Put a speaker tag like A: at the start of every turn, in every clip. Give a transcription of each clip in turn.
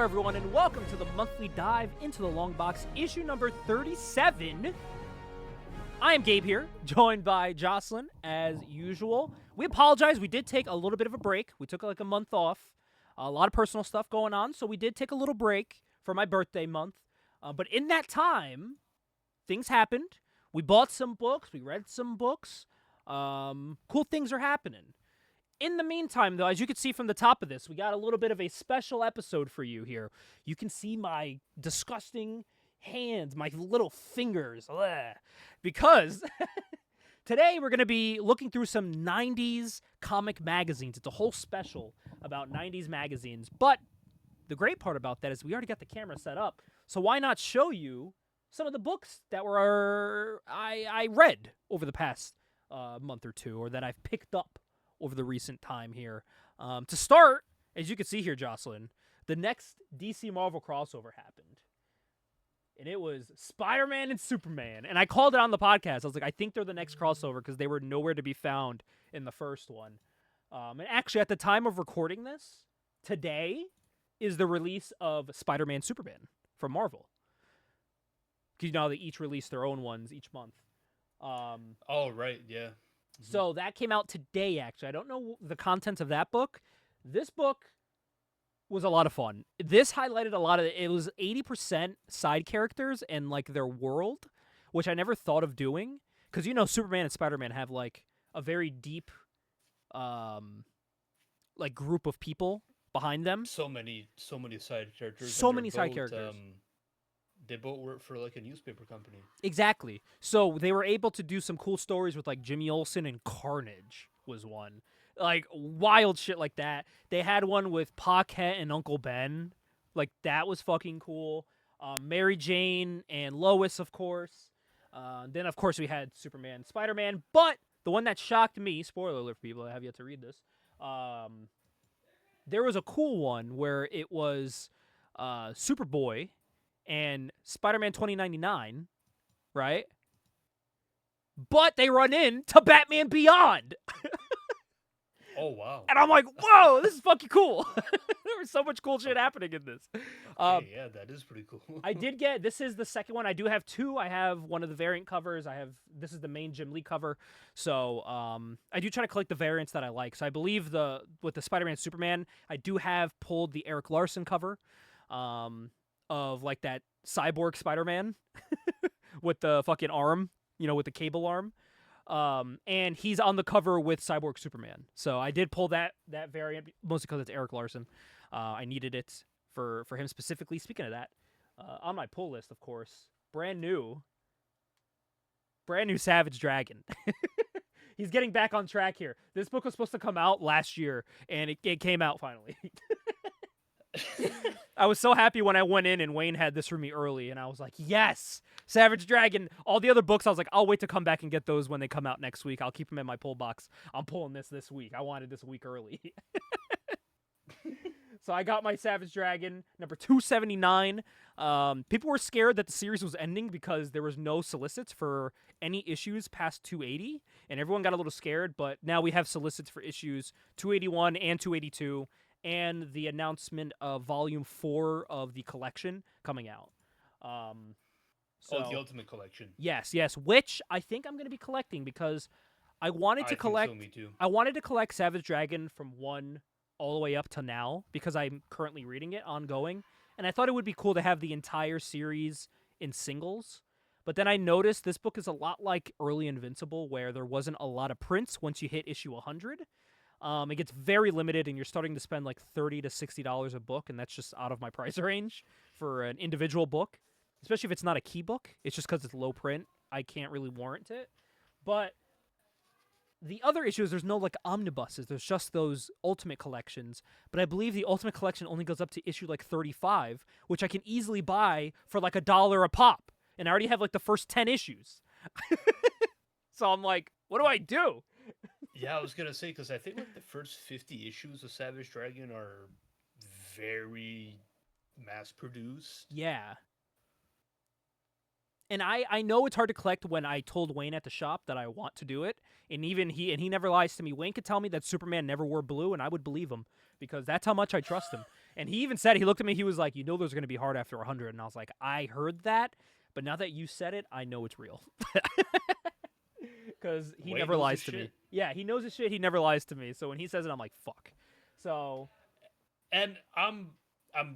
A: everyone, and welcome to the monthly dive into the Longbox, issue number 37. I am Gabe here, joined by Jocelyn, as usual. We apologize, we did take a little bit of a break. We took like a month off. A lot of personal stuff going on, so we did take a little break for my birthday month. But in that time, things happened. We bought some books, we read some books. Cool things are happening. In the meantime, though, as you can see from the top of this, we got a little bit of a special episode for you here. You can see my disgusting hands, my little fingers, because today we're going to be looking through some 90s comic magazines. It's a whole special about 90s magazines, but the great part about that is we already got the camera set up, so why not show you some of the books that I read over the past month or two, or that I've picked up over the recent time here. To start, as you can see here, Jocelyn, the next DC Marvel crossover happened. And it was Spider-Man and Superman. And I called it on the podcast. I was like, I think they're the next crossover because they were nowhere to be found in the first one. And actually, at the time of recording this, today is the release of Spider-Man Superman from Marvel. Because you know they each release their own ones each month.
B: Oh, right, yeah.
A: So that came out today, actually. I don't know the contents of that book. This book was a lot of fun. This highlighted a lot of it. Was 80% side characters and like their world, which I never thought of doing. Because, you know, Superman and Spider-Man have like a very deep like group of people behind them.
B: So many side characters.
A: So many side characters.
B: They both work for like a newspaper company.
A: Exactly. So they were able to do some cool stories with like Jimmy Olsen, and Carnage was one. Like wild shit like that. They had one with Pa Kent and Uncle Ben. Like that was fucking cool. Mary Jane and Lois, of course. Then of course we had Superman and Spider-Man. But the one that shocked me, spoiler alert for people that have yet to read this, there was a cool one where it was Superboy and Spider-Man 2099, right? But they run into Batman Beyond.
B: Oh, wow.
A: And I'm like, whoa, this is fucking cool. There was so much cool shit happening in this.
B: Yeah, that is pretty cool.
A: I did get, this is the second one. I do have two. I have one of the variant covers. This is the main Jim Lee cover. So I do try to collect the variants that I like. So I believe with the Spider-Man Superman, I do have pulled the Eric Larson cover. Of like that cyborg Spider-Man with the fucking arm, you know, with the cable arm. And he's on the cover with Cyborg Superman. So I did pull that variant, mostly because it's Eric Larson. I needed it for him specifically. Speaking of that, on my pull list, of course, brand new Savage Dragon. He's getting back on track here. This book was supposed to come out last year, and it came out finally. I was so happy when I went in and Wayne had this for me early, and I was like, yes, Savage Dragon. All the other books, I was like, I'll wait to come back and get those when they come out next week. I'll keep them in my pull box. I'm pulling this week. I wanted this a week early. So I got my Savage Dragon, number 279. People were scared that the series was ending because there was no solicits for any issues past 280, and everyone got a little scared, but now we have solicits for issues 281 and 282, and the announcement of Volume 4 of the collection coming out.
B: The Ultimate Collection.
A: Yes, which I think I'm going to be collecting because I wanted to collect.
B: So, me too.
A: I wanted to collect Savage Dragon from 1 all the way up to now because I'm currently reading it ongoing, and I thought it would be cool to have the entire series in singles. But then I noticed this book is a lot like early Invincible, where there wasn't a lot of prints once you hit issue 100. It gets very limited, and you're starting to spend like $30 to $60 a book, and that's just out of my price range for an individual book, especially if it's not a key book. It's just because it's low print. I can't really warrant it. But the other issue is there's no like omnibuses. There's just those Ultimate Collections. But I believe the Ultimate Collection only goes up to issue like 35, which I can easily buy for like $1 a pop. And I already have like the first 10 issues. So I'm like, what do I do?
B: Yeah, I was going to say, because I think like the first 50 issues of Savage Dragon are very mass-produced.
A: Yeah. And I know it's hard to collect when I told Wayne at the shop that I want to do it. And even he never lies to me. Wayne could tell me that Superman never wore blue, and I would believe him because that's how much I trust him. And he even said, he looked at me, he was like, you know there's going to be hard after 100. And I was like, I heard that, but now that you said it, I know it's real. Because he
B: Wade
A: never
B: knows
A: lies
B: his
A: to me.
B: shit.
A: Yeah, he knows his shit, he never lies to me. So when he says it, I'm like, fuck. So,
B: And I'm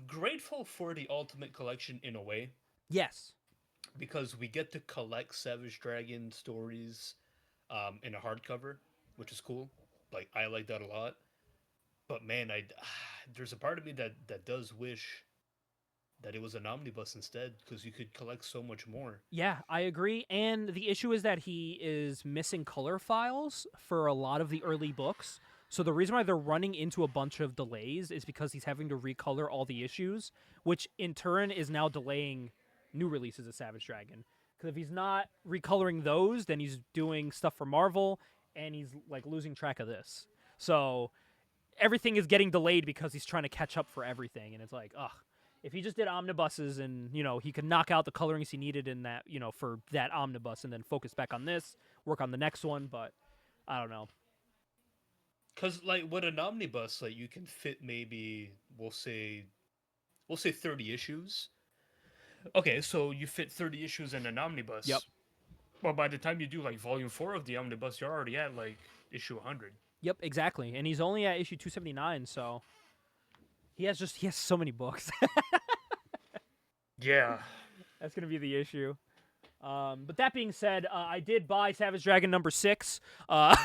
B: grateful for the Ultimate Collection in a way,
A: yes.
B: because we get to collect Savage Dragon stories in a hardcover, which is cool. Like, I like that a lot. But man, there's a part of me that does wish that it was an omnibus instead, because you could collect so much more.
A: Yeah, I agree. And the issue is that he is missing color files for a lot of the early books. So the reason why they're running into a bunch of delays is because he's having to recolor all the issues, which in turn is now delaying new releases of Savage Dragon. Because if he's not recoloring those, then he's doing stuff for Marvel, and he's like losing track of this. So everything is getting delayed because he's trying to catch up for everything, and it's like, ugh. If he just did omnibuses and, he could knock out the colorings he needed in that, for that omnibus and then focus back on this, work on the next one, but I don't know.
B: Because, like, with an omnibus, like, you can fit maybe, we'll say 30 issues. Okay, so you fit 30 issues in an omnibus.
A: Yep.
B: Well, by the time you do, like, volume 4 of the omnibus, you're already at, like, issue 100.
A: Yep, exactly. And he's only at issue 279, so he has so many books.
B: Yeah.
A: That's going to be the issue. But that being said, I did buy Savage Dragon number 6. And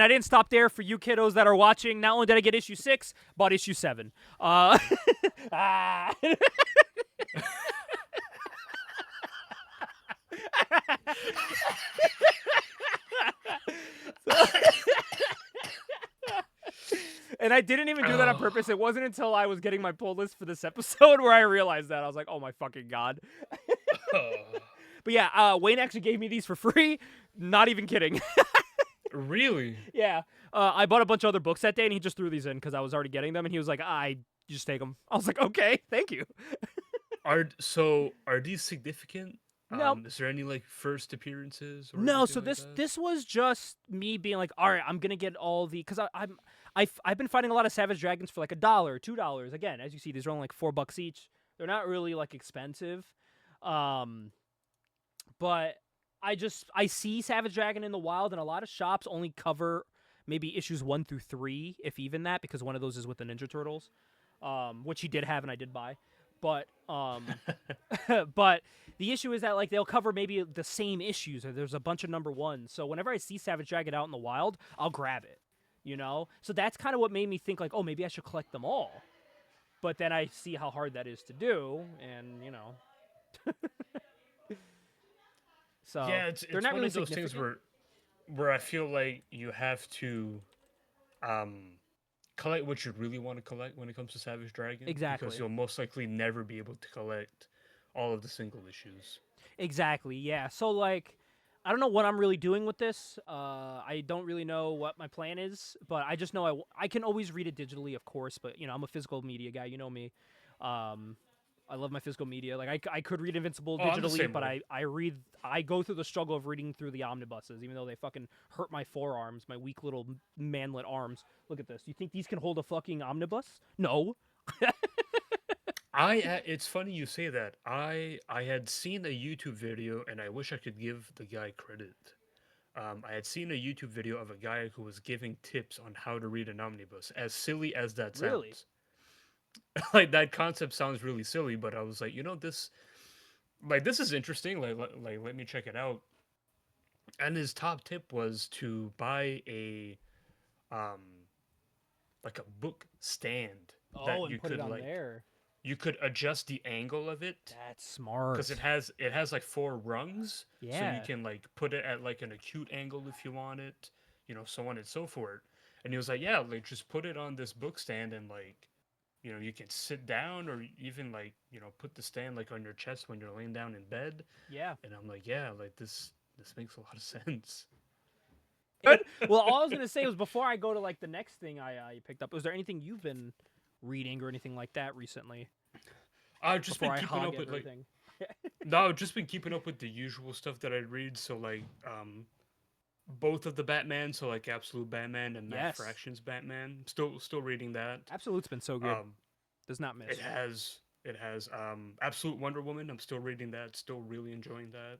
A: I didn't stop there. For you kiddos that are watching, not only did I get issue 6, bought issue 7. And I didn't even do that on purpose. It wasn't until I was getting my pull list for this episode where I realized that. I was like, oh my fucking god. But yeah, Wayne actually gave me these for free. Not even kidding.
B: Really?
A: Yeah. I bought a bunch of other books that day, and he just threw these in because I was already getting them, and he was like, you just take them. I was like, okay, thank you.
B: Are these significant?
A: No.
B: Is there any, like, first appearances? Or
A: No, so
B: anything like that?
A: this was just me being like, all right, I'm gonna get all the, because I've been finding a lot of Savage Dragons for like $1, $2. Again, as you see, these are only like $4 each. They're not really like expensive, but I see Savage Dragon in the wild, and a lot of shops only cover maybe issues 1 through 3, if even that, because one of those is with the Ninja Turtles, which he did have and I did buy. But but the issue is that, like, they'll cover maybe the same issues, or there's a bunch of number 1s. So whenever I see Savage Dragon out in the wild, I'll grab it, So that's kind of what made me think, like, oh, maybe I should collect them all. But then I see how hard that is to do, and So
B: yeah, it's
A: they're not
B: one
A: really
B: of those things where I feel like you have to collect what you really want to collect when it comes to Savage Dragon.
A: Exactly.
B: Because you'll most likely never be able to collect all of the single issues.
A: Exactly, yeah. So, like, I don't know what I'm really doing with this. I don't really know what my plan is, but I just know I can always read it digitally, of course, but, I'm a physical media guy. You know me. I love my physical media. Like, I could read Invincible digitally, but I go through the struggle of reading through the omnibuses, even though they fucking hurt my forearms, my weak little manlet arms. Look at this. You think these can hold a fucking omnibus? No.
B: It's funny you say that. I had seen a YouTube video, and I wish I could give the guy credit. I had seen a YouTube video of a guy who was giving tips on how to read an omnibus. As silly as that sounds.
A: Really?
B: Like, that concept sounds really silly, but I was like, this is interesting. Like, let me check it out. And his top tip was to buy a like a book stand that
A: Oh, and
B: you
A: put
B: could
A: it on
B: like
A: there.
B: you could adjust the angle of it.
A: That's smart.
B: Because it has like 4 rungs.
A: Yeah.
B: So you can, like, put it at, like, an acute angle if you want it, so on and so forth. And he was like, yeah, like, just put it on this book stand, and, like, you can sit down, or even, like, put the stand, like, on your chest when you're laying down in bed.
A: Yeah.
B: And I'm like, yeah, like, this makes a lot of sense.
A: Well, all I was gonna say was, before I go to, like, the next thing I picked up, was there anything you've been reading or anything like that recently?
B: I've just
A: Before
B: been keeping up with
A: everything.
B: No, I've just been keeping up with the usual stuff that I read. So, like,
C: both of the Batman, so like Absolute Batman and Matt
A: Yes.
C: Fraction's Batman. Still reading that.
A: Absolute's been so good.
C: Um,
A: Does not miss.
C: it has Absolute Wonder Woman. I'm still reading that. Still really enjoying that.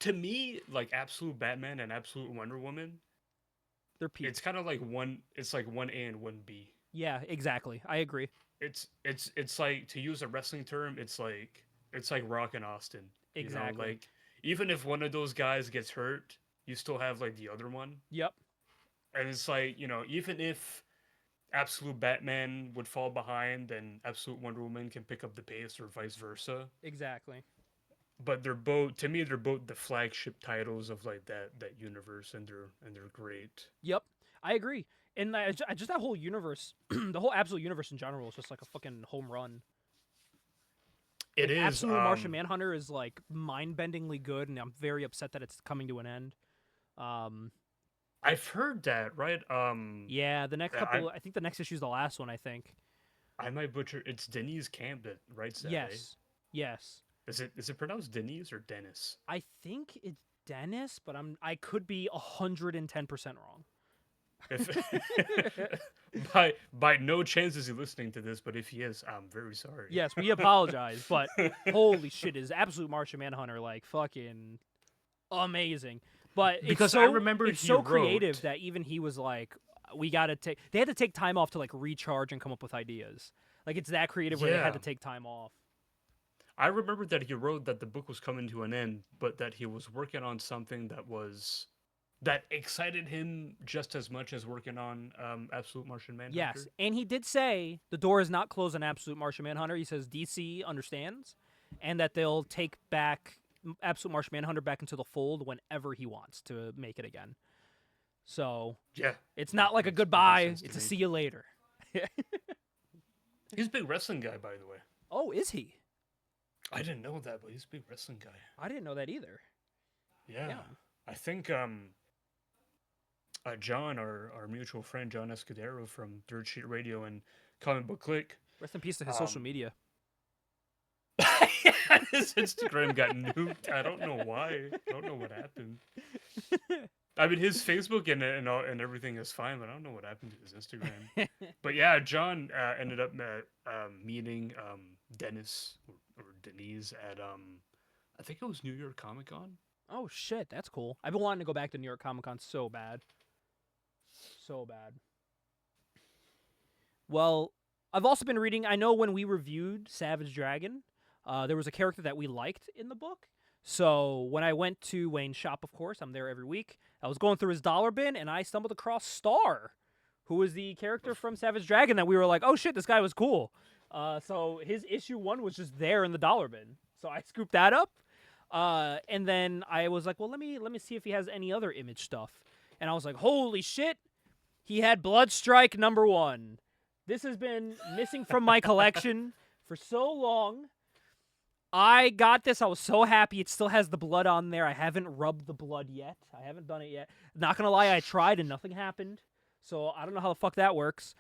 C: To me, like Absolute Batman and Absolute Wonder Woman,
A: They're peak.
C: it's kind of like one. It's like one A and one B.
A: Yeah, exactly. I agree.
C: It's like, to use a wrestling term, it's like Rock and Austin.
A: Exactly.
C: Like, even if one of those guys gets hurt, you still have like the other one.
A: Yep.
C: And it's like, even if Absolute Batman would fall behind, then Absolute Wonder Woman can pick up the pace, or vice versa.
A: Exactly.
C: But they're both the flagship titles of like that universe, and they're great.
A: Yep. I agree. And just that whole universe, the whole Absolute universe in general is just like a fucking home run.
C: It
A: Like,
C: is
A: Absolute Martian Manhunter is like mind-bendingly good, and I'm very upset that it's coming to an end.
C: I've heard that, right?
A: Yeah, the next
C: I
A: couple. I think the next issue is the last one. I think.
C: I might butcher. It's Denise Camp that writes that. Eh?
A: Yes. Yes.
C: Is it pronounced Denise or Dennis?
A: I think it's Dennis, but I could be 110% wrong.
C: If by no chance is he listening to this, but if he is, I'm very sorry.
A: Yes, we apologize, but holy shit, is Absolute Martian Manhunter like fucking amazing. But
C: Because
A: it's so,
C: I remember
A: it's
C: he
A: so creative
C: wrote-
A: that even he was like, we got to take. They had to take time off to like recharge and come up with ideas. Like it's that creative where they had to
C: Yeah.
A: take time off.
C: I remember that he wrote that the book was coming to an end, but that he was working on something that excited him just as much as working on Absolute Martian Manhunter.
A: Yes, and he did say the door is not closed on Absolute Martian Manhunter. He says DC understands, and that they'll take back Absolute Martian Manhunter back into the fold whenever he wants to make it again. So
C: Yeah,
A: it's not like a
C: makes
A: goodbye;
C: sense to
A: it's a
C: me.
A: see you later.
C: He's a big wrestling guy, by the way.
A: Oh, is he?
C: I didn't know that, but he's a big wrestling guy.
A: I didn't know that either.
C: Yeah.
A: Yeah.
C: I think John, our mutual friend John Escudero from Third Sheet Radio and Comic Book Click.
A: Rest in peace to his social media.
C: His Instagram got nuked. I don't know why. I don't know what happened. I mean, his Facebook and everything is fine, but I don't know what happened to his Instagram. But yeah, John ended up meeting Dennis or Denise at I think it was New York Comic Con.
A: Oh shit, that's cool. I've been wanting to go back to New York Comic Con so bad. So bad. Well, I've also been reading, I know when we reviewed Savage Dragon, there was a character that we liked in the book. So when I went to Wayne's shop, of course, I'm there every week. I was going through his dollar bin and I stumbled across Star, who was the character from Savage Dragon that we were like, oh shit, this guy was cool. So his issue 1 was just there in the dollar bin. So I scooped that up. And then I was like, well, let me see if he has any other Image stuff. And I was like, holy shit, he had Bloodstrike #1. This has been missing from my collection for so long. I got this. I was so happy. It still has the blood on there. I haven't rubbed the blood yet. I haven't done it yet. Not gonna lie, I tried and nothing happened. So I don't know how the fuck that works.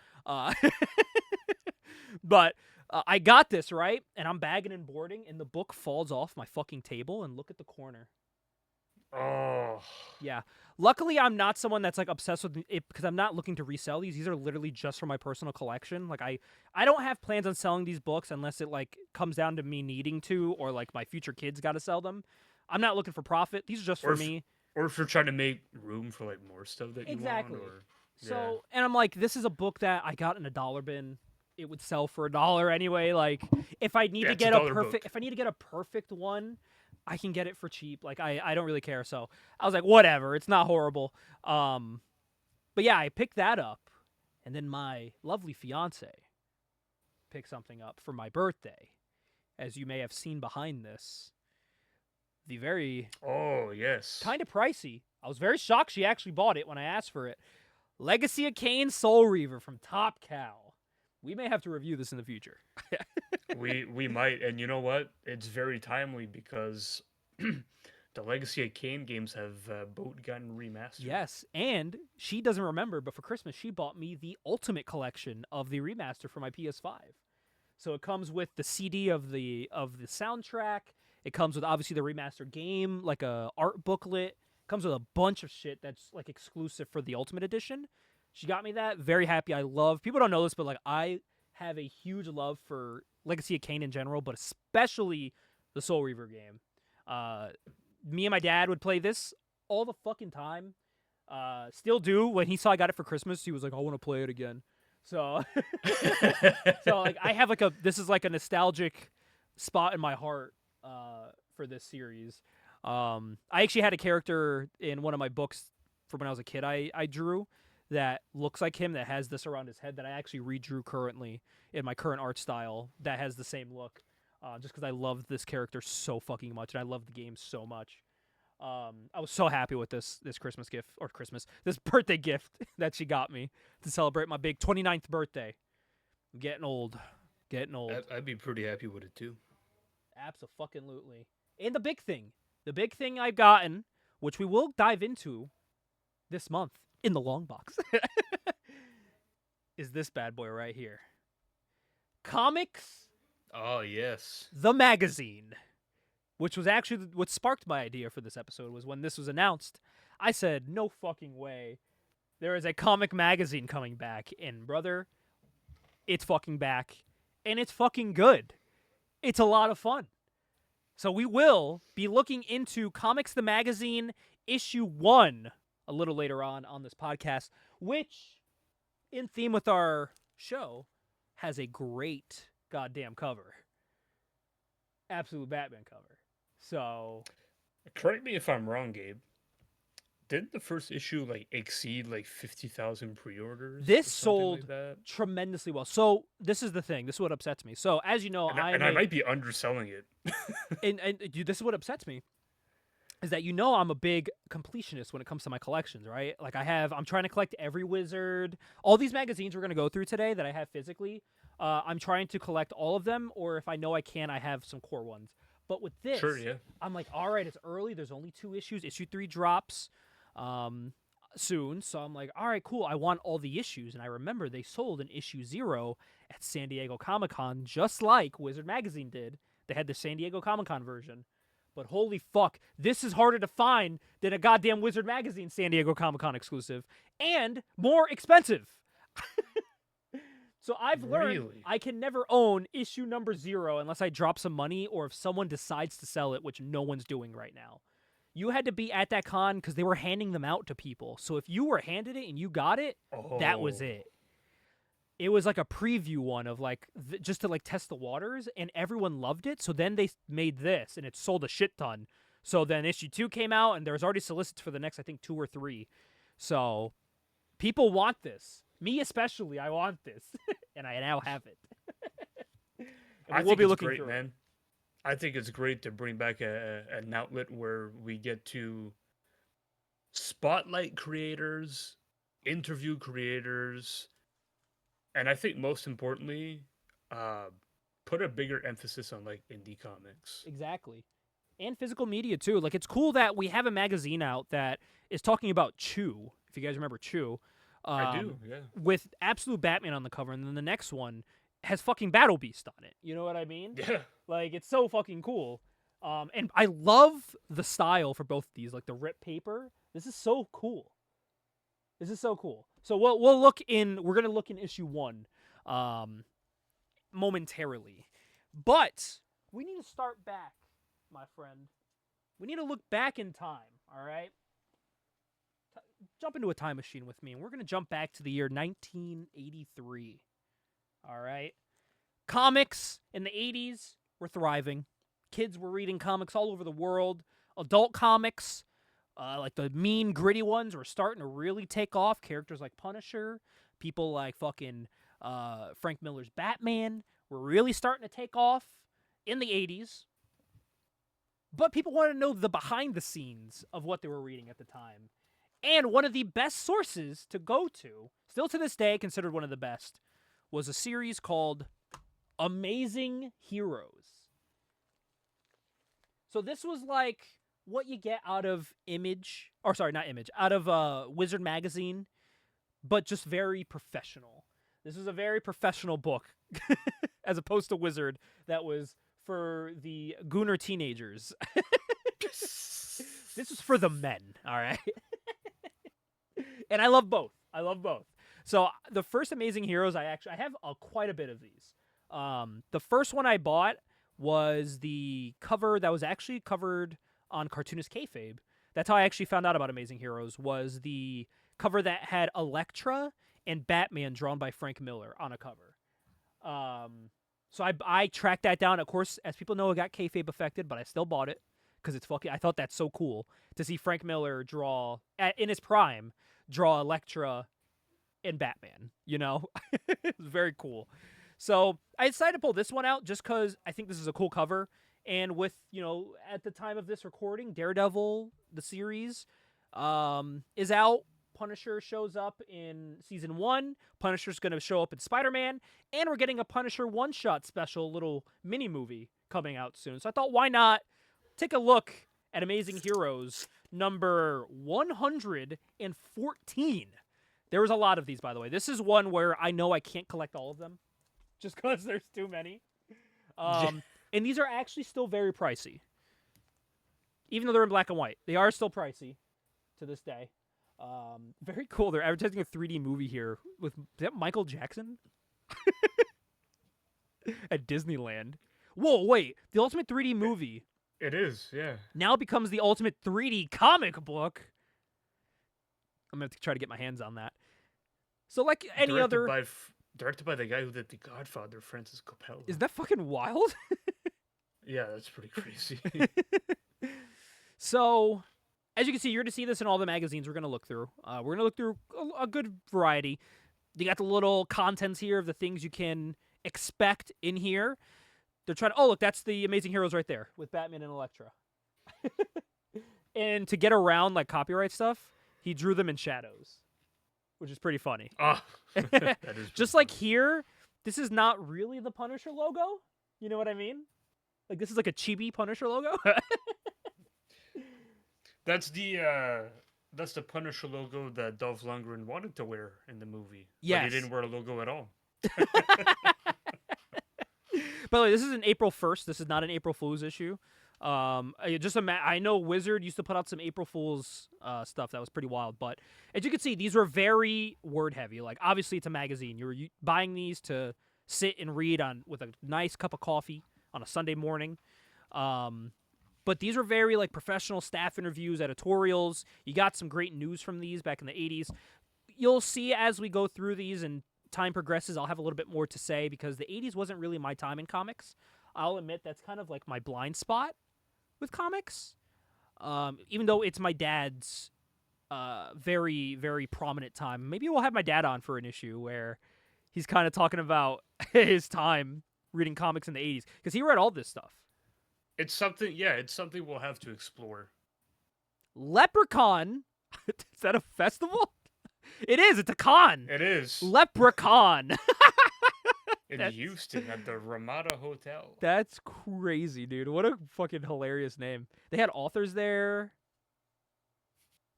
A: But I got this, right? And I'm bagging and boarding, and the book falls off my fucking table, and look at the corner.
C: Oh.
A: Yeah. Luckily, I'm not someone that's like obsessed with it because I'm not looking to resell these. These are literally just for my personal collection. Like I don't have plans on selling these books unless it like comes down to me needing to, or like my future kids got to sell them. I'm not looking for profit. These are just for me.
C: Or if you're trying to make room for like more stuff that you
A: Exactly.
C: want. Or,
A: So, and I'm like, this is a book that I got in a dollar bin. It would sell for $1 anyway. Like, if I need to
C: it's a
A: get a
C: dollar
A: perfect,
C: book.
A: if I need to get a perfect one, I can get it for cheap. Like, I don't really care. So I was like, whatever. It's not horrible. But yeah, I picked that up, and then my lovely fiance picked something up for my birthday, as you may have seen behind this. The very
C: Oh yes.
A: kind of pricey. I was very shocked she actually bought it when I asked for it. Legacy of Kain Soul Reaver from Top Cow. We may have to review this in the future.
C: we might, and you know what? It's very timely because the Legacy of Kain games have both gotten remastered.
A: Yes, and she doesn't remember, but for Christmas she bought me the Ultimate Collection of the remaster for my PS5. So it comes with the CD of the soundtrack. It comes with obviously the remastered game, like a art booklet. Comes with a bunch of shit that's like exclusive for the Ultimate Edition. She got me that. Very happy. I love. People don't know this, but like I have a huge love for Legacy of Kain in general, but especially the Soul Reaver game. Me and my dad would play this all the fucking time. Still do. When he saw I got it for Christmas, he was like, "I want to play it again." So, so like I have like this is like a nostalgic spot in my heart for this series. I actually had a character in one of my books from when I was a kid. I drew that looks like him, that has this around his head, that I actually redrew currently in my current art style, that has the same look, just because I love this character so fucking much, and I love the game so much. I was so happy with this this birthday gift that she got me to celebrate my big 29th birthday. I'm getting old.
B: I'd be pretty happy with it too.
A: Abso-fucking-lutely. And the big thing I've gotten, which we will dive into this month in the long box, is this bad boy right here. Comics.
B: Oh, yes.
A: The magazine, which was actually what sparked my idea for this episode, was when this was announced. I said, no fucking way. There is a comic magazine coming back. And brother, it's fucking back. And it's fucking good. It's a lot of fun. So we will be looking into Comics the Magazine issue 1 a little later on this podcast, which, in theme with our show, has a great goddamn cover. Absolute Batman cover. So,
C: correct me if I'm wrong, Gabe. Didn't the first issue like exceed like 50,000 pre-orders?
A: This
C: or something
A: sold
C: like that?
A: tremendously well. So this is the thing. This is what upsets me. So as you know,
C: I might be underselling it.
A: This is what upsets me, is that I'm a big completionist when it comes to my collections, right? Like I'm trying to collect every Wizard. All these magazines we're going to go through today that I have physically, I'm trying to collect all of them, or if I know I can, I have some core ones. But with this,
C: Sure, yeah.
A: I'm like, all right, it's early. There's only 2 issues. Issue 3 drops soon. So I'm like, all right, cool. I want all the issues. And I remember they sold an issue 0 at San Diego Comic-Con, just like Wizard Magazine did. They had the San Diego Comic-Con version. But holy fuck, this is harder to find than a goddamn Wizard Magazine San Diego Comic-Con exclusive. And more expensive. So I've learned I can never own issue number 0 unless I drop some money, or if someone decides to sell it, which no one's doing right now. You had to be at that con because they were handing them out to people. So if you were handed it and you got it, that was it. It was like a preview one of like just to like test the waters, and everyone loved it. So then they made this, and it sold a shit ton. So then issue 2 came out, and there was already solicits for the next, I think, 2 or 3. So people want this. Me especially, I want this, and I now have it.
C: I think it's great, man. I think it's great to bring back an outlet where we get to spotlight creators, interview creators, and I think most importantly, put a bigger emphasis on like indie comics.
A: Exactly. And physical media too. Like, it's cool that we have a magazine out that is talking about Chew, if you guys remember Chew.
C: I do, yeah.
A: With Absolute Batman on the cover, and then the next one has fucking Battle Beast on it. You know what I mean?
C: Yeah.
A: Like, it's so fucking cool. And I love the style for both of these, like the rip paper. This is so cool. So we'll look in. We're gonna look in issue 1, momentarily, but we need to start back, my friend. We need to look back in time. All right. Jump into a time machine with me, and we're going to jump back to the year 1983. All right? Comics in the 80s were thriving. Kids were reading comics all over the world. Adult comics, like the mean, gritty ones, were starting to really take off. Characters like Punisher, people like fucking Frank Miller's Batman were really starting to take off in the 80s. But people wanted to know the behind the scenes of what they were reading at the time. And one of the best sources to go to, still to this day considered one of the best, was a series called Amazing Heroes. So this was like what you get out of out of Wizard Magazine, but just very professional. This is a very professional book, as opposed to Wizard that was for the Gooner teenagers. This was for the men, all right? And I love both. So the first Amazing Heroes, I have quite a bit of these. The first one I bought was the cover that was actually covered on Cartoonist Kayfabe. That's how I actually found out about Amazing Heroes, was the cover that had Elektra and Batman drawn by Frank Miller on a cover. So I tracked that down. Of course, as people know, it got kayfabe affected, but I still bought it because it's fucking. I thought that's so cool to see Frank Miller in his prime, draw Elektra and Batman. You know, it's very cool. So I decided to pull this one out just because I think this is a cool cover. And with, at the time of this recording, Daredevil, the series, is out. Punisher shows up in season 1. Punisher's going to show up in Spider-Man. And we're getting a Punisher one-shot special little mini-movie coming out soon. So I thought, why not take a look at Amazing Heroes number 114. There was a lot of these, by the way. This is one where I know I can't collect all of them just because there's too many. And these are actually still very pricey. Even though they're in black and white. They are still pricey to this day. Very cool. They're advertising a 3D movie here with, is that Michael Jackson? At Disneyland. Whoa, wait. The Ultimate 3D movie.
C: It is, yeah.
A: Now becomes the Ultimate 3D comic book. I'm going to have to try to get my hands on that. So like any
C: Directed by the guy who did The Godfather, Francis Coppola.
A: Is that fucking wild?
C: Yeah, that's pretty crazy.
A: So, as you can see, you're going to see this in all the magazines we're going to look through. We're going to look through a good variety. You got the little contents here of the things you can expect in here. They're trying to, oh, look, that's the Amazing Heroes right there with Batman and Elektra. And to get around like copyright stuff, he drew them in shadows, which is pretty funny.
C: Oh, that is
A: just like here, this is not really the Punisher logo. You know what I mean? Like, this is like a chibi Punisher logo.
C: That's the Punisher logo that Dolph Lundgren wanted to wear in the movie.
A: Yes.
C: But he didn't wear a logo at all.
A: By the way, this is an April 1st. This is not an April Fool's issue. I know Wizard used to put out some April Fool's stuff that was pretty wild. But as you can see, these were very word heavy. Like, obviously, it's a magazine. You're buying these to sit and read with a nice cup of coffee on a Sunday morning. But these are very like professional staff interviews, editorials. You got some great news from these back in the 80s. You'll see as we go through these and time progresses, I'll have a little bit more to say because the 80s wasn't really my time in comics. I'll admit that's kind of like my blind spot with comics. Even though it's my dad's very, very prominent time. Maybe we'll have my dad on for an issue where he's kind of talking about his time reading comics in the 80s because he read all this stuff.
C: It's something we'll have to explore.
A: Leprechaun? Is that a festival? It is. It's a con.
C: It is.
A: Leprechaun.
C: In Houston at the Ramada Hotel.
A: That's crazy, dude. What a fucking hilarious name. They had authors there.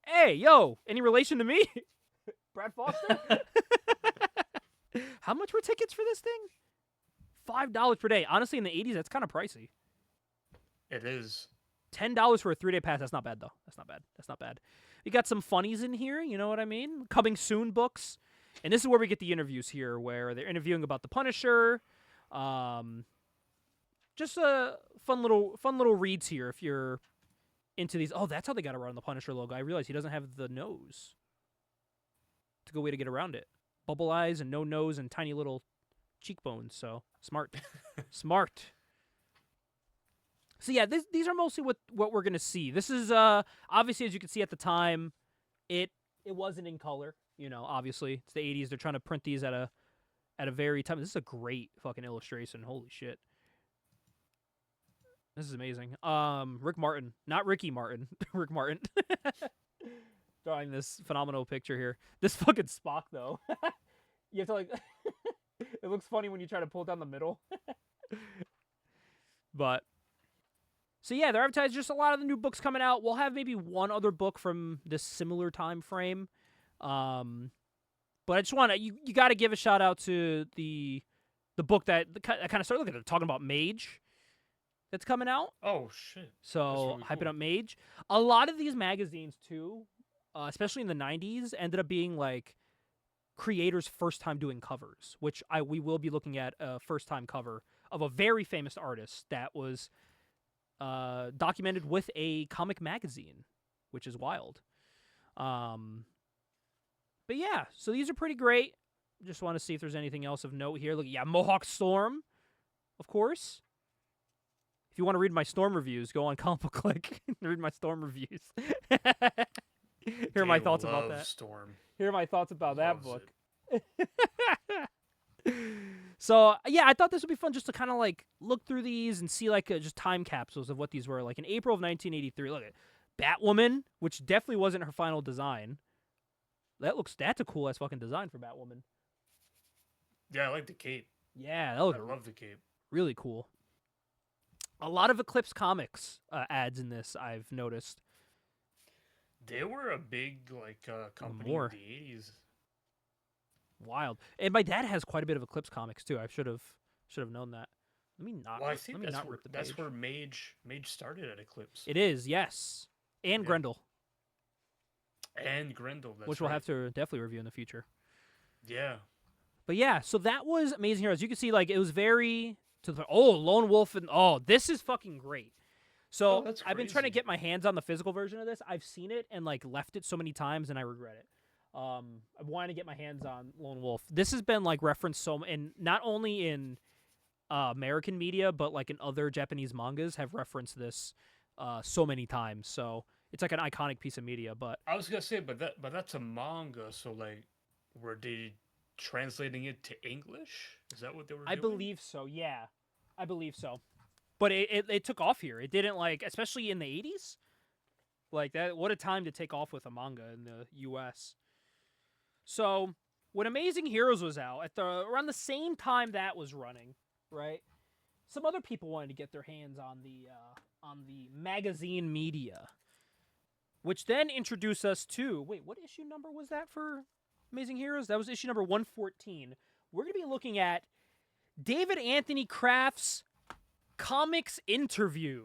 A: Hey, yo, any relation to me? Brad Foster? How much were tickets for this thing? $5 per day. Honestly, in the 80s, that's kind of pricey.
C: It is.
A: $10 for a 3-day pass. That's not bad, though. That's not bad. You got some funnies in here. You know what I mean? Coming soon books. And this is where we get the interviews here, where they're interviewing about the Punisher. Just a fun little reads here if you're into these. Oh, that's how they got around the Punisher logo. I realize he doesn't have the nose. It's a good way to get around it. Bubble eyes and no nose and tiny little cheekbones. So smart. Smart. So yeah, these are mostly what we're gonna see. This is obviously, as you can see at the time, it wasn't in color. You know, obviously it's the 80s. They're trying to print these at a very time. This is a great fucking illustration. Holy shit, this is amazing. Rick Martin, not Ricky Martin. Rick Martin, drawing this phenomenal picture here. This fucking Spock though. You have to like. It looks funny when you try to pull down the middle. But. So yeah, they're advertising just a lot of the new books coming out. We'll have maybe one other book from this similar time frame. But I just want to, you got to give a shout out to the book that kind of started looking at talking about Mage. that's coming out.
C: Oh shit.
A: So
C: really
A: hyping
C: cool.
A: up Mage. A lot of these magazines too, especially in the '90s, ended up being like creators' first time doing covers, which we will be looking at a first time cover of a very famous artist that was documented with a comic magazine, which is wild. But yeah, so these are pretty great. Just want to see if there's anything else of note here. Look, yeah, Mohawk Storm, of course. If you want to read my Storm reviews, go on Comic Book Click and read my Storm reviews. Hear my
C: Dave
A: thoughts about
C: loves
A: that.
C: Storm.
A: Hear my thoughts about that
C: Loves
A: book.
C: it.
A: So yeah, I thought this would be fun just to kind of like look through these and see like just time capsules of what these were. Like in April of 1983, look at Batwoman, which definitely wasn't her final design. That's a cool ass fucking design for Batwoman.
C: Yeah, I like the cape.
A: Yeah, that
C: I
A: looked
C: love the cape.
A: really cool. A lot of Eclipse Comics ads in this, I've noticed.
C: They were a big company
A: More.
C: in the 80s.
A: Wild. And my dad has quite a bit of Eclipse Comics too. I should have known that. Let me not.
C: Well, I
A: let
C: think
A: me
C: that's
A: not
C: where
A: rip the
C: that's
A: page.
C: where Mage started at Eclipse.
A: It is, yes, and
C: Yeah.
A: Grendel,
C: And Grendel, that's
A: which we'll
C: right.
A: have to definitely review in the future.
C: Yeah.
A: But yeah, so that was Amazing Heroes. You can see like it was very to the Lone Wolf and this is fucking great. So
B: Oh, that's
A: I've been trying to
B: crazy.
A: get my hands on the physical version of this. I've seen it and like left it so many times and I regret it. I wanted to get my hands on Lone Wolf. This has been like referenced and not only in American media but like in other Japanese mangas have referenced this so many times. So it's like an iconic piece of media. But
C: I was gonna say, but that's a manga, so like, were they translating it to English? Is that what they were
A: I
C: doing?
A: believe so. Yeah, I believe so. But it took off here. It didn't like, especially in the 80s. Like that, what a time to take off with a manga in the U.S. So when Amazing Heroes was out at around the same time that was running, right? Some other people wanted to get their hands on the magazine media, which then introduced us to what issue number was that for Amazing Heroes? That was issue number 114. We're gonna be looking at David Anthony Kraft's Comics Interview,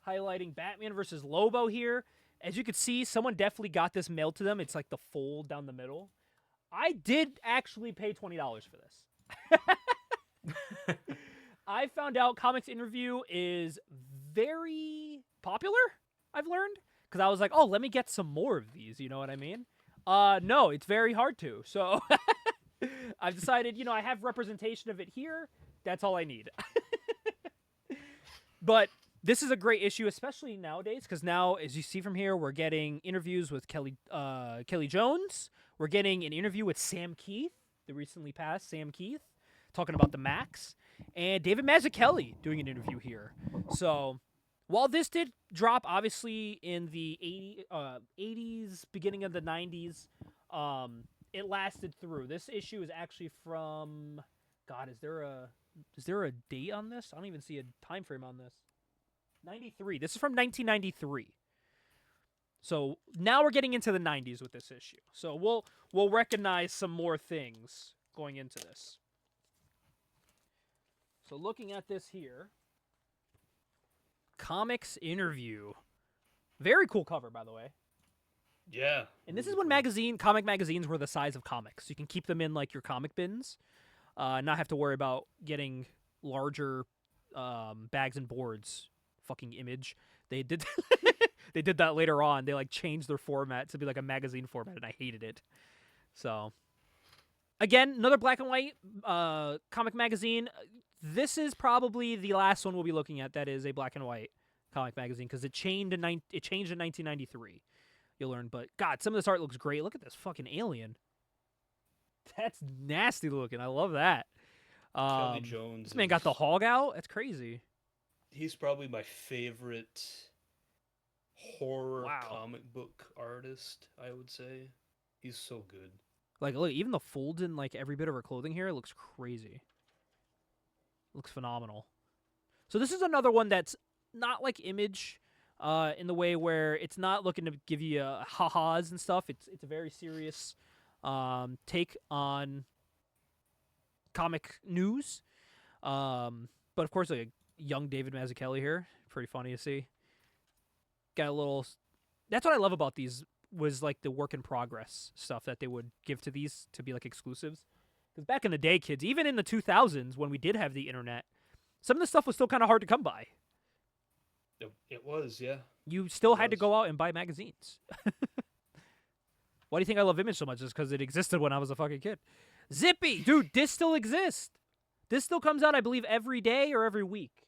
A: highlighting Batman versus Lobo here. As you can see, someone definitely got this mailed to them. It's like the fold down the middle. I did actually pay $20 for this. I found out Comics Interview is very popular, I've learned. Because I was like, let me get some more of these, you know what I mean? No, it's very hard to. So I've decided, I have representation of it here. That's all I need. But this is a great issue, especially nowadays, because now, as you see from here, we're getting interviews with Kelly Jones. We're getting an interview with Sam Keith, the recently passed Sam Keith, talking about the Max, and David Mazzucchelli doing an interview here. So while this did drop, obviously, in the 80s, beginning of the 90s, it lasted through. This issue is actually from, God, is there a date on this? I don't even see a time frame on this. 93. This is from 1993. So now we're getting into the 90s with this issue. So we'll recognize some more things going into this. So looking at this here, Comics Interview. Very cool cover, by the way.
B: Yeah.
A: And this is
B: really
A: when
B: cool.
A: comic magazines were the size of comics. You can keep them in like your comic bins, not have to worry about getting larger bags and boards. Fucking Image. They did they did that later on. They like changed their format to be like a magazine format, and I hated it. So again, another black and white comic magazine. This is probably the last one we'll be looking at that is a black and white comic magazine because it changed in 1993. You'll learn, but God, some of this art looks great. Look at this fucking alien. That's nasty looking. I love that.
B: Kelly Jones.
A: This man got the hog out. That's crazy.
B: He's probably my favorite horror
A: Wow.
B: comic book artist, I would say. He's so good.
A: Like, look, even the folds in like every bit of her clothing here looks crazy. Looks phenomenal. So this is another one that's not like Image, in the way where it's not looking to give you ha-has and stuff. It's a very serious take on comic news. But of course, like young David Mazzucchelli here, pretty funny to see. Got a little. That's what I love about these was like the work in progress stuff that they would give to these to be like exclusives. Because back in the day, kids, even in the 2000s when we did have the internet, some of the stuff was still kind of hard to come by.
B: It was, yeah.
A: You still
B: It
A: had to
B: was.
A: go out and buy magazines. Why do you think I love Image so much? Just because it existed when I was a fucking kid. Zippy! Dude, this still exists. This still comes out, I believe, every day or every week.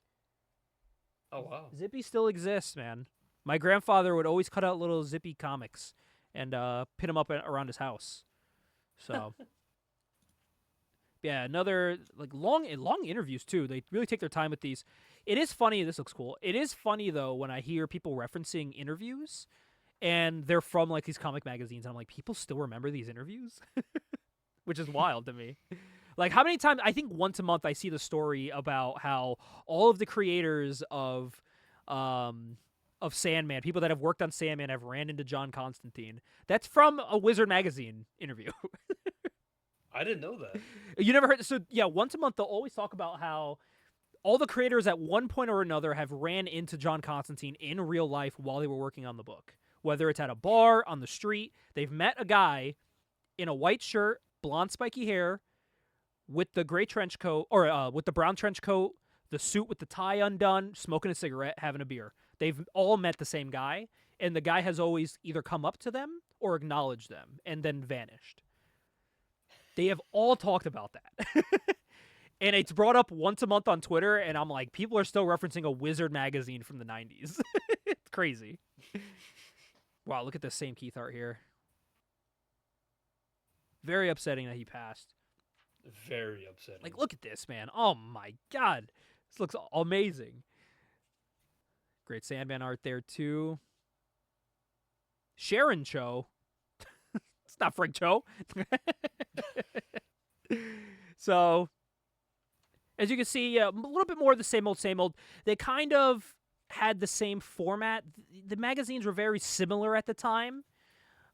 B: Oh, wow.
A: Zippy still exists, man. My grandfather would always cut out little Zippy comics and pin them up around his house. So, yeah, another like long interviews too. They really take their time with these. It is funny. This looks cool. It is funny though when I hear people referencing interviews, and they're from like these comic magazines. And I'm like, people still remember these interviews, which is wild to me. Like, how many times? I think once a month I see the story about how all of the creators of Sandman, people that have worked on Sandman, have ran into John Constantine. That's from a Wizard magazine interview.
B: I didn't know that.
A: You never heard? So yeah, once a month they'll always talk about how all the creators at one point or another have ran into John Constantine in real life while they were working on the book. Whether it's at a bar, on the street, they've met a guy in a white shirt, blonde spiky hair, with the gray trench coat, or with the brown trench coat, the suit with the tie undone, smoking a cigarette, having a beer. They've all met the same guy, and the guy has always either come up to them or acknowledged them and then vanished. They have all talked about that. And it's brought up once a month on Twitter, and I'm like, people are still referencing a Wizard magazine from the 90s. It's crazy. Wow, look at this same Keith art here. Very upsetting that he passed.
B: Very upsetting.
A: Like, look at this, man. Oh, my God. This looks amazing. Great Sandman art there, too. Sharon Cho. It's not Frank Cho. So, as you can see, a little bit more of the same old, same old. They kind of had the same format. The magazines were very similar at the time.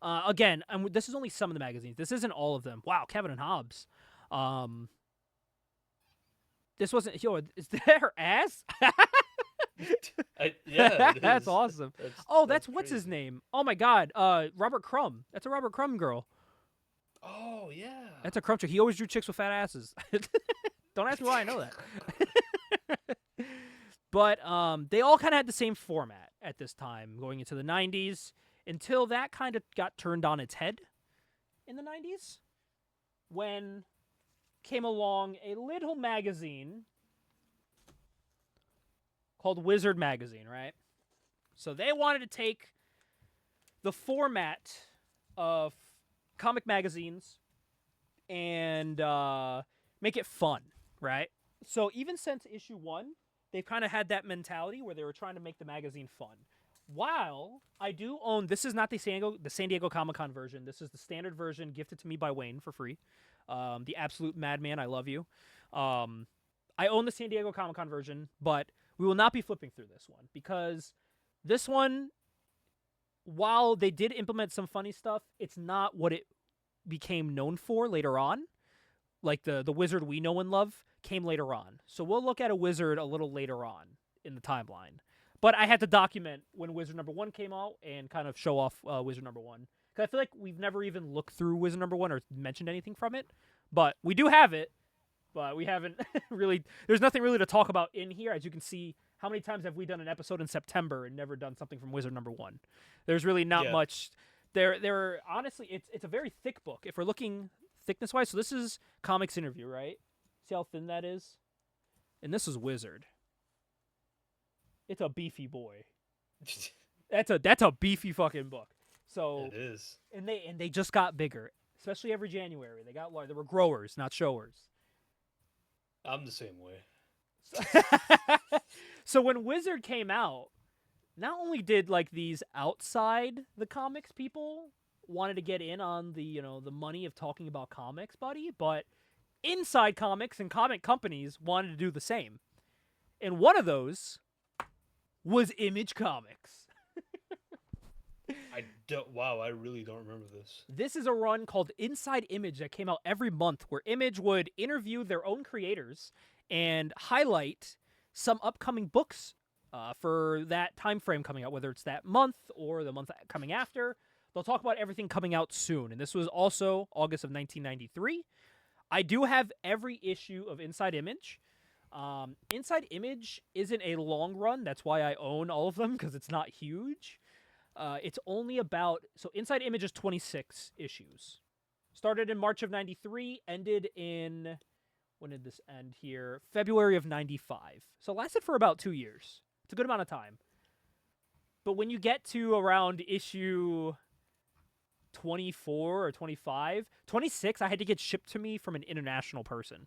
A: Again, this is only some of the magazines. This isn't all of them. Wow, Kevin and Hobbs. This wasn't. Yo, is that her ass?
B: Yeah,
A: That's awesome. That's what's
B: crazy.
A: his name? Oh my God, Robert Crumb. That's a Robert Crumb girl.
B: Oh yeah.
A: That's a Crumb chick. He always drew chicks with fat asses. Don't ask me why I know that. But they all kind of had the same format at this time, going into the 90s, until that kind of got turned on its head in the 90s, when came along a little magazine called Wizard Magazine, right? So they wanted to take the format of comic magazines and make it fun, right? So even since issue 1, they've kind of had that mentality where they were trying to make the magazine fun. While I do own, this is not the San Diego Comic-Con version. This is the standard version gifted to me by Wayne for free. The absolute madman, I love you. I own the San Diego Comic-Con version, but we will not be flipping through this one because this one, while they did implement some funny stuff, it's not what it became known for later on. Like the Wizard we know and love came later on. So we'll look at a Wizard a little later on in the timeline. But I had to document when Wizard number 1 came out and kind of show off Wizard number 1. Because I feel like we've never even looked through Wizard number 1 or mentioned anything from it. But we do have it. But we haven't really... There's nothing really to talk about in here. As you can see, how many times have we done an episode in September and never done something from Wizard number 1? There's really not much... There honestly, it's a very thick book. If we're looking thickness-wise, so this is Comics Interview, right? See how thin that is? And this is Wizard. It's a beefy boy. That's a beefy fucking book. So
B: It is.
A: And they just got bigger, especially every January. They got large. They were growers, not showers.
B: I'm the same way.
A: So when Wizard came out, not only did like these outside the comics people wanted to get in on the the money of talking about comics, buddy, but inside comics and comic companies wanted to do the same. And one of those was Image Comics.
B: Wow, I really don't remember this.
A: This is a run called Inside Image that came out every month where Image would interview their own creators and highlight some upcoming books for that time frame coming out, whether it's that month or the month coming after. They'll talk about everything coming out soon. And this was also August of 1993. I do have every issue of Inside Image. Inside Image isn't a long run. That's why I own all of them, because it's not huge. It's only about... So Inside Image is 26 issues. Started in March of 93, ended in... When did this end here? February of 95. So it lasted for about 2 years. It's a good amount of time. But when you get to around issue 24 or 25, 26, I had to get shipped to me from an international person,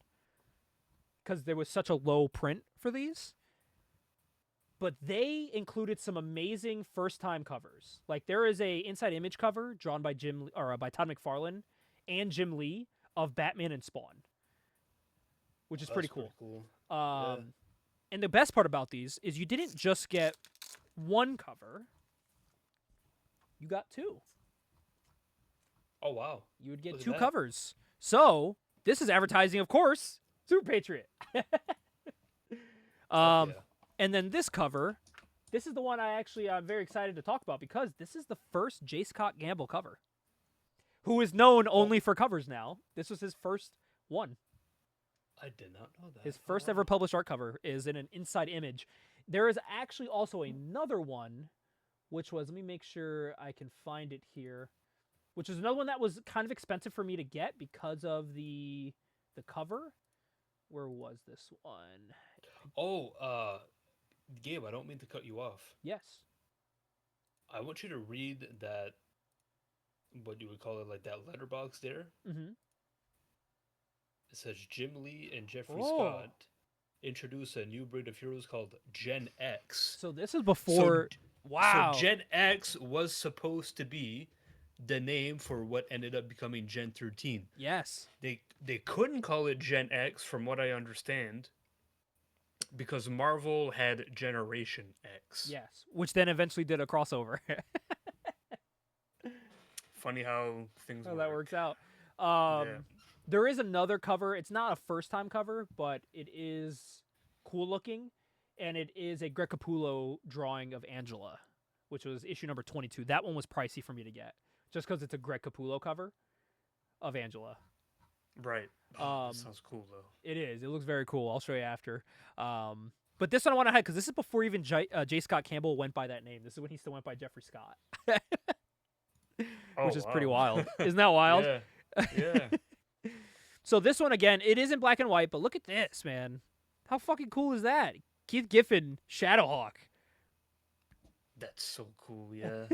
A: because there was such a low print for these. But they included some amazing first-time covers. Like, there is a Inside Image cover drawn by by Todd McFarlane and Jim Lee of Batman and Spawn, which is pretty cool.
B: Yeah.
A: And the best part about these is you didn't just get one cover; you got two.
B: Oh wow!
A: You would get
B: Look at
A: two
B: that.
A: covers. So this is advertising, of course. Super Patriot.
B: Yeah.
A: And then this cover, this is the one I'm very excited to talk about, because this is the first J. Scott Gamble cover, who is known only for covers now. This was his first one.
B: I did not know that.
A: His first ever published art cover is in an Inside Image. There is actually also another one, which was, let me make sure I can find it here, which is another one that was kind of expensive for me to get because of the cover. Where was this one?
B: Oh, Gabe, I don't mean to cut you off.
A: Yes.
B: I want you to read that, what you would call it, like that letterbox there.
A: Mm-hmm.
B: It says Jim Lee and Jeffrey
A: Oh.
B: Scott introduce a new breed of heroes called Gen X.
A: So this is before... wow.
B: So Gen X was supposed to be the name for what ended up becoming Gen 13.
A: Yes.
B: They couldn't call it Gen X, from what I understand, because Marvel had Generation X.
A: Yes. Which then eventually did a crossover.
C: Funny how things
A: How
C: work.
A: that works out.
C: Yeah.
A: There is another cover. It's not a first-time cover, but it is cool looking, and it is a Greg Capullo drawing of Angela, which was issue number 22. That one was pricey for me to get, just because it's a Greg Capullo cover of Angela.
C: Right. Oh, that sounds cool though.
A: It is. It looks very cool. I'll show you after. But this one I want to hide, because this is before even J. Scott Campbell went by that name. This is when he still went by Jeffrey Scott,
C: Oh,
A: which is pretty
C: wow.
A: wild. Isn't that wild?
C: Yeah. Yeah.
A: So this one, again, it is in black and white, but look at this, man. How fucking cool is that? Keith Giffen, Shadowhawk.
C: That's so cool. Yeah.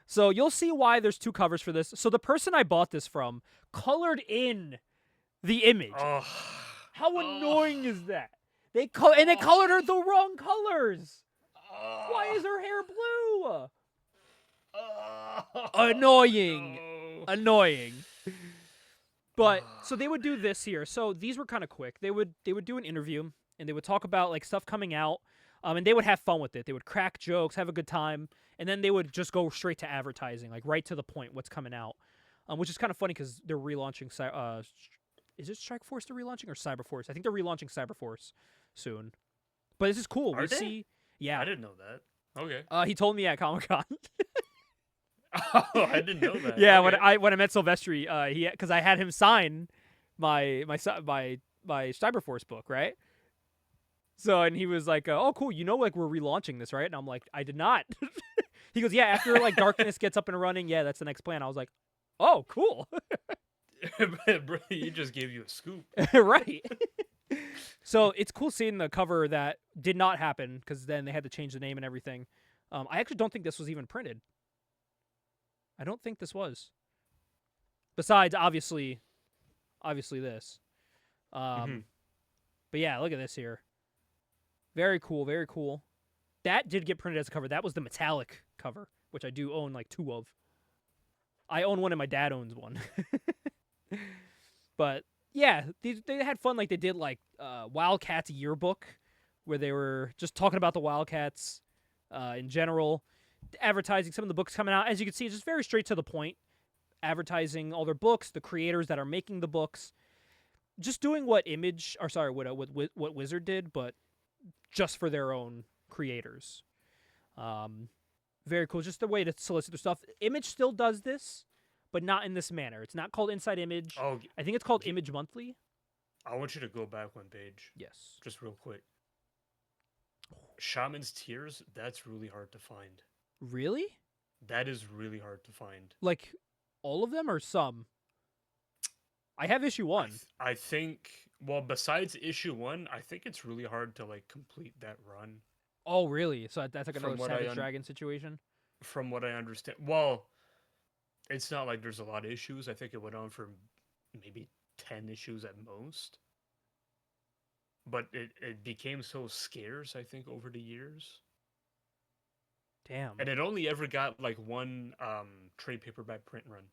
A: So you'll see why there's two covers for this. So the person I bought this from colored in the image.
C: Oh.
A: How annoying is that? They colored her the wrong colors. Why is her hair blue? Annoying.
B: No.
A: Annoying. But so they would do this here. So these were kind of quick. They would do an interview, and they would talk about like stuff coming out, and they would have fun with it. They would crack jokes, have a good time, and then they would just go straight to advertising, like right to the point, what's coming out, which is kind of funny because they're relaunching. Is it Strike Force they're relaunching, or Cyber Force? I think they're relaunching Cyber Force soon. But this is cool.
C: Are
A: We
C: they?
A: see, yeah.
C: I didn't know that. Okay.
A: He told me at Comic-Con.
C: Oh, I didn't know that.
A: Yeah,
C: Okay.
A: when I met Silvestri, because I had him sign my Cyber Force book, right? So, and he was like, "Oh, cool, like we're relaunching this, right?" And I'm like, "I did not." He goes, "Yeah, after like Darkness gets up and running, yeah, that's the next plan." I was like, "Oh, cool."
C: Bro, he just gave you a scoop.
A: Right. So it's cool seeing the cover that did not happen, because then they had to change the name and everything. I actually don't think this was even printed. I don't think this was. Besides, obviously this. But yeah, look at this here. Very cool, very cool. That did get printed as a cover. That was the metallic cover, which I do own like two of. I own one and my dad owns one. But yeah, they had fun, like they did like Wildcats yearbook, where they were just talking about the Wildcats in general, advertising some of the books coming out. As you can see, it's just very straight to the point, advertising all their books, the creators that are making the books, just doing what Wizard did, but just for their own creators. Very cool. Just a way to solicit their stuff. Image still does this, but not in this manner. It's not called Inside Image.
C: Oh,
A: I think it's called Image Monthly.
C: I want you to go back one page.
A: Yes.
C: Just real quick. Shaman's Tears, that's really hard to find.
A: Really?
C: That is really hard to find.
A: Like all of them or some? I have issue 1.
C: I think, well, besides issue 1, I think it's really hard to like complete that run.
A: Oh, really? So that's like another
C: From what
A: Savage Dragon situation?
C: From what I understand. Well, it's not like there's a lot of issues. I think it went on for maybe 10 issues at most. But it became so scarce, I think, over the years.
A: Damn.
C: And it only ever got like one trade paperback print run.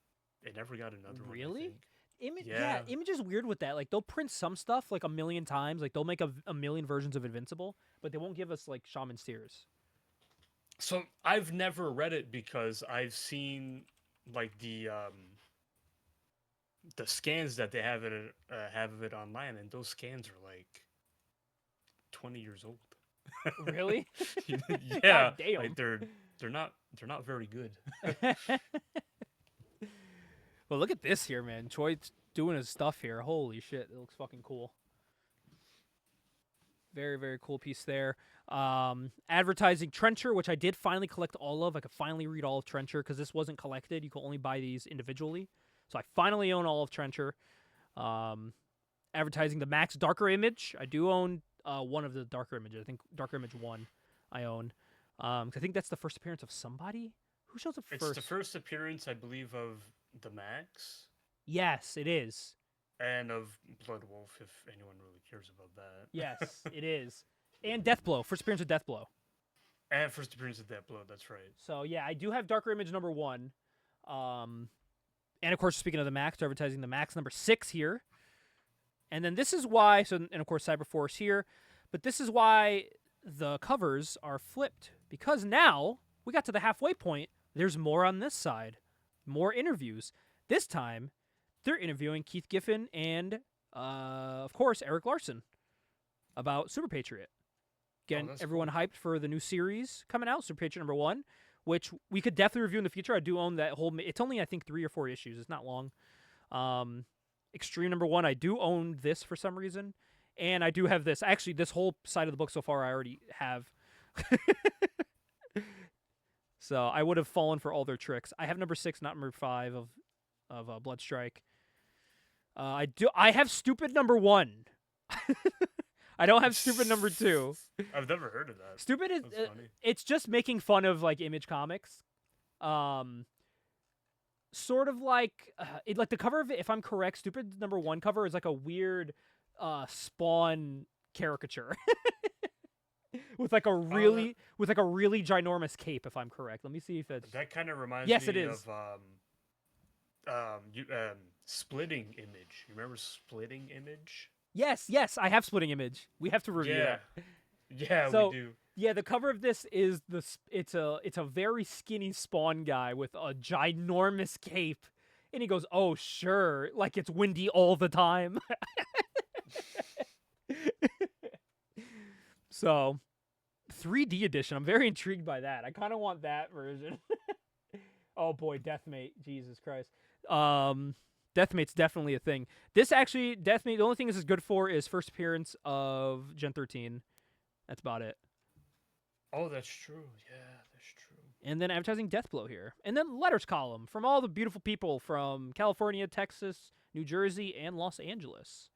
C: It never got another one.
A: Really? Image,
C: Yeah.
A: Image is weird with that. Like they'll print some stuff like a million times. Like they'll make a million versions of Invincible, but they won't give us like Shaman's Tears.
C: So I've never read it because I've seen like the scans that they have of it online, and those scans are like 20 years old.
A: Really?
C: Yeah.
A: Damn.
C: Like they're not very good.
A: Well, look at this here, man. Choi's doing his stuff here. Holy shit, it looks fucking cool. Very, very cool piece there. Advertising Trencher, which I did finally collect all of. I could finally read all of Trencher because this wasn't collected. You could only buy these individually. So I finally own all of Trencher. Advertising the Max Darker Image. I do own one of the Darker Images. I think Darker Image 1 I own. 'Cause I think that's the first appearance of somebody. Who shows up first?
C: It's the first appearance, I believe, of the Max.
A: Yes, it is.
C: And of Blood Wolf, if anyone really cares about that.
A: Yes, it is. And Deathblow. First appearance of Deathblow.
C: And first appearance of Deathblow, that's right.
A: So, yeah, I do have Darker Image number 1. And, of course, speaking of the Max, advertising the Max number 6 here. And then this is why, and of course, Cyberforce here. But this is why the covers are flipped. Because now, we got to the halfway point. There's more on this side. More interviews. This time, they're interviewing Keith Giffen and, of course, Eric Larson about Super Patriot. Getting everyone hyped for the new series coming out, Super Patriot number 1, which we could definitely review in the future. I do own that whole. It's only, I think, 3 or 4 issues. It's not long. Extreme number 1, I do own this for some reason. And I do have this. Actually, this whole side of the book so far I already have. So I would have fallen for all their tricks. I have number 6, not number 5 of Bloodstrike. I have Stupid number 1. I don't have Stupid number 2.
C: I've never heard of that.
A: Stupid is
C: funny.
A: It's just making fun of like Image Comics. Sort of like like the cover of it, if I'm correct, Stupid number 1 cover is like a weird Spawn caricature. with like a really ginormous cape, if I'm correct. Let me see if it's
C: that kind of reminds
A: yes,
C: me
A: it is.
C: of Splitting Image. You remember Splitting Image?
A: Yes, I have Splitting Image. We have to review that.
C: Yeah,
A: So,
C: we do.
A: Yeah, the cover of this is it's a very skinny Spawn guy with a ginormous cape, and he goes, "Oh sure," like it's windy all the time. So, 3D edition. I'm very intrigued by that. I kind of want that version. Oh boy, Deathmate. Jesus Christ. Deathmate's definitely a thing. This actually, Deathmate, the only thing this is good for is first appearance of Gen 13. That's about it.
C: Oh, that's true. Yeah, that's true.
A: And then advertising Deathblow here. And then letters column from all the beautiful people from California, Texas, New Jersey, and Los Angeles.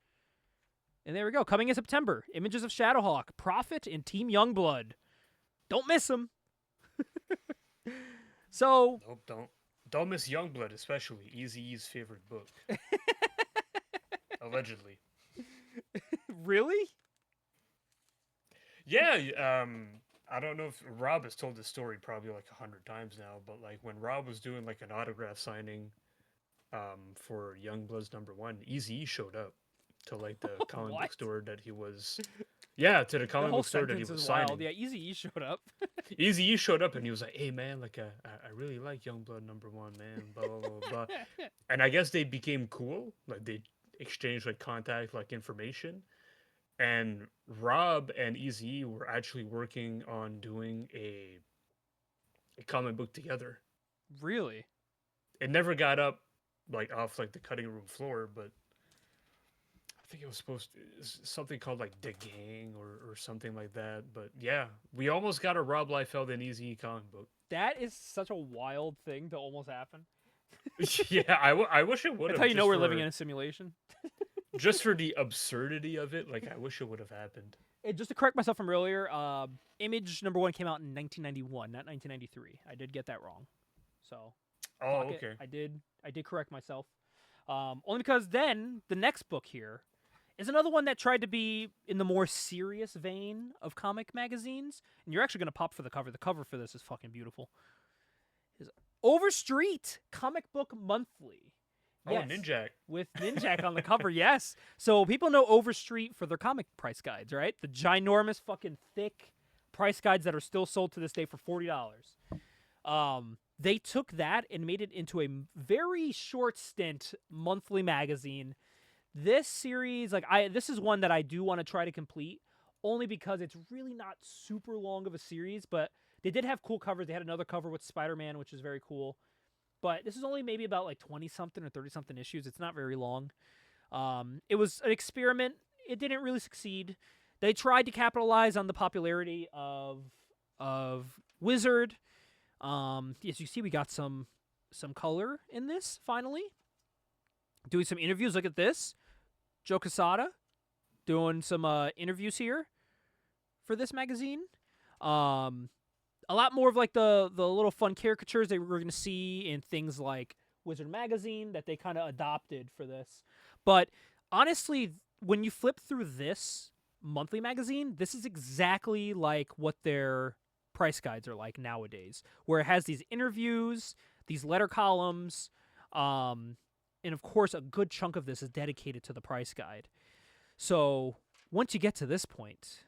A: And there we go. Coming in September, images of Shadowhawk, Prophet, and Team Youngblood. Don't miss them. So...
C: Nope, don't miss Youngblood, especially. Eazy-E's favorite book. Allegedly.
A: Really?
C: Yeah, I don't know if Rob has told this story probably like 100 times now, but like when Rob was doing like an autograph signing for Youngblood's number 1, Eazy-E showed up to like the comic book store that he was... Yeah, to the comic book store that he was signing.
A: Yeah, Eazy-E showed up.
C: Eazy-E showed up and he was like, "Hey man, like I really like Youngblood number 1, man." Blah blah blah blah. And I guess they became cool. Like they exchanged like contact, like information. and Rob and Eazy were actually working on doing a comic book together.
A: Really?
C: It never got up like off like the cutting room floor, but I think it was supposed to something called like The Gang or something like that. But yeah, we almost got a Rob Liefeld and Eazy comic book.
A: That is such a wild thing to almost happen.
C: Yeah, I wish it would have.
A: That's how you know we're living in a simulation.
C: Just for the absurdity of it, like I wish it would have happened.
A: And just to correct myself from earlier, Image #1 came out in 1991, not 1993. I did get that wrong. So,
C: Oh,
A: fuck it.
C: okay.
A: I did correct myself. Only because then the next book here is another one that tried to be in the more serious vein of comic magazines. And you're actually going to pop for the cover. The cover for this is fucking beautiful. Is Overstreet Comic Book Monthly.
C: Oh, Ninjak.
A: With Ninjak on the cover, yes. So people know Overstreet for their comic price guides, right? The ginormous fucking thick price guides that are still sold to this day for $40. They took that and made it into a very short stint monthly magazine. This series, this is one that I do want to try to complete, only because it's really not super long of a series, but they did have cool covers. They had another cover with Spider-Man, which is very cool. But this is only maybe about like 20-something or 30-something issues. It's not very long. It was an experiment. It didn't really succeed. They tried to capitalize on the popularity of Wizard. As you see, we got some color in this, finally. Doing some interviews. Look at this. Joe Quesada doing some interviews here for this magazine. A lot more of like the little fun caricatures that we're going to see in things like Wizard Magazine that they kind of adopted for this. But honestly, when you flip through this monthly magazine, this is exactly like what their price guides are like nowadays, where it has these interviews, these letter columns, and of course a good chunk of this is dedicated to the price guide. So once you get to this point,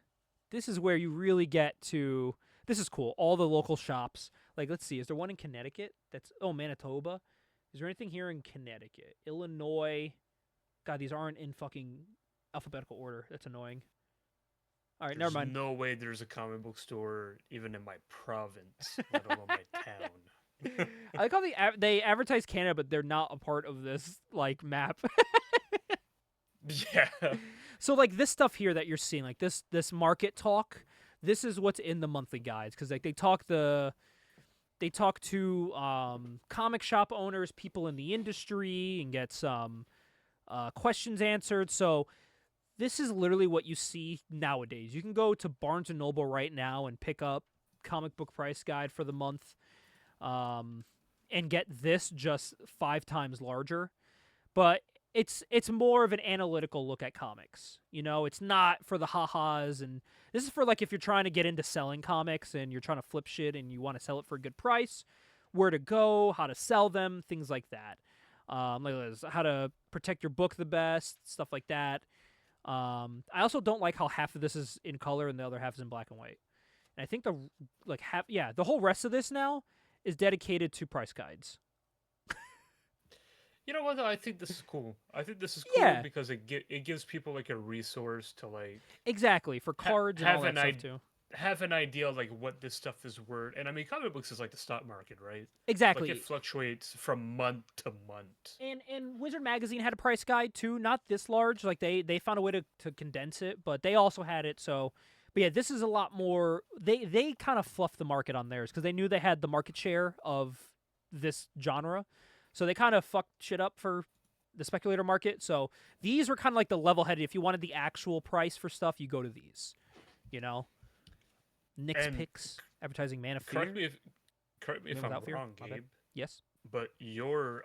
A: this is where you really get to... This is cool. All the local shops. Like, let's see. Is there one in Connecticut? Manitoba. Is there anything here in Connecticut? Illinois. God, these aren't in fucking alphabetical order. That's annoying. All right, never mind.
C: No way there's a comic book store even in my province, let alone my town.
A: I like how they advertise Canada, but they're not a part of this, like, map.
C: Yeah.
A: So, like, this stuff here that you're seeing, like, this market talk... This is what's in the monthly guides, because like they talk to comic shop owners, people in the industry, and get some questions answered. So this is literally what you see nowadays. You can go to Barnes and Noble right now and pick up comic book price guide for the month, and get this just 5 times larger. But it's more of an analytical look at comics. You know, it's not for the ha-has, and this is for like if you're trying to get into selling comics and you're trying to flip shit and you want to sell it for a good price, where to go, how to sell them, things like that. Like how to protect your book the best, stuff like that. I also don't like how half of this is in color and the other half is in black and white. And I think the whole rest of this now is dedicated to price guides.
C: You know what, though? I think this is cool. Because it gives people like a resource to like
A: exactly for cards and all that stuff too.
C: Have an idea of like what this stuff is worth. And I mean, comic books is like the stock market, right?
A: Exactly.
C: Like it fluctuates from month to month.
A: And Wizard Magazine had a price guide too, not this large. Like they found a way to condense it, but they also had it. So, but yeah, this is a lot more. They kind of fluffed the market on theirs because they knew they had the market share of this genre. So they kind of fucked shit up for the speculator market. So these were kind of like the level-headed. If you wanted the actual price for stuff, you go to these. You know? Nick's Picks, advertising Man of Fear.
C: Correct me if I'm wrong, Gabe.
A: Yes?
C: But your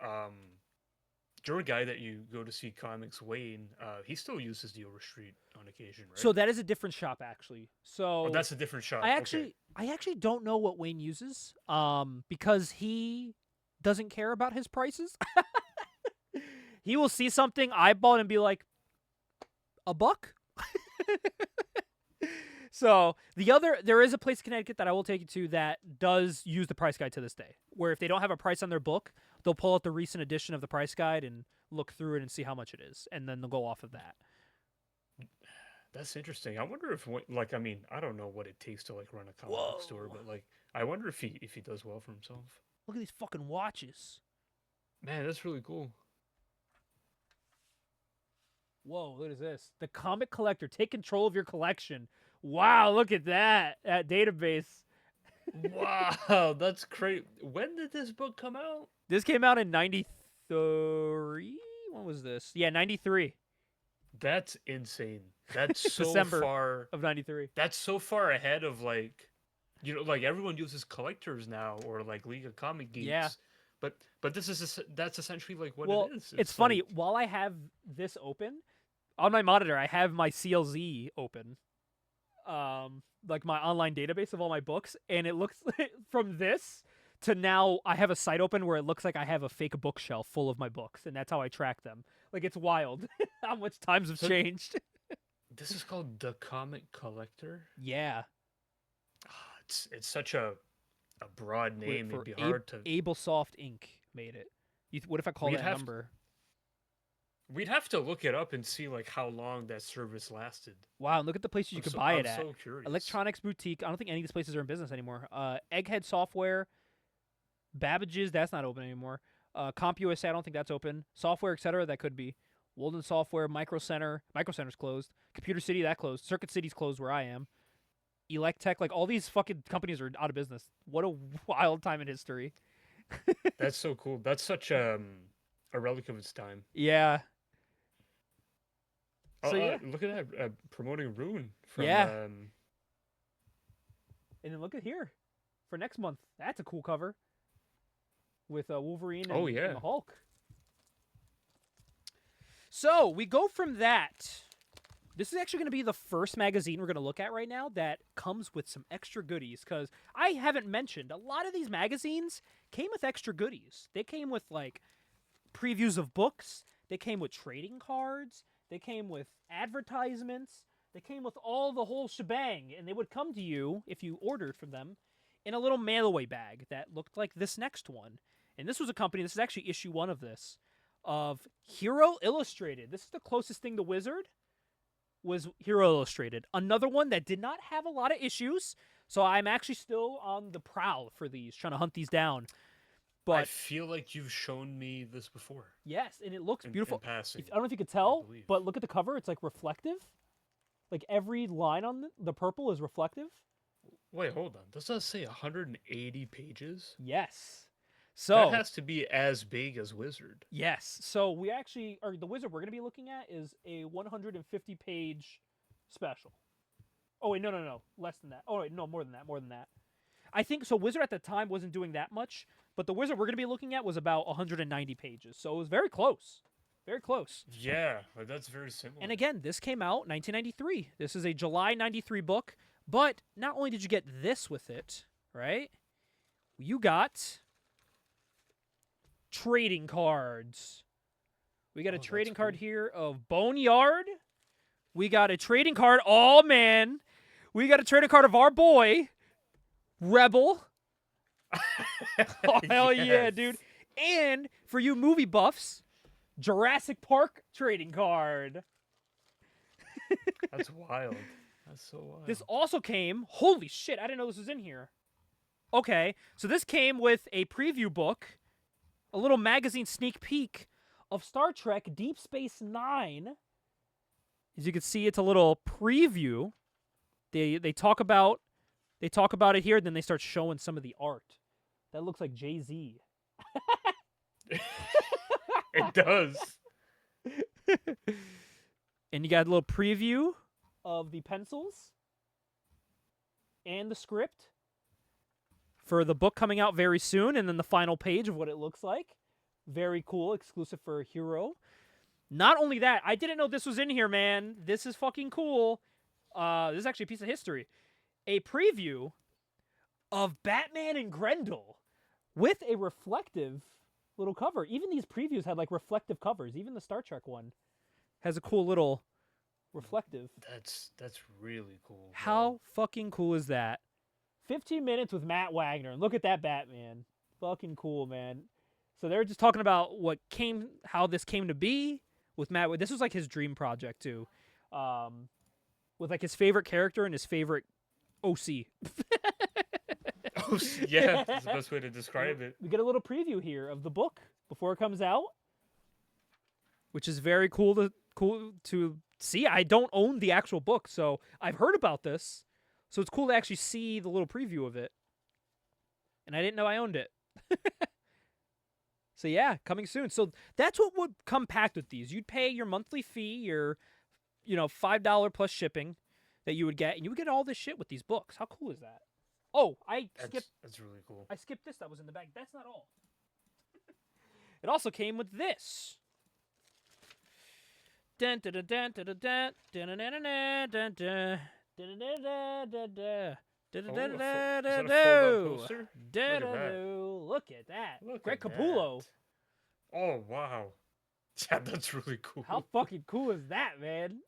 C: guy that you go to see comics, Wayne, he still uses the Overstreet on occasion, right?
A: So that is a different shop, actually. So
C: that's a different shop.
A: I actually don't know what Wayne uses, because he doesn't care about his prices. He will see something eyeball and be like, $1? So there is a place in Connecticut that I will take you to that does use the price guide to this day, where if they don't have a price on their book, they'll pull out the recent edition of the price guide and look through it and see how much it is, and then they'll go off of that.
C: That's interesting. I wonder if, like, I mean, I don't know what it takes to like run a comic book store,
A: Whoa.
C: but like, I wonder if he does well for himself.
A: Look at these fucking watches.
C: Man, that's really cool.
A: Whoa, what is this? The Comic Collector. Take control of your collection. Wow, look at that. That database.
C: Wow, that's great. When did this book come out?
A: This came out in 93? When was this? Yeah, 93
C: That's insane. That's so
A: December
C: far.
A: of 93.
C: That's so far ahead of like, like everyone uses collectors now or like League of Comic Geeks.
A: Yeah.
C: But that's essentially like what
A: Well,
C: it is.
A: it's funny.
C: like-
A: While I have this open, on my monitor, I have my CLZ open. Like my online database of all my books, and it looks from this to now I have a site open where it looks like I have a fake bookshelf full of my books, and that's how I track them. Like, it's wild how much times have
C: So-
A: changed.
C: This is called The Comic Collector.
A: Yeah.
C: It's such a broad name.
A: For
C: It'd be hard to.
A: Ablesoft Inc. made it. What if I call
C: We'd
A: that
C: have to-
A: number?
C: We'd have to look it up and see like how long that service lasted.
A: Wow, and look at the places you could buy
C: I'm
A: it at.
C: so curious.
A: Electronics Boutique. I don't think any of these places are in business anymore. Egghead Software. Babbage's, that's not open anymore. CompUSA, I don't think that's open. Software, etc., that could be. Walden Software, Micro Center. Micro Center's closed. Computer City, that closed. Circuit City's closed where I am. Electech, like all these fucking companies are out of business. What a wild time in history.
C: That's so cool. That's such a relic of its time.
A: Yeah.
C: Oh,
A: So, yeah.
C: Look at that promoting Rune from
A: Yeah. And then look at here for next month. That's a cool cover with Wolverine and,
C: Oh, yeah.
A: and the Hulk. So we go from that. This is actually going to be the first magazine we're going to look at right now that comes with some extra goodies, because I haven't mentioned a lot of these magazines came with extra goodies. They came with like previews of books. They came with trading cards. They came with advertisements. They came with all the whole shebang, and they would come to you if you ordered from them in a little mail-away bag that looked like this next one. And this was a company, this is actually issue 1 of this, of Hero Illustrated. This is the closest thing to Wizard, was Hero Illustrated. Another one that did not have a lot of issues, so I'm actually still on the prowl for these, trying to hunt these down.
C: I
A: But
C: feel like you've shown me this before.
A: yes, and it looks
C: In
A: beautiful.
C: passing.
A: I don't know if you could tell,
C: believe.
A: but look at the cover. It's like reflective. Like every line on the purple is reflective.
C: Wait, hold on. Does that say 180 pages?
A: Yes. So
C: That has to be as big as Wizard.
A: yes. So we actually, or the Wizard we're going to be looking at is a 150-page special. Oh wait, no, less than that. Oh wait, no, more than that. I think so. Wizard at the time wasn't doing that much, but the Wizard we're going to be looking at was about 190 pages. So it was very close. Very close.
C: Yeah, that's very similar.
A: And again, this came out 1993. This is a July 93 book, but not only did you get this with it, right? You got trading cards. We got a
C: Oh, that's
A: trading card
C: cool.
A: here of Boneyard. We got a trading card, oh man. We got a trading card of our boy, Rebel. Oh, hell yeah,
C: Yes.
A: dude. And for you movie buffs, Jurassic Park trading card.
C: That's wild. That's so wild.
A: This also came, holy shit, I didn't know this was in here. Okay, so this came with a preview book, a little magazine sneak peek of Star Trek Deep Space Nine. As you can see, it's a little preview. They talk about it here, then they start showing some of the art. That looks like Jay-Z.
C: It does.
A: And you got a little preview of the pencils and the script for the book coming out very soon, and then the final page of what it looks like. Very cool, exclusive for Hero. Not only that, I didn't know this was in here, man. This is fucking cool. This is actually a piece of history. A preview of Batman and Grendel with a reflective little cover. Even these previews had like reflective covers. Even the Star Trek one has a cool little reflective.
C: That's really cool. bro.
A: How fucking cool is that? 15 minutes with Matt Wagner. And look at that Batman. Fucking cool, man. So they're just talking about how this came to be with Matt. This was like his dream project too. with like his favorite character and his favorite OC.
C: Oh, yeah, that's the best way to describe it.
A: We get a little preview here of the book before it comes out, which is very cool to see. I don't own the actual book, so I've heard about this. So it's cool to actually see the little preview of it. And I didn't know I owned it. So yeah, coming soon. So that's what would come packed with these. You'd pay your monthly fee, your $5 plus shipping that you would get, and you would get all this shit with these books. How cool is that? Oh,
C: That's really cool.
A: I skipped this that was in the bag. That's not all. It also came with this. Dun dun dun dun dun dun dun dun dun dun dun Look at that. Greg Capullo.
C: Oh, wow. Yeah, that's really cool.
A: How fucking cool is that, man?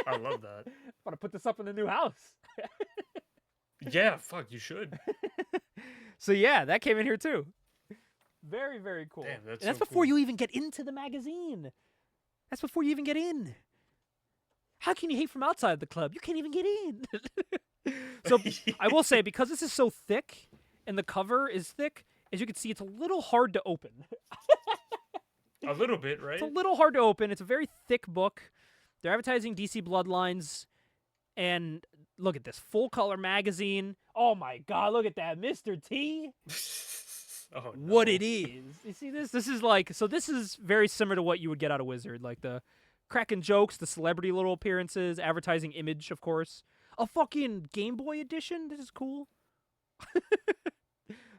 C: I love that.
A: I'm gonna put this up in the new house.
C: Yeah, fuck, you should.
A: So yeah, that came in here too. Very, very cool.
C: Damn,
A: that's
C: so
A: before
C: cool.
A: you even get into the magazine. That's before you even get in. How can you hate from outside the club? You can't even get in. So I will say, because this is so thick and the cover is thick, as you can see, it's a little hard to open.
C: A little bit, right?
A: It's a little hard to open. It's a very thick book. They're advertising DC Bloodlines. And look at this full color magazine. Oh my God, look at that, Mr. T.
C: Oh, no.
A: What it is. You see this? This is like, so this is very similar to what you would get out of Wizard. Like the cracking jokes, the celebrity little appearances, advertising image, of course. A fucking Game Boy edition? This is cool.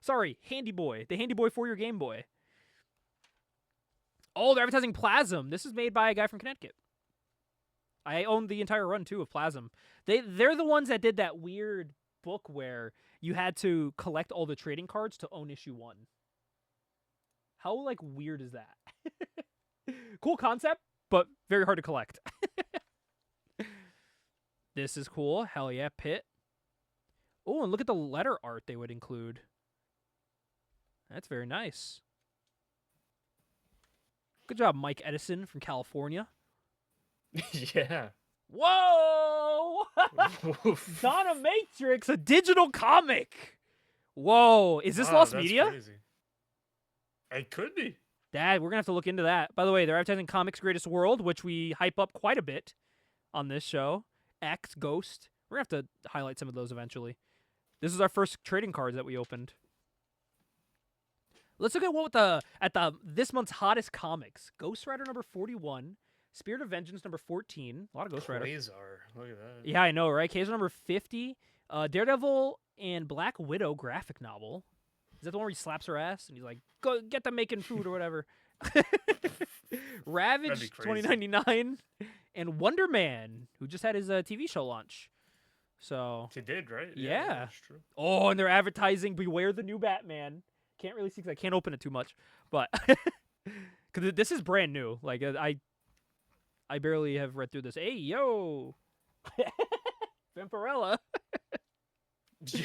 A: Sorry, Handy Boy. The Handy Boy for your Game Boy. Oh, they're advertising Plasm. This is made by a guy from Connecticut. I own the entire run, too, of Plasm. They're the ones that did that weird book where you had to collect all the trading cards to own issue 1. How, like, weird is that? Cool concept, but very hard to collect. This is cool. Hell yeah, Pit. Oh, and look at the letter art they would include. That's very nice. Good job, Mike Edison from California.
C: Yeah.
A: Whoa! Donna Matrix, a digital comic. Whoa, is this
C: Wow,
A: Lost
C: that's
A: Media?
C: Crazy. It could be.
A: Dad, we're gonna have to look into that. By the way, they're advertising Comics Greatest World, which we hype up quite a bit on this show. X, Ghost. We're gonna have to highlight some of those eventually. This is our first trading cards that we opened. Let's look at this month's hottest comics. Ghost Rider number 41, Spirit of Vengeance number 14. A lot of Ghost Rider.
C: Quasar. Look at that.
A: Yeah, I know, right? Quasar number 50. Daredevil and Black Widow graphic novel. Is that the one where he slaps her ass and he's like, "Go get them making food" or whatever? Ravage 2099 and Wonder Man, who just had his TV show launch. So
C: He did, right?
A: Yeah.
C: That's true.
A: oh, and they're advertising Beware the New Batman. Can't really see because I can't open it too much, but because this is brand new. Like I barely have read through this. Hey yo, Vampirella.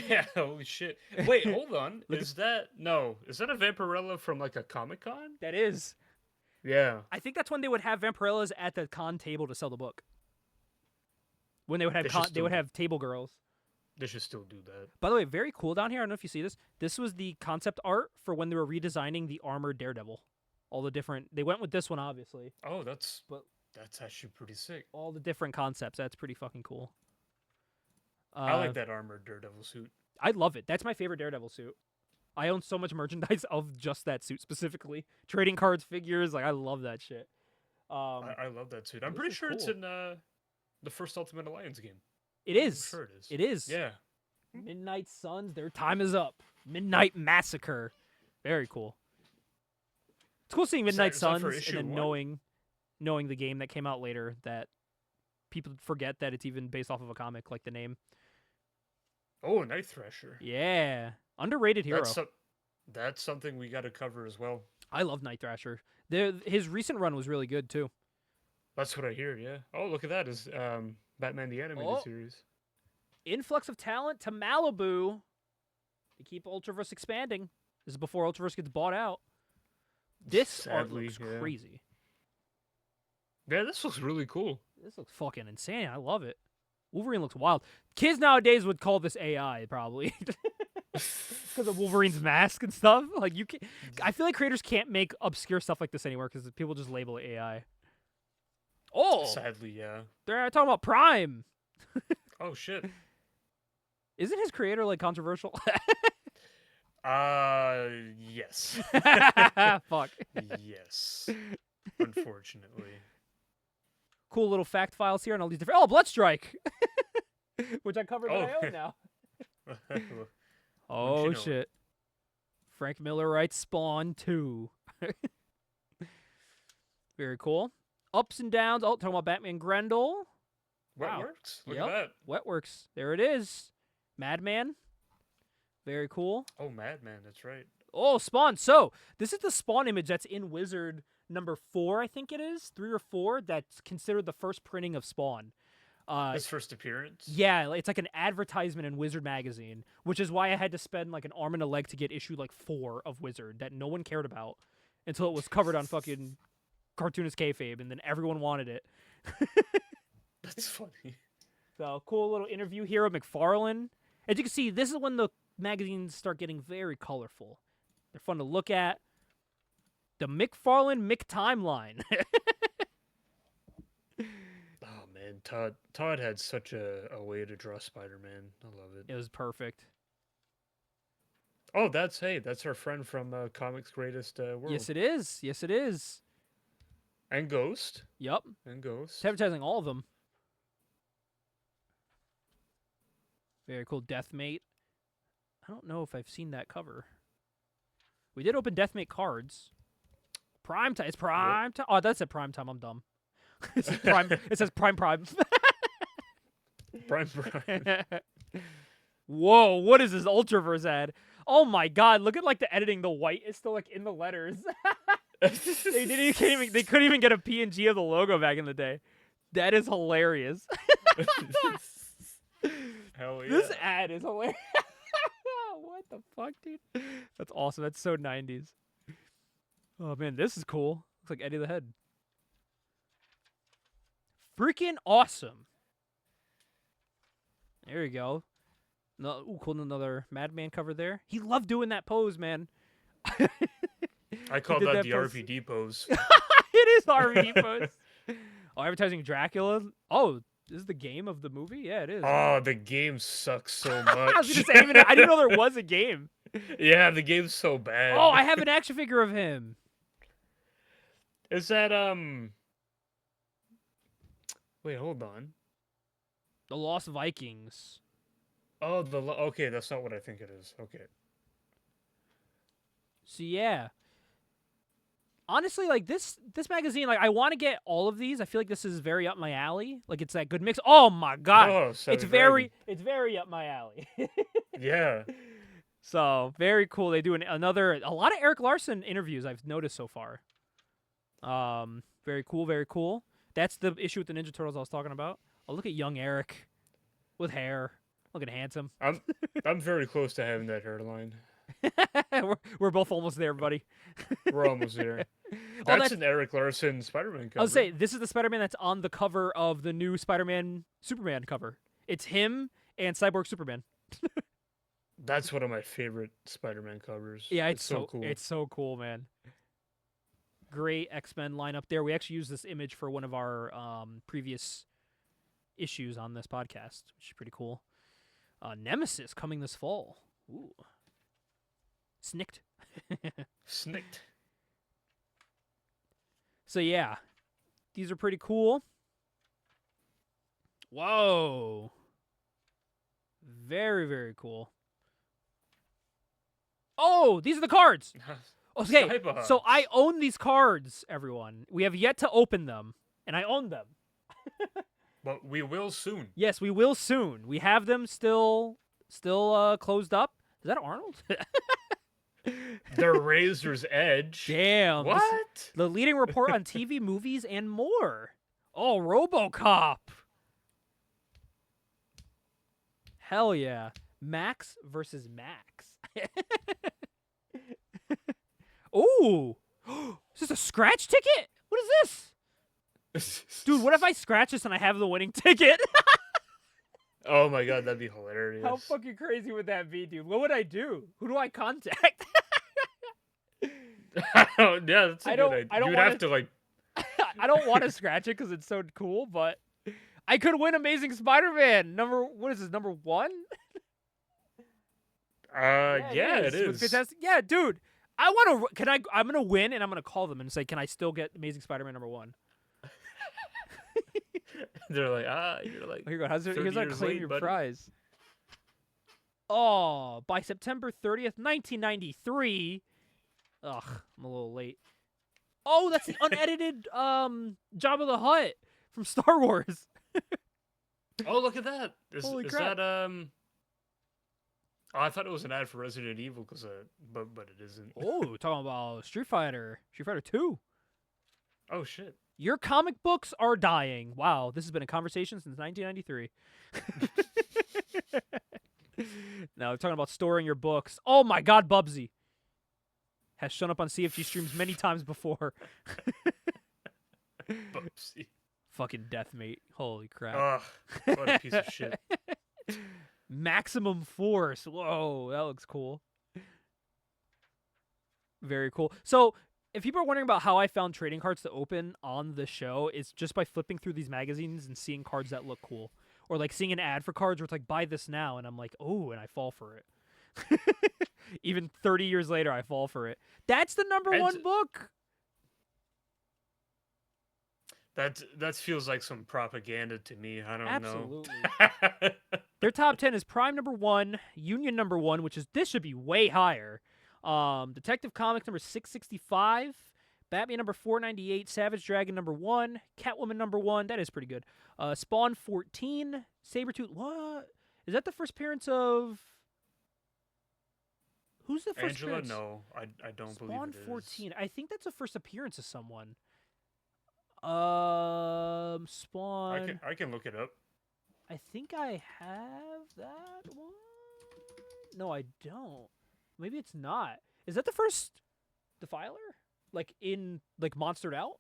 C: Yeah, holy shit. Wait, hold on. Is that a Vampirella from like a Comic-Con?
A: That is.
C: Yeah.
A: I think that's when they would have Vampirellas at the con table to sell the book. When they would have
C: They should
A: have table girls.
C: They should still do that.
A: By the way, very cool down here. I don't know if you see this. This was the concept art for when they were redesigning the armored Daredevil. All the different. They went with this one, obviously.
C: Oh, that's
A: But
C: actually pretty sick.
A: all the different concepts. That's pretty fucking cool.
C: I like that armored Daredevil suit.
A: I love it. That's my favorite Daredevil suit. I own so much merchandise of just that suit specifically. Trading cards, figures. Like, I love that shit.
C: I love that suit. I'm
A: this
C: pretty
A: is
C: sure it's
A: cool.
C: in the first Ultimate Alliance game.
A: It is.
C: I'm sure it is.
A: It is.
C: Yeah.
A: Midnight Suns, their time is up. Midnight Massacre. Very cool. It's cool seeing Midnight
C: is that
A: Suns
C: for
A: and
C: issue
A: then
C: one?
A: knowing the game that came out later that people forget that it's even based off of a comic, like the name.
C: Oh, Night Thrasher.
A: Yeah. Underrated hero.
C: That's something we got to cover as well.
A: I love Night Thrasher. His recent run was really good, too.
C: That's what I hear, yeah. Oh, look at that. Is Batman the Animated Series.
A: Influx of talent to Malibu. They keep Ultraverse expanding. This is before Ultraverse gets bought out. This art
C: Sadly,
A: looks
C: yeah.
A: crazy.
C: Yeah, this looks really cool.
A: This looks fucking insane. I love it. Wolverine looks wild. Kids nowadays would call this AI probably because of Wolverine's mask and stuff. Like you can, I feel like creators can't make obscure stuff like this anymore because people just label it AI. Oh,
C: Sadly, yeah.
A: they're talking about Prime.
C: Oh shit.
A: Isn't his creator like controversial?
C: Yes.
A: Fuck.
C: Yes. Unfortunately.
A: Cool little fact files here and all these different. Oh, Bloodstrike, which I covered
C: Oh.
A: that I own now.
C: Wouldn't
A: Oh
C: you know it.
A: shit. Frank Miller writes Spawn 2. Very cool. Ups and downs. Oh, talking about Batman Grendel. Wow.
C: Wetworks? Look
A: Yep.
C: at that.
A: Wetworks. There it is. Madman. Very cool.
C: Oh, Madman, that's right.
A: Oh, Spawn. So, this is the Spawn image that's in Wizard number 4, I think it is. 3 or 4. That's considered the first printing of Spawn.
C: His first appearance?
A: Yeah, it's like an advertisement in Wizard magazine, which is why I had to spend like an arm and a leg to get issue like 4 of Wizard that no one cared about until it was covered on fucking Cartoonist Kayfabe, and then everyone wanted it.
C: That's funny.
A: So, cool little interview here with McFarlane. As you can see, this is when the magazines start getting very colorful. They're fun to look at. The McFarlane McTimeline.
C: Oh man, Todd had such a way to draw Spider-Man. I love it.
A: It was perfect.
C: Oh, that's our friend from Comics Greatest World.
A: Yes, it is. Yes, it is.
C: And Ghost.
A: Yep.
C: And Ghost.
A: It's advertising all of them. Very cool. Deathmate. I don't know if I've seen that cover. We did open Deathmate cards. Prime time. It's prime time. Oh, that's at prime time. I'm dumb. It says prime. It says prime.
C: Prime.
A: Whoa! What is this Ultraverse ad? Oh my God! Look at like the editing. The white is still like in the letters. They couldn't even get a PNG of the logo back in the day. That is hilarious.
C: Hell yeah.
A: This ad is hilarious. What the fuck, dude? That's awesome. That's so 90s. Oh man, this is cool. Looks like Eddie the Head. Freaking awesome. There you go. No, ooh, cool. Another Madman cover there. He loved doing that pose, man.
C: I call
A: did
C: that
A: that
C: the
A: pose.
C: RVD pose.
A: It is RVD pose. Oh, advertising Dracula. Oh, this is the game of the movie? Yeah, it is.
C: Oh, the game sucks so
A: I was
C: much.
A: gonna say, I didn't know there was a game.
C: Yeah, the game's so bad.
A: Oh, I have an action figure of him.
C: Is that Wait, hold on.
A: The Lost Vikings.
C: Oh, okay, that's not what I think it is. Okay.
A: So yeah. Honestly, like this magazine, like I want to get all of these. I feel like this is very up my alley. Like it's that good mix. Oh my God.
C: Oh,
A: it's
C: Seven
A: very up my alley.
C: Yeah.
A: So very cool. They do a lot of Eric Larson interviews I've noticed so far. Very cool, very cool. That's the issue with the Ninja Turtles I was talking about. Oh, look at young Eric with hair, looking handsome.
C: I'm very close to having that hairline.
A: we're both almost there, buddy.
C: We're almost there. That's an Eric Larson Spider-Man cover.
A: I'll say this is the Spider-Man that's on the cover of the new Spider-Man Superman cover. It's him and Cyborg Superman.
C: That's one of my favorite Spider-Man covers.
A: Yeah, it's so
C: cool.
A: It's so cool, man. Great X-Men lineup there. We actually used this image for one of our previous issues on this podcast, which is pretty cool. Nemesis coming this fall. Ooh. Snicked.
C: Snicked.
A: So yeah, these are pretty cool. Whoa. Very, very cool. Oh, these are the cards. Okay, so I own these cards, everyone. We have yet to open them, and I own them.
C: But we will soon.
A: Yes, we will soon. We have them still closed up. Is that Arnold?
C: The Razor's Edge.
A: Damn.
C: What?
A: The leading report on TV, movies, and more. Oh, RoboCop. Hell yeah. Max versus Max. Ooh. Is this a scratch ticket? What is this? Dude, what if I scratch this and I have the winning ticket?
C: Oh my god, that'd be hilarious.
A: How fucking crazy would that be, dude? What would I do? Who do I contact?
C: Yeah, that's a
A: I
C: good
A: don't-
C: idea.
A: I don't
C: You'd
A: wanna-
C: have to like.
A: I don't want to scratch it because it's so cool, but I could win Amazing Spider-Man. What is this, number 1?
C: Yeah, it
A: With
C: is.
A: Fantastic. Yeah, dude. I want to. I'm gonna win, and I'm gonna call them and say, can I still get Amazing Spider-Man number 1?
C: They're like, you're like.
A: Here you go. Here's
C: 30
A: our
C: years
A: claim
C: late,
A: your
C: buddy.
A: prize. Oh, by September 30th, 1993. Ugh, I'm a little late. Oh, that's the unedited Jabba the Hutt from Star Wars.
C: Oh, look at that!
A: Holy
C: Is
A: crap.
C: that Oh, I thought it was an ad for Resident Evil, but it isn't.
A: Oh, talking about Street Fighter 2.
C: Oh shit!
A: Your comic books are dying. Wow, this has been a conversation since 1993. Now, we're talking about storing your books. Oh my god, Bubsy has shown up on CFG streams many times before.
C: Bubsy.
A: Fucking deathmate. Holy crap.
C: Ugh, what a piece of shit.
A: Maximum Force. Whoa, that looks cool. Very cool. So, if people are wondering about how I found trading cards to open on the show, it's just by flipping through these magazines and seeing cards that look cool. Or like seeing an ad for cards where it's like, buy this now, and I'm like, oh, and I fall for it. Even 30 years later, I fall for it. That's the number 1 book.
C: That feels like some propaganda to me. I don't
A: Absolutely.
C: know.
A: Their top 10 is Prime number 1, Union number 1, this should be way higher. Detective Comics number 665, Batman number 498, Savage Dragon number 1, Catwoman number 1, that is pretty good. Spawn 14, Sabretooth, what? Is that the first appearance of... Who's the first
C: Angela?
A: appearance?
C: No, I don't believe
A: Spawn
C: it is.
A: 14, I think that's the first appearance of someone. Spawn...
C: I can look it up.
A: I think I have that one. No, I don't. Maybe it's not. Is that the first Defiler? Like in Monstered Out?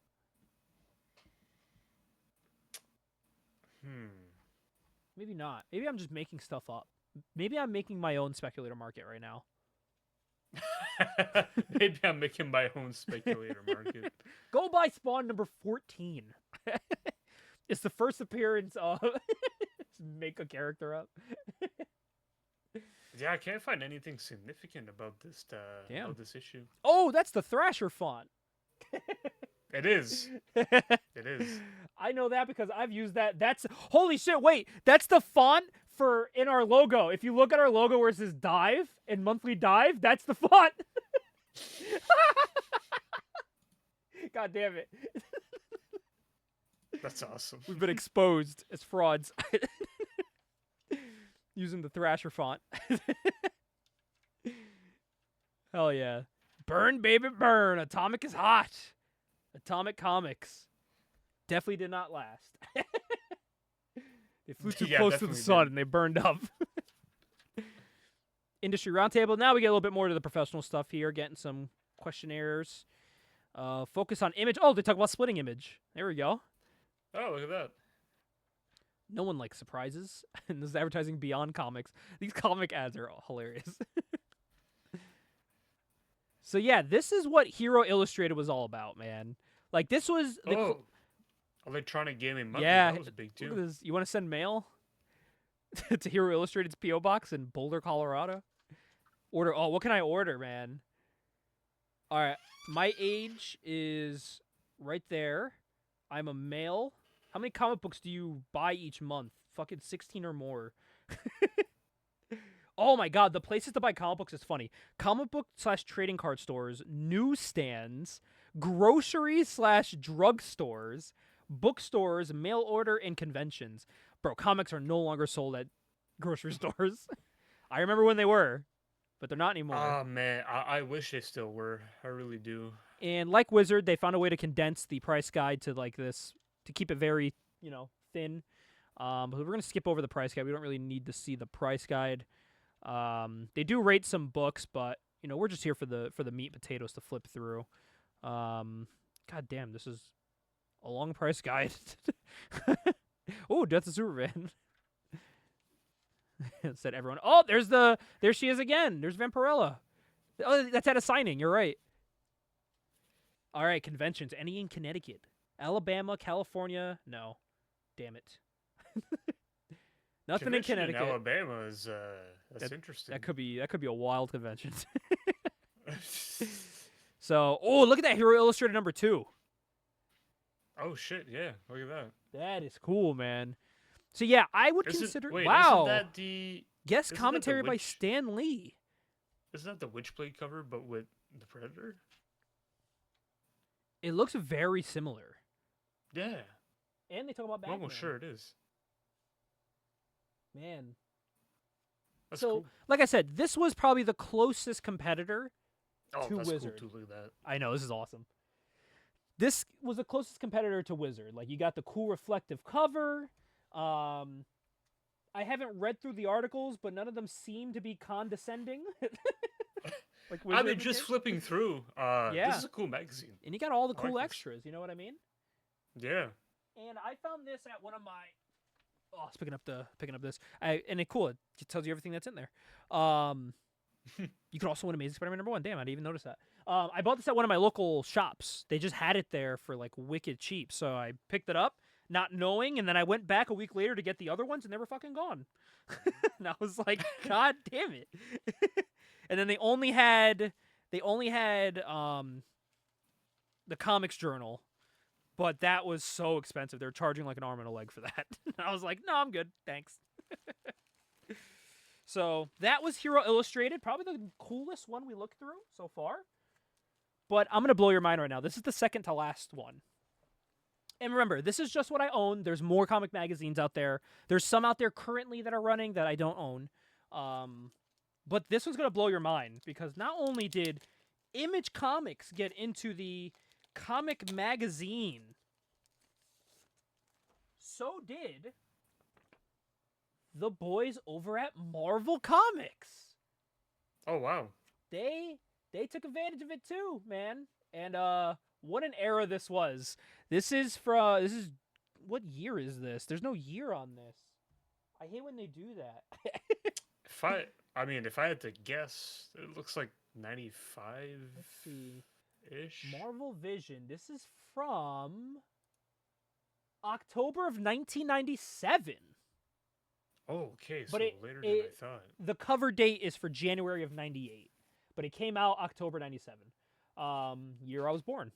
A: Maybe not. Maybe I'm just making stuff up. Maybe I'm making my own speculator market right now.
C: Maybe I'm making my own speculator market.
A: Go buy Spawn number 14. It's the first appearance of... Make a character up.
C: Yeah, I can't find anything significant about this
A: Damn.
C: about this issue.
A: Oh, that's the Thrasher font.
C: It is. It is.
A: I know that because I've used that. That's holy shit. Wait, that's the font for in our logo. If you look at our logo where it says Dive and Monthly Dive, that's the font. God damn it.
C: That's awesome.
A: We've been exposed as frauds. Using the Thrasher font. Hell yeah. Burn, baby, burn. Atomic is hot. Atomic Comics. Definitely did not last. They flew too
C: Yeah,
A: close to the
C: definitely
A: sun
C: did.
A: and they burned up. Industry Roundtable. Now we get a little bit more to the professional stuff here. Getting some questionnaires. Focus on image. Oh, they talk about splitting image. There we go.
C: Oh, look at that.
A: No one likes surprises. And this is advertising beyond comics. These comic ads are hilarious. So yeah, this is what Hero Illustrated was all about, man. Like this was the
C: Electronic Gaming Monthly.
A: yeah.
C: That was big
A: Look at
C: too.
A: this. You want to send mail to Hero Illustrated's PO box in Boulder, Colorado? Order. Oh, what can I order, man? All right, my age is right there. I'm a male. How many comic books do you buy each month? Fucking 16 or more. Oh my god, the places to buy comic books is funny. Comic book / trading card stores, newsstands, groceries / drugstores, bookstores, mail order, and conventions. Bro, comics are no longer sold at grocery stores. I remember when they were, but they're not anymore.
C: Oh man, I wish they still were. I really do.
A: And like Wizard, they found a way to condense the price guide to like this, to keep it very, thin. But we're going to skip over the price guide. We don't really need to see the price guide. They do rate some books, but, we're just here for the meat and potatoes to flip through. God damn, this is a long price guide. Oh, Death of Superman. Said everyone. Oh, there she is again. There's Vampirella. Oh, that's at a signing. You're right. All right, conventions. Any in Connecticut, Alabama, California? No, damn it. Nothing in
C: Convention
A: Connecticut.
C: in Alabama is that's interesting.
A: That could be a wild convention. So, oh, look at that Hero Illustrated number 2.
C: Oh shit! Yeah, look at that.
A: That is cool, man. So yeah, I would consider.
C: Wait,
A: wow.
C: Isn't that the
A: Guest
C: isn't that the
A: commentary by
C: Witch-
A: Stan Lee.
C: Isn't that the Witchblade cover, but with the Predator?
A: It looks very similar.
C: Yeah,
A: And they talk about
C: I'm
A: Batman.
C: almost sure it is.
A: Man.
C: That's
A: So,
C: cool.
A: like I said, this was probably the closest competitor.
C: Oh,
A: to
C: that's
A: Wizard.
C: cool too. Look at that.
A: I know, this is awesome. This was the closest competitor to Wizard. Like, you got the cool reflective cover. I haven't read through the articles, but none of them seem to be condescending. Like
C: I
A: Wizard
C: mean, just
A: became.
C: flipping through.
A: Yeah.
C: This is a cool magazine.
A: And you got all the
C: I like
A: cool
C: this.
A: extras, you know what I mean?
C: Yeah.
A: And I found this at one of my. Oh, I was picking up this. And it cool. It tells you everything that's in there. You could also win Amazing Spider-Man #1. Damn, I didn't even notice that. I bought this at one of my local shops. They just had it there for like wicked cheap, so I picked it up, not knowing, and then I went back a week later to get the other ones, and they were fucking gone. And I was like, God damn it! And then they only had the Comics Journal. But that was so expensive. They're charging like an arm and a leg for that. I was like, no, I'm good. Thanks. So that was Hero Illustrated. Probably the coolest one we looked through so far. But I'm going to blow your mind right now. This is the second to last one. And remember, this is just what I own. There's more comic magazines out there. There's some out there currently that are running that I don't own. But this one's going to blow your mind. Because not only did Image Comics get into the comic magazine, so did the boys over at Marvel Comics.
C: Oh wow.
A: They took advantage of it too, man. And what an era this was. This is what year is this? There's no year on this. I hate when they do that.
C: If I had to guess, it looks like 95.
A: Let's see.
C: Ish.
A: Marvel Vision. This is from October of 1997.
C: Oh, okay. So
A: But
C: later than I thought.
A: The cover date is for January of 98. But it came out October 97. Year I was born.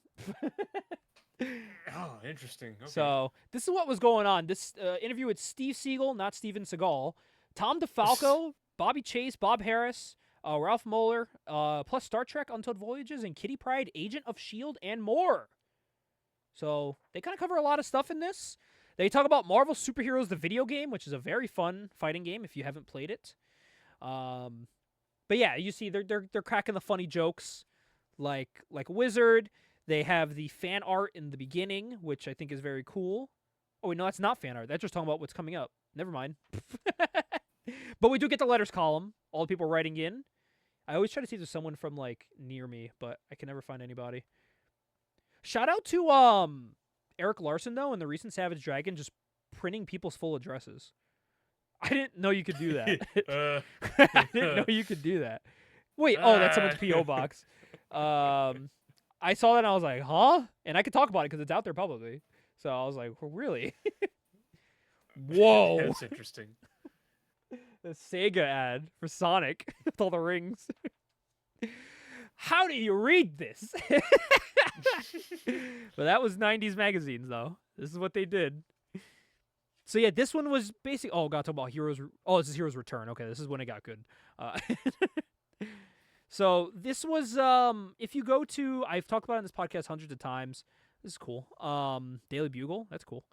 C: Oh, interesting. Okay.
A: So this is what was going on. This interview with Steve Siegel, not Steven Seagal, Tom DeFalco, Bobby Chase, Bob Harris, Ralph Moeller, plus Star Trek Untold Voyages and Kitty Pryde, Agent of S.H.I.E.L.D., and more. So they kind of cover a lot of stuff in this. They talk about Marvel Superheroes, the video game, which is a very fun fighting game if you haven't played it. But yeah, you see they're cracking the funny jokes like Wizard. They have the fan art in the beginning, which I think is very cool. Oh, wait, no, that's not fan art. That's just talking about what's coming up. Never mind. But we do get the letters column. All the people writing in. I always try to see if there's someone from, like, near me, but I can never find anybody. Shout out to Eric Larson, though, and the recent Savage Dragon just printing people's full addresses. I didn't know you could do that. I didn't know you could do that. Wait, oh, that's someone's P.O. box. I saw that and I was like, huh? And I could talk about it because it's out there publicly. So I was like, well, really? Whoa.
C: That's interesting.
A: The Sega ad for Sonic with all the rings. How do you read this? But that was 90s magazines, though. This is what they did. So yeah, this one was basically. Oh, got to talk about Heroes. Oh, this is Heroes Return. Okay, this is when it got good. So this was. If you go to, I've talked about it in this podcast hundreds of times. This is cool. Daily Bugle. That's cool.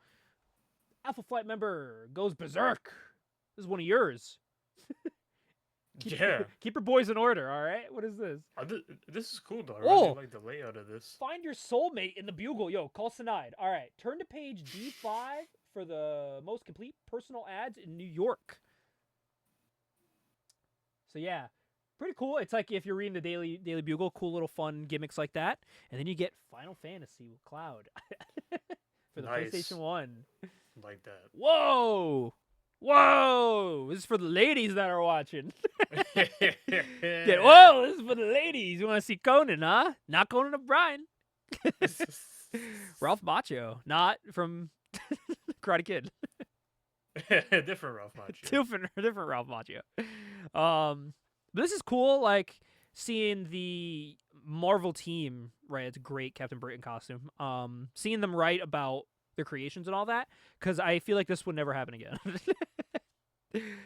A: Alpha Flight member goes berserk. This is one of yours. Keep your boys in order. All right. What is this?
C: This is cool, though. I
A: Oh!
C: really like the layout of this.
A: Find your soulmate in the Bugle. Yo, call Sinide. All right. Turn to page D5 for the most complete personal ads in New York. So yeah, pretty cool. It's like if you're reading the Daily Bugle, cool little fun gimmicks like that. And then you get Final Fantasy with Cloud for the
C: Nice.
A: PlayStation 1.
C: Like that.
A: Whoa! Whoa! This is for the ladies that are watching. Yeah, whoa! This is for the ladies. You want to see Conan, huh? Not Conan O'Brien. Ralph Macchio, not from Karate Kid.
C: Different Ralph Macchio.
A: different Ralph Macchio. But this is cool. Like seeing the Marvel team, right? It's a great Captain Britain costume. Seeing them write about their creations and all that, because I feel like this would never happen again.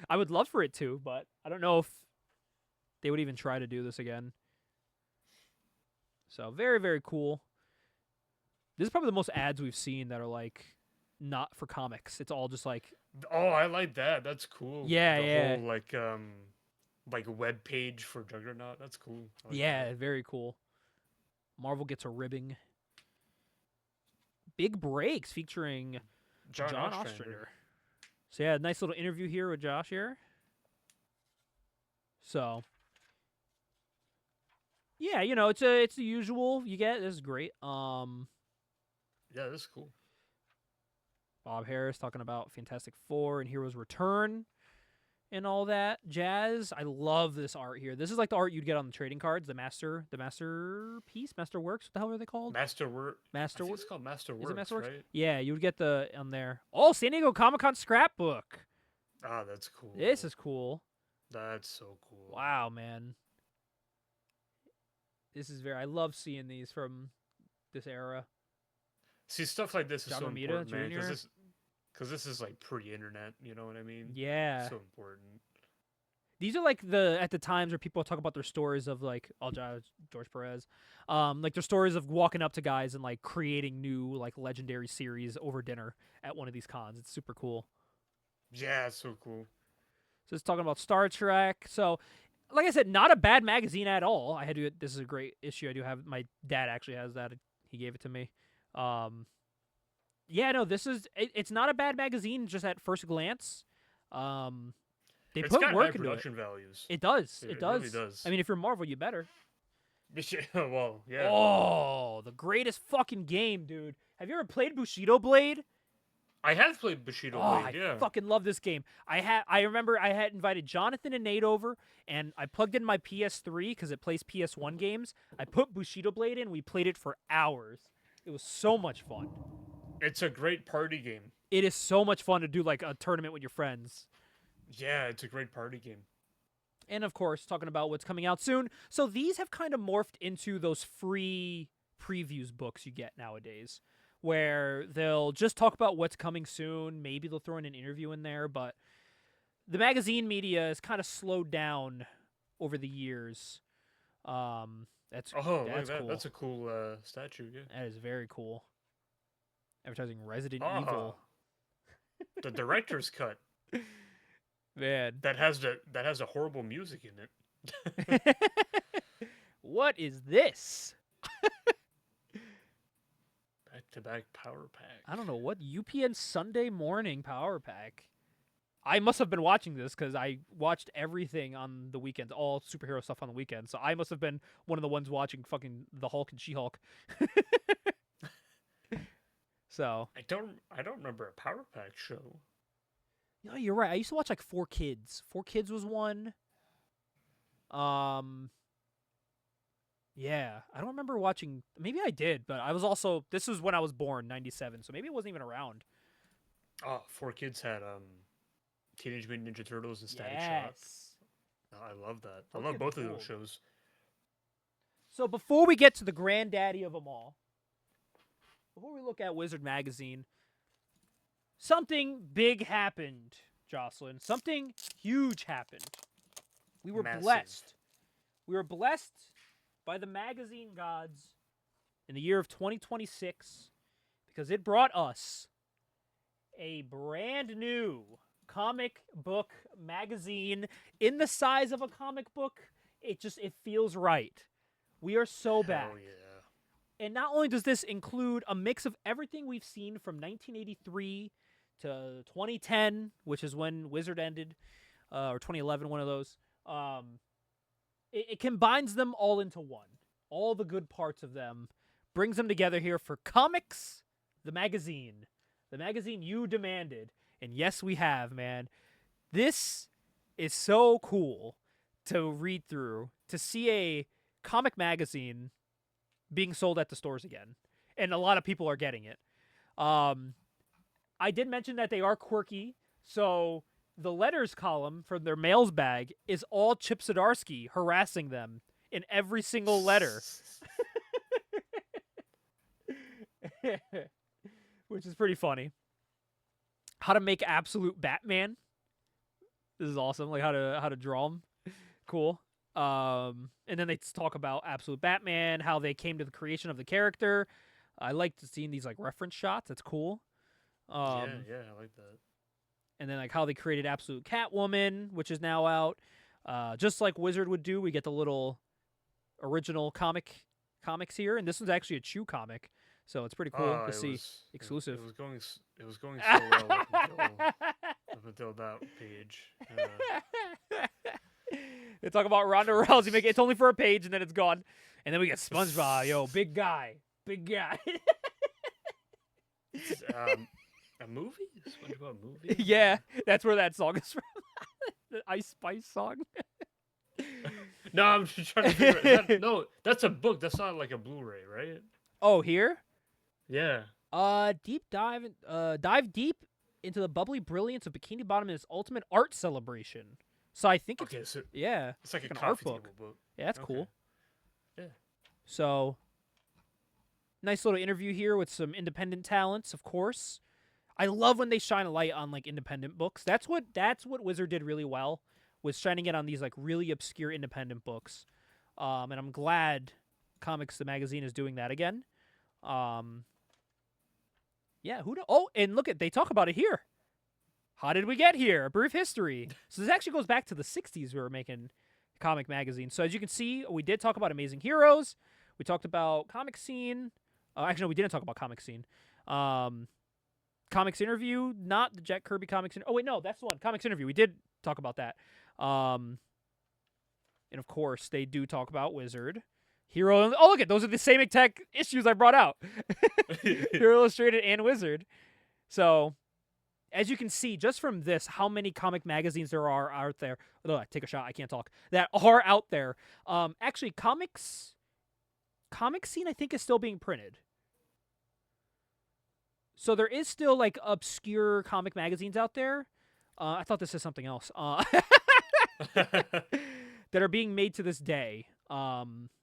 A: I would love for it to, but I don't know if they would even try to do this again. So very, very cool. This is probably the most ads we've seen that are like not for comics. It's all just like,
C: Oh, I like that. That's cool.
A: Yeah,
C: the
A: yeah.
C: Whole, like a web page for Juggernaut. That's cool. I like
A: yeah,
C: that.
A: very cool. Marvel gets a ribbing. Big breaks featuring
C: John
A: John
C: Ostrander.
A: Ostrander. So yeah, nice little interview here with Josh here. So yeah, you know, it's the usual you get. This is great.
C: Yeah, that's cool.
A: Bob Harris talking about Fantastic Four and Heroes Return and all that jazz. I love this art here. This is like the art you'd get on the trading cards, the masterpiece, Masterworks. What the hell are they called?
C: Masterwork. I think
A: Masterworks.
C: it's called Masterworks,
A: Is it Masterworks?
C: right?
A: Yeah, you would get the on there. Oh, San Diego Comic-Con scrapbook.
C: Ah, that's cool.
A: This is cool.
C: That's so cool.
A: Wow, man. This is I love seeing these from this era.
C: See, stuff like this is
A: John
C: so
A: Romita
C: important, man,
A: Jr.?
C: because this is like pre-internet. You know what I mean?
A: Yeah.
C: So important.
A: These are like at the times where people talk about their stories of like George Perez, like their stories of walking up to guys and like creating new like legendary series over dinner at one of these cons. It's super cool.
C: Yeah, it's so cool.
A: So it's talking about Star Trek. So, like I said, not a bad magazine at all. This is a great issue. I do have. My dad actually has that. He gave it to me. Yeah, no, this is. It's not a bad magazine just at first glance. They
C: It's
A: put
C: got
A: work
C: high
A: into
C: production values.
A: it. It does.
C: It
A: It does.
C: really does.
A: I mean, if you're Marvel, you better.
C: Well, yeah.
A: Oh, the greatest fucking game, dude. Have you ever played Bushido Blade?
C: I have played Bushido
A: Oh,
C: Blade, yeah.
A: I fucking love this game. I remember I had invited Jonathan and Nate over, and I plugged in my PS3 because it plays PS1 games. I put Bushido Blade in. We played it for hours. It was so much fun.
C: It's a great party game.
A: It is so much fun to do like a tournament with your friends.
C: Yeah, it's a great party game.
A: And of course, talking about what's coming out soon. So these have kind of morphed into those free previews books you get nowadays, where they'll just talk about what's coming soon. Maybe they'll throw in an interview in there, but the magazine media has kind of slowed down over the years. That's
C: Oh, look at
A: that's
C: that.
A: cool.
C: That's a cool statue, yeah.
A: That is very cool. Advertising Resident
C: Ah.
A: Evil.
C: The director's cut.
A: Man.
C: That has a horrible music in it.
A: What is this?
C: Back-to-back power pack.
A: I don't know what UPN Sunday morning power pack. I must have been watching this because I watched everything on the weekends, all superhero stuff on the weekends. So I must have been one of the ones watching fucking the Hulk and She-Hulk. So
C: I don't remember a power pack show.
A: no, you're right. I used to watch like 4Kids. 4Kids was one. Yeah, I don't remember watching. Maybe I did, but I was also. This was when I was born, 97. So maybe it wasn't even around.
C: Oh, 4Kids had Teenage Mutant Ninja Turtles and Static Shock. Oh, I love that. I
A: 4Kids
C: love both of
A: ruled.
C: those shows.
A: So before we get to the granddaddy of them all, before we look at Wizard Magazine, something big happened, Jocelyn. Something huge happened. We were
C: Massive.
A: blessed. We were blessed by the magazine gods in the year of 2026 because it brought us a brand new comic book magazine in the size of a comic book. It feels right. We are so back.
C: Hell yeah.
A: And not only does this include a mix of everything we've seen from 1983 to 2010, which is when Wizard ended, or 2011, one of those. It combines them all into one. All the good parts of them, brings them together here for Comics, the magazine. The magazine you demanded. And yes, we have, man. This is so cool to read through, to see a comic magazine being sold at the stores again. And a lot of people are getting it. I did mention that they are quirky, so the letters column from their mails bag is all Chip Zdarsky harassing them in every single letter. Which is pretty funny. How to make absolute Batman. This is awesome. Like how to draw him. Cool. And then they talk about absolute Batman, how they came to the creation of the character. I like seeing these like reference shots. That's cool.
C: yeah, I like that.
A: And then like how they created Absolute Catwoman, which is now out. Just like Wizard would do, we get the little original comics here, and this one's actually a Chew comic, so it's pretty cool to see. Exclusive.
C: It was going so well up until that page.
A: They talk about Ronda Rousey. It's only for a page, and then it's gone. And then we get SpongeBob. Yo, big guy.
C: A movie? A SpongeBob movie?
A: Yeah, that's where that song is from. The Ice Spice song.
C: No, I'm just trying to figure out. No, that's a book. That's not like a Blu-ray, right?
A: Oh, here?
C: Yeah.
A: Dive deep into the bubbly brilliance of Bikini Bottom in its ultimate art celebration. So I think it's
C: it's like
A: an
C: a
A: art
C: coffee
A: book.
C: table book.
A: Yeah, that's
C: Okay.
A: cool.
C: Yeah.
A: So nice little interview here with some independent talents, of course. I love when they shine a light on like independent books. That's what Wizard did really well, was shining it on these like really obscure independent books. And I'm glad Comics the Magazine is doing that again. Yeah, who knows? Oh, and look they talk about it here. How did we get here? A brief history. So this actually goes back to the 60s. We were making comic magazines. So as you can see, we did talk about Amazing Heroes. We talked about Comic Scene. Actually, no, we didn't talk about Comic Scene. Comics Interview, not the Jack Kirby Comics. Oh, wait, no, that's the one. Comics Interview. We did talk about that. And of course, they do talk about Wizard. Hero. Oh, look at those are the same exact issues I brought out. Hero Illustrated and Wizard. So, as you can see, just from this, how many comic magazines there are out there. Oh, take a shot. I can't talk. That are out there. Actually, Comic Scene, I think, is still being printed. So there is still like obscure comic magazines out there. I thought this is something else. That are being made to this day.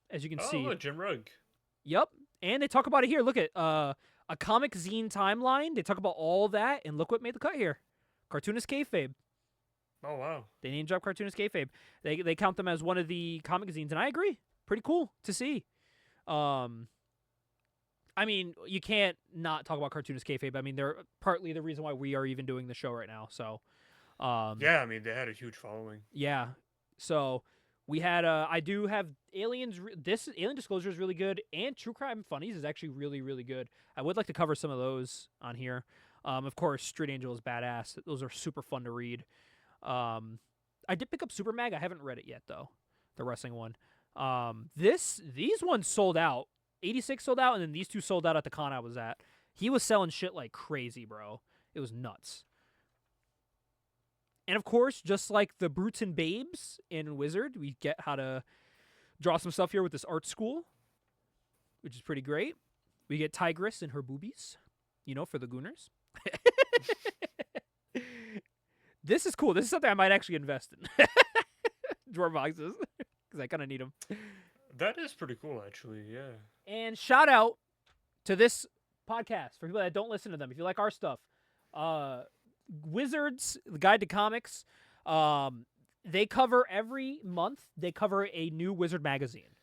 A: As you can see.
C: Oh, Jim Rugg.
A: Yep. And they talk about it here. Look at a comic zine timeline. They talk about all that, and look what made the cut here. Cartoonist Kayfabe.
C: Oh, wow.
A: They name drop Cartoonist Kayfabe. They count them as one of the comic zines, and I agree. Pretty cool to see. I mean, you can't not talk about Cartoonist Kayfabe. I mean, they're partly the reason why we are even doing the show right now. So,
C: yeah, I mean, they had a huge following.
A: Yeah. So we had I do have Aliens. This Alien Disclosure is really good, and True Crime Funnies is actually really, really good. I would like to cover some of those on here. Of course, Street Angel is badass. Those are super fun to read. I did pick up Super Mag. I haven't read it yet though, the wrestling one. These ones sold out. 86 sold out, and then these two sold out at the con I was at. He was selling shit like crazy, bro. It was nuts. And of course, just like the Brutes and Babes in Wizard, we get how to draw some stuff here with this art school, which is pretty great. We get Tigress and her boobies, for the Gooners. This is cool. This is something I might actually invest in. Drawer boxes, because I kind of need them.
C: That is pretty cool, actually, yeah.
A: And shout out to this podcast for people that don't listen to them. If you like our stuff, Wizards, the Guide to Comics, they cover every month. They cover a new Wizard magazine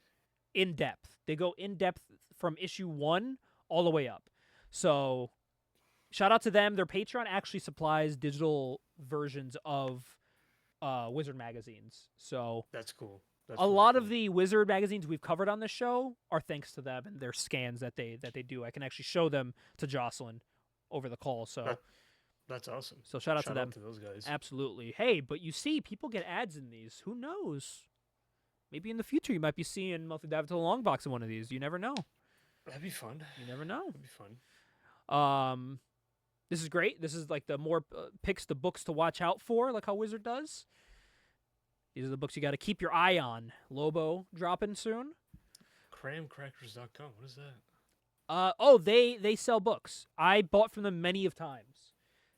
A: in depth. They go in depth from issue 1 all the way up. So shout out to them. Their Patreon actually supplies digital versions of Wizard magazines. So
C: that's cool. That's
A: a lot of the Wizard magazines we've covered on this show are thanks to them and their scans that they do. I can actually show them to Jocelyn over the call. So
C: that's awesome.
A: So shout out to them.
C: To those guys.
A: Absolutely. Hey, but you see, people get ads in these. Who knows? Maybe in the future you might be seeing Monthly Dive into the Longbox in one of these. You never know.
C: That'd be fun.
A: You never know.
C: That'd be fun.
A: This is great. This is like the more picks the books to watch out for, like how Wizard does. These are the books you got to keep your eye on. Lobo dropping soon.
C: Cramcrackers.com. What is that?
A: They sell books. I bought from them many of times.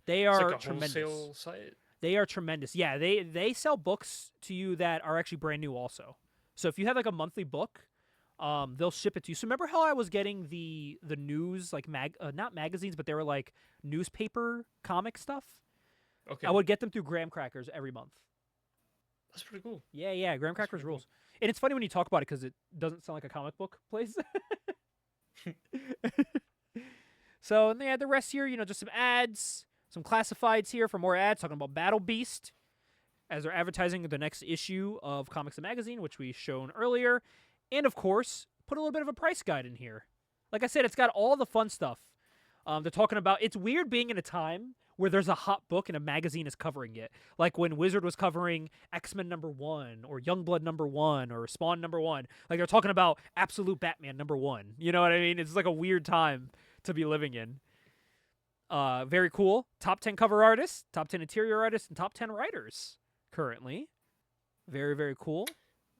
A: They are
C: It's like a
A: tremendous.
C: wholesale site.
A: They are tremendous. Yeah, they sell books to you that are actually brand new also. So if you have like a monthly book, they'll ship it to you. So remember how I was getting the news, like not magazines, but they were like newspaper comic stuff?
C: Okay.
A: I would get them through Graham Crackers every month.
C: That's pretty cool.
A: Yeah, Graham Crackers
C: pretty cool.
A: rules. And it's funny when you talk about it because it doesn't sound like a comic book place. So, and they had the rest here, just some ads, some classifieds here for more ads talking about Battle Beast as they're advertising the next issue of Comics and Magazine, which we shown earlier. And, of course, put a little bit of a price guide in here. Like I said, it's got all the fun stuff. They're talking about, it's weird being in a time where there's a hot book and a magazine is covering it. Like when Wizard was covering X-Men #1 or Youngblood #1 or Spawn #1. Like they're talking about Absolute Batman #1. You know what I mean? It's like a weird time to be living in. Very cool. Top 10 cover artists, top 10 interior artists, and top 10 writers currently. Very, very cool.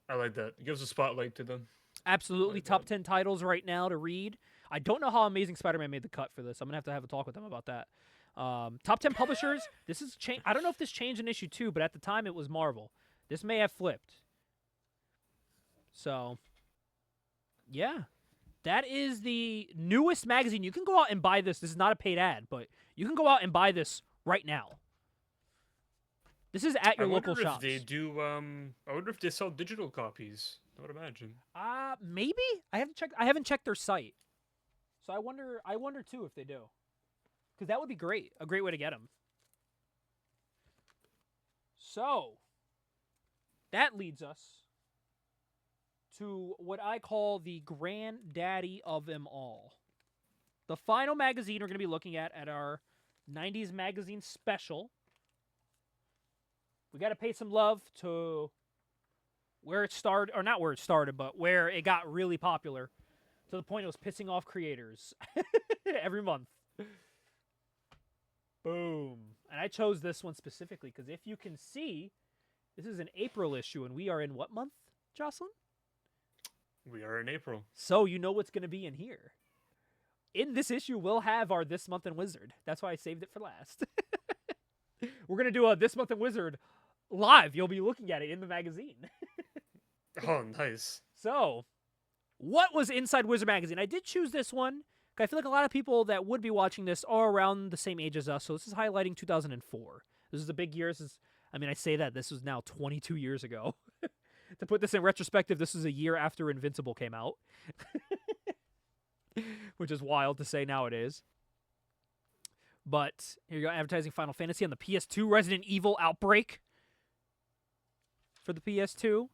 C: I like that. It gives a spotlight to them.
A: Absolutely.
C: Like
A: Top
C: that.
A: 10 titles right now to read. I don't know how Amazing Spider-Man made the cut for this. I'm going to have a talk with them about that. Top 10 publishers. This is I don't know if this changed in issue 2, but at the time it was Marvel. This may have flipped. So, yeah. That is the newest magazine. You can go out and buy this. This is not a paid ad, but you can go out and buy this right now. This is at your local shops.
C: They do. I wonder if they sell digital copies. I would imagine.
A: Maybe. I have to check. I haven't checked their site, so I wonder. I wonder too if they do, because that would be great. A great way to get them. So that leads us to what I call the granddaddy of them all. The final magazine we're going to be looking at our 90s magazine special. We got to pay some love to where it started, or not where it started, but where it got really popular to the point it was pissing off creators every month. Boom. And I chose this one specifically because if you can see, this is an April issue, and we are in what month, Jocelyn?
C: We are in April.
A: So you know what's going to be in here. In this issue, we'll have our This Month in Wizard. That's why I saved it for last. We're going to do a This Month in Wizard live. You'll be looking at it in the magazine.
C: Oh, nice.
A: So, what was inside Wizard Magazine? I did choose this one. I feel like a lot of people that would be watching this are around the same age as us. So this is highlighting 2004. This is a big year. I say that. This was now 22 years ago. To put this in retrospective, this is a year after Invincible came out. Which is wild to say nowadays. But here you go, advertising Final Fantasy on the PS2, Resident Evil Outbreak for the PS2.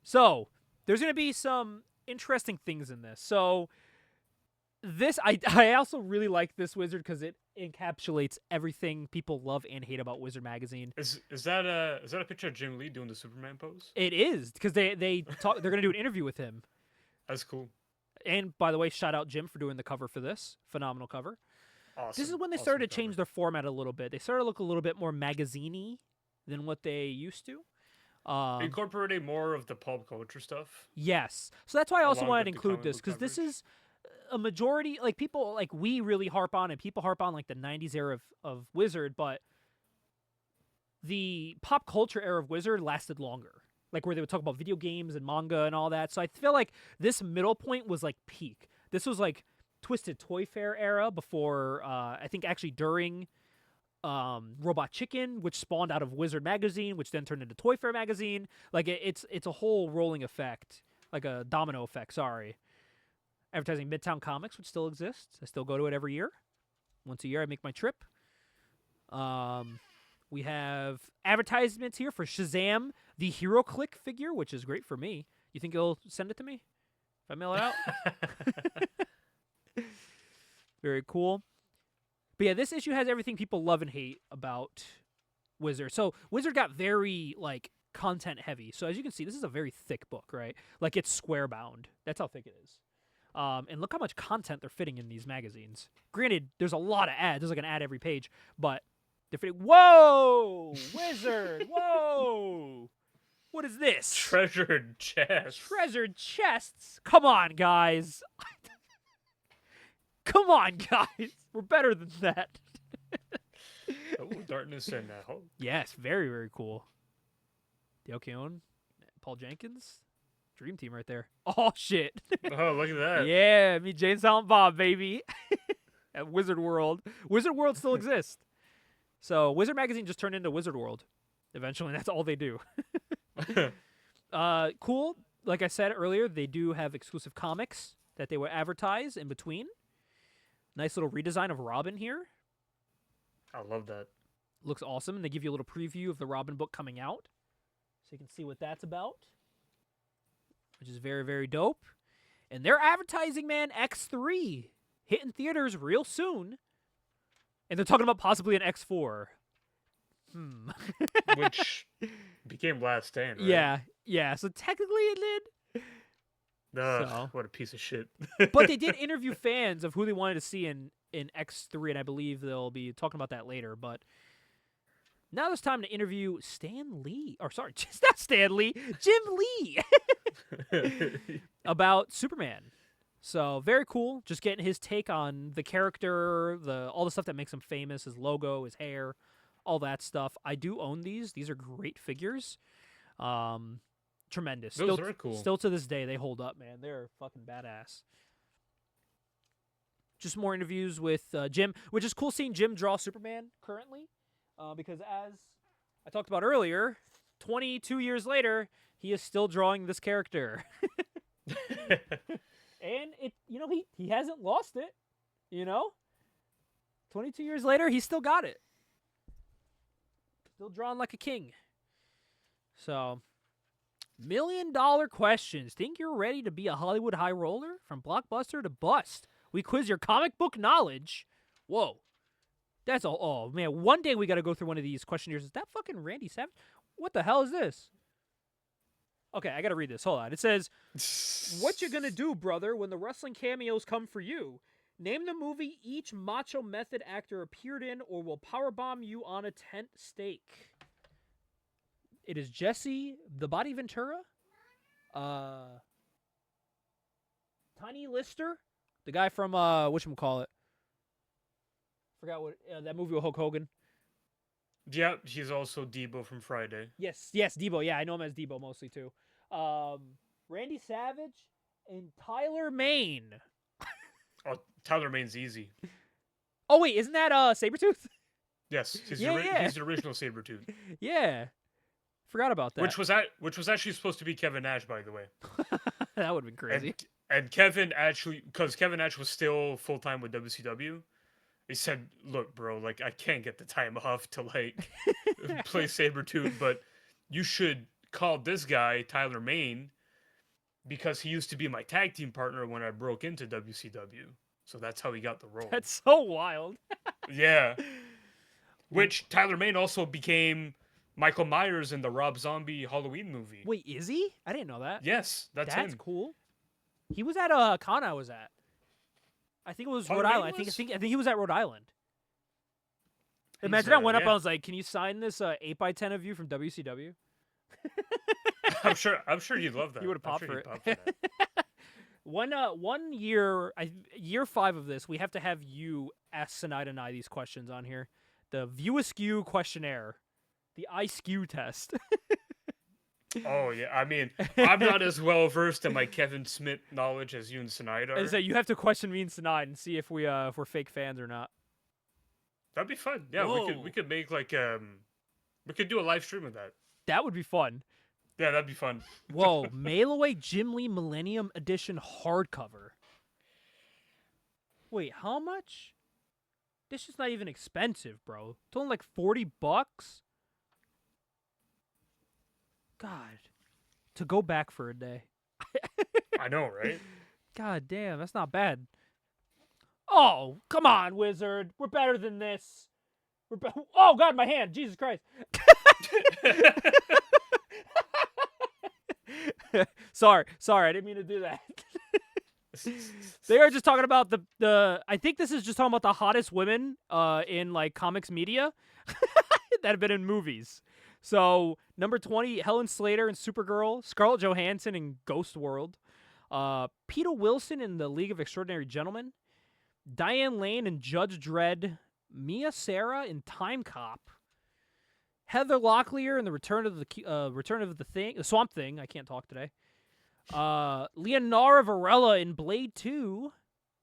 A: So, there's going to be some interesting things in this. So, this, I also really like this Wizard because it encapsulates everything people love and hate about Wizard Magazine.
C: Is that a picture of Jim Lee doing the Superman pose?
A: It is, because they're going to do an interview with him.
C: That's cool.
A: And, by the way, shout out Jim for doing the cover for this. Phenomenal cover.
C: Awesome.
A: This is when they started to change their format a little bit. They started to look a little bit more magazine-y than what they used to.
C: Incorporating more of the pulp culture stuff.
A: Yes. So that's why I also
C: Along
A: wanted to
C: with the
A: include
C: comic
A: this,
C: book
A: because this
C: coverage.
A: is a majority, like people, like we really harp on, and people harp on like the 90s era of Wizard, but the pop culture era of Wizard lasted longer. Like where they would talk about video games and manga and all that. So I feel like this middle point was like peak. This was like Twisted Toy Fair era before, I think actually during Robot Chicken, which spawned out of Wizard Magazine, which then turned into Toy Fair Magazine. Like it's a whole rolling effect, like a domino effect, sorry. Advertising Midtown Comics, which still exists. I still go to it every year. Once a year I make my trip. We have advertisements here for Shazam, the Hero Click figure, which is great for me. You think you'll send it to me if I mail it out? Very cool. But yeah, this issue has everything people love and hate about Wizard. So Wizard got very, like, content heavy. So as you can see, this is a very thick book, right? Like, it's square bound. That's how thick it is. And look how much content they're fitting in these magazines. Granted, there's a lot of ads. There's like an ad every page, but they're fitting. Whoa, Wizard! Whoa, what is this?
C: Treasured chests.
A: Treasured chests. Come on, guys. Come on, guys. We're better than that.
C: Oh, darkness and hope.
A: Yes, very, very cool. Dale Keown, Paul Jenkins, dream team right there. Oh shit!
C: Oh, look at that.
A: Yeah, me, Jane, Silent Bob, baby. At Wizard World. Wizard World still exists. So Wizard Magazine just turned into Wizard World. Eventually, that's all they do. Cool. Like I said earlier, they do have exclusive comics that they will advertise in between. Nice little redesign of Robin here.
C: I love that.
A: Looks awesome. And they give you a little preview of the Robin book coming out. So you can see what that's about. Which is very, very dope. And they're advertising, man, X3. Hitting theaters real soon. And they're talking about possibly an X4.
C: Which became Last Stand, right?
A: Yeah, yeah. So technically it did.
C: Ugh,
A: So.
C: what a piece of shit.
A: But they did interview fans of who they wanted to see in X3, and I believe they'll be talking about that later. But now it's time to interview Stan Lee. Or sorry, just not Stan Lee, Jim Lee. About Superman. So very cool. Just getting his take on the character, all the stuff that makes him famous, his logo, his hair, all that stuff. I do own these. These are great figures. Tremendous.
C: Those are cool.
A: Still to this day, they hold up, man. They're fucking badass. Just more interviews with Jim, which is cool seeing Jim draw Superman currently, because as I talked about earlier, 22 years later, he is still drawing this character. And he hasn't lost it, 22 years later, he's still got it. Still drawn like a king. So, $1 million questions. Think you're ready to be a Hollywood high roller? From blockbuster to bust. We quiz your comic book knowledge. Whoa. That's all. Oh, man. One day we got to go through one of these questionnaires. Is that fucking Randy Savage? What the hell is this? Okay, I got to read this. Hold on. It says, what you gonna do, brother, when the wrestling cameos come for you? Name the movie each Macho Method actor appeared in or will powerbomb you on a tent stake. It is Jesse the Body Ventura, Tiny Lister, the guy from whatchamacallit. Forgot what that movie with Hulk Hogan.
C: Yeah, he's also Debo from Friday.
A: Yes, Debo. Yeah, I know him as Debo mostly too. Randy Savage and Tyler Mane.
C: Oh, Tyler Mane's easy.
A: Oh wait, isn't that Sabretooth?
C: Yes, he's
A: Yeah.
C: the original Sabretooth.
A: Yeah. Forgot about that.
C: Which was actually supposed to be Kevin Nash, by the way.
A: That would have been crazy.
C: And Kevin actually, because Kevin Nash was still full time with WCW, he said, "Look, bro, like I can't get the time off to like play Sabretooth, but you should call this guy Tyler Mane because he used to be my tag team partner when I broke into WCW. So that's how he got the role."
A: That's so wild.
C: Yeah. Which Tyler Mane also became Michael Myers in the Rob Zombie Halloween movie.
A: Wait, is he? I didn't know that.
C: Yes, that's him.
A: Cool. He was at con I was at. I think it was
C: Tyler
A: Rhode
C: Mane
A: Island. I
C: was?
A: think he was at Rhode Island.
C: He's,
A: Imagine I went up
C: yeah.
A: and I was like, "Can you sign this 8x10 of you from WCW?"
C: I'm sure you'd love that.
A: You would have
C: I'm
A: popped
C: sure
A: for
C: you'd
A: it.
C: pop for that.
A: One year, year 5 of this, we have to have you ask Sinai and I these questions on here. The View Askew questionnaire, the iSkew test.
C: Oh yeah, I mean, I'm not as well versed in my Kevin Smith knowledge as you and Sinai are.
A: And so you have to question me and Sinai and see if we're fake fans or not.
C: That'd be fun. Yeah,
A: Whoa.
C: we could make like we could do a live stream of that.
A: That would be fun.
C: Yeah, that'd be fun.
A: Whoa, mail away Jim Lee Millennium Edition hardcover. Wait, how much? This is not even expensive, bro. It's only like $40. God, to go back for a day.
C: I know, right?
A: God damn, that's not bad. Oh, come on, Wizard. We're better than this. Oh, God, my hand. Jesus Christ. Sorry. I didn't mean to do that. They are just talking about the. I think this is just talking about the hottest women in like comics media that have been in movies. So number 20, Helen Slater in Supergirl, Scarlett Johansson in Ghost World, Peter Wilson in The League of Extraordinary Gentlemen, Diane Lane in Judge Dredd, Mia Sara in Time Cop, Heather Locklear in the Return of the Swamp Thing. I can't talk today. Leonora Varela in Blade 2.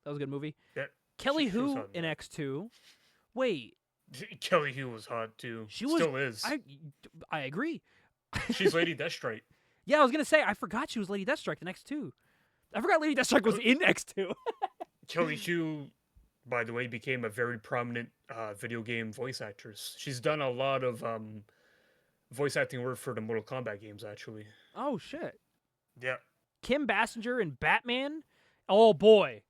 A: That was a good movie.
C: Yeah,
A: Kelly
C: she was
A: Hu
C: hot in
A: in
C: that.
A: X2. Wait,
C: Kelly Hu was hot too.
A: She was-
C: Still is.
A: I agree.
C: She's Lady Deathstrike.
A: Yeah, I was gonna say I forgot she was Lady Deathstrike in X2. I forgot Lady Deathstrike was in X2.
C: Kelly Hu, by the way, became a very prominent video game voice actress. She's done a lot of voice acting work for the Mortal Kombat games, actually.
A: Oh shit.
C: Yeah.
A: Kim Basinger in Batman. Oh boy.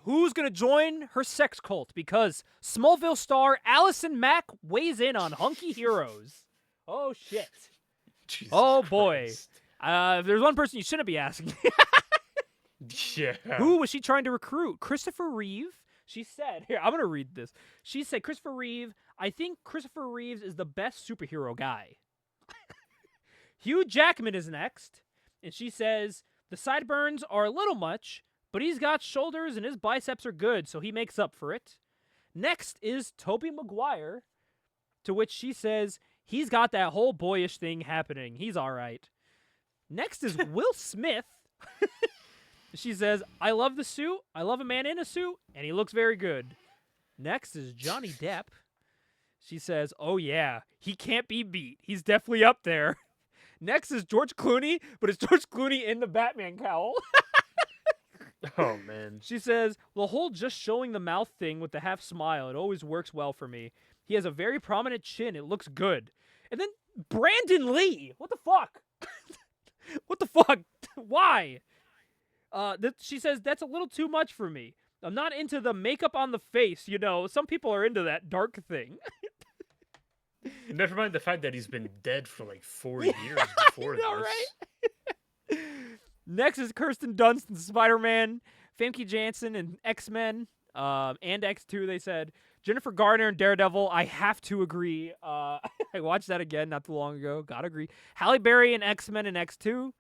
A: Who's gonna join her sex cult? Because Smallville star Allison Mack weighs in on Hunky Heroes. Oh shit.
C: Jesus
A: Oh boy.
C: Christ.
A: If there's one person you shouldn't be asking.
C: Yeah.
A: Who was she trying to recruit? Christopher Reeve. She said, here, I'm going to read this. She said, Christopher Reeve, I think Christopher Reeves is the best superhero guy. Hugh Jackman is next. And she says, the sideburns are a little much, but he's got shoulders and his biceps are good, so he makes up for it. Next is Tobey Maguire, to which she says, he's got that whole boyish thing happening. He's all right. Next is Will Smith. She says, I love the suit. I love a man in a suit, and he looks very good. Next is Johnny Depp. She says, oh yeah, he can't be beat. He's definitely up there. Next is George Clooney, but it's George Clooney in the Batman cowl.
C: Oh, man.
A: She says, the whole just showing the mouth thing with the half smile, it always works well for me. He has a very prominent chin. It looks good. And then Brandon Lee. What the fuck? What the fuck? Why? She says, that's a little too much for me. I'm not into the makeup on the face, you know. Some people are into that dark thing.
C: Never mind the fact that he's been dead for like 4 years before
A: know,
C: this.
A: right? Next is Kirsten Dunst in Spider-Man, Famke Janssen in X-Men, and X2, they said. Jennifer Garner in Daredevil, I have to agree. I watched that again not too long ago. Gotta agree. Halle Berry in X-Men and X2.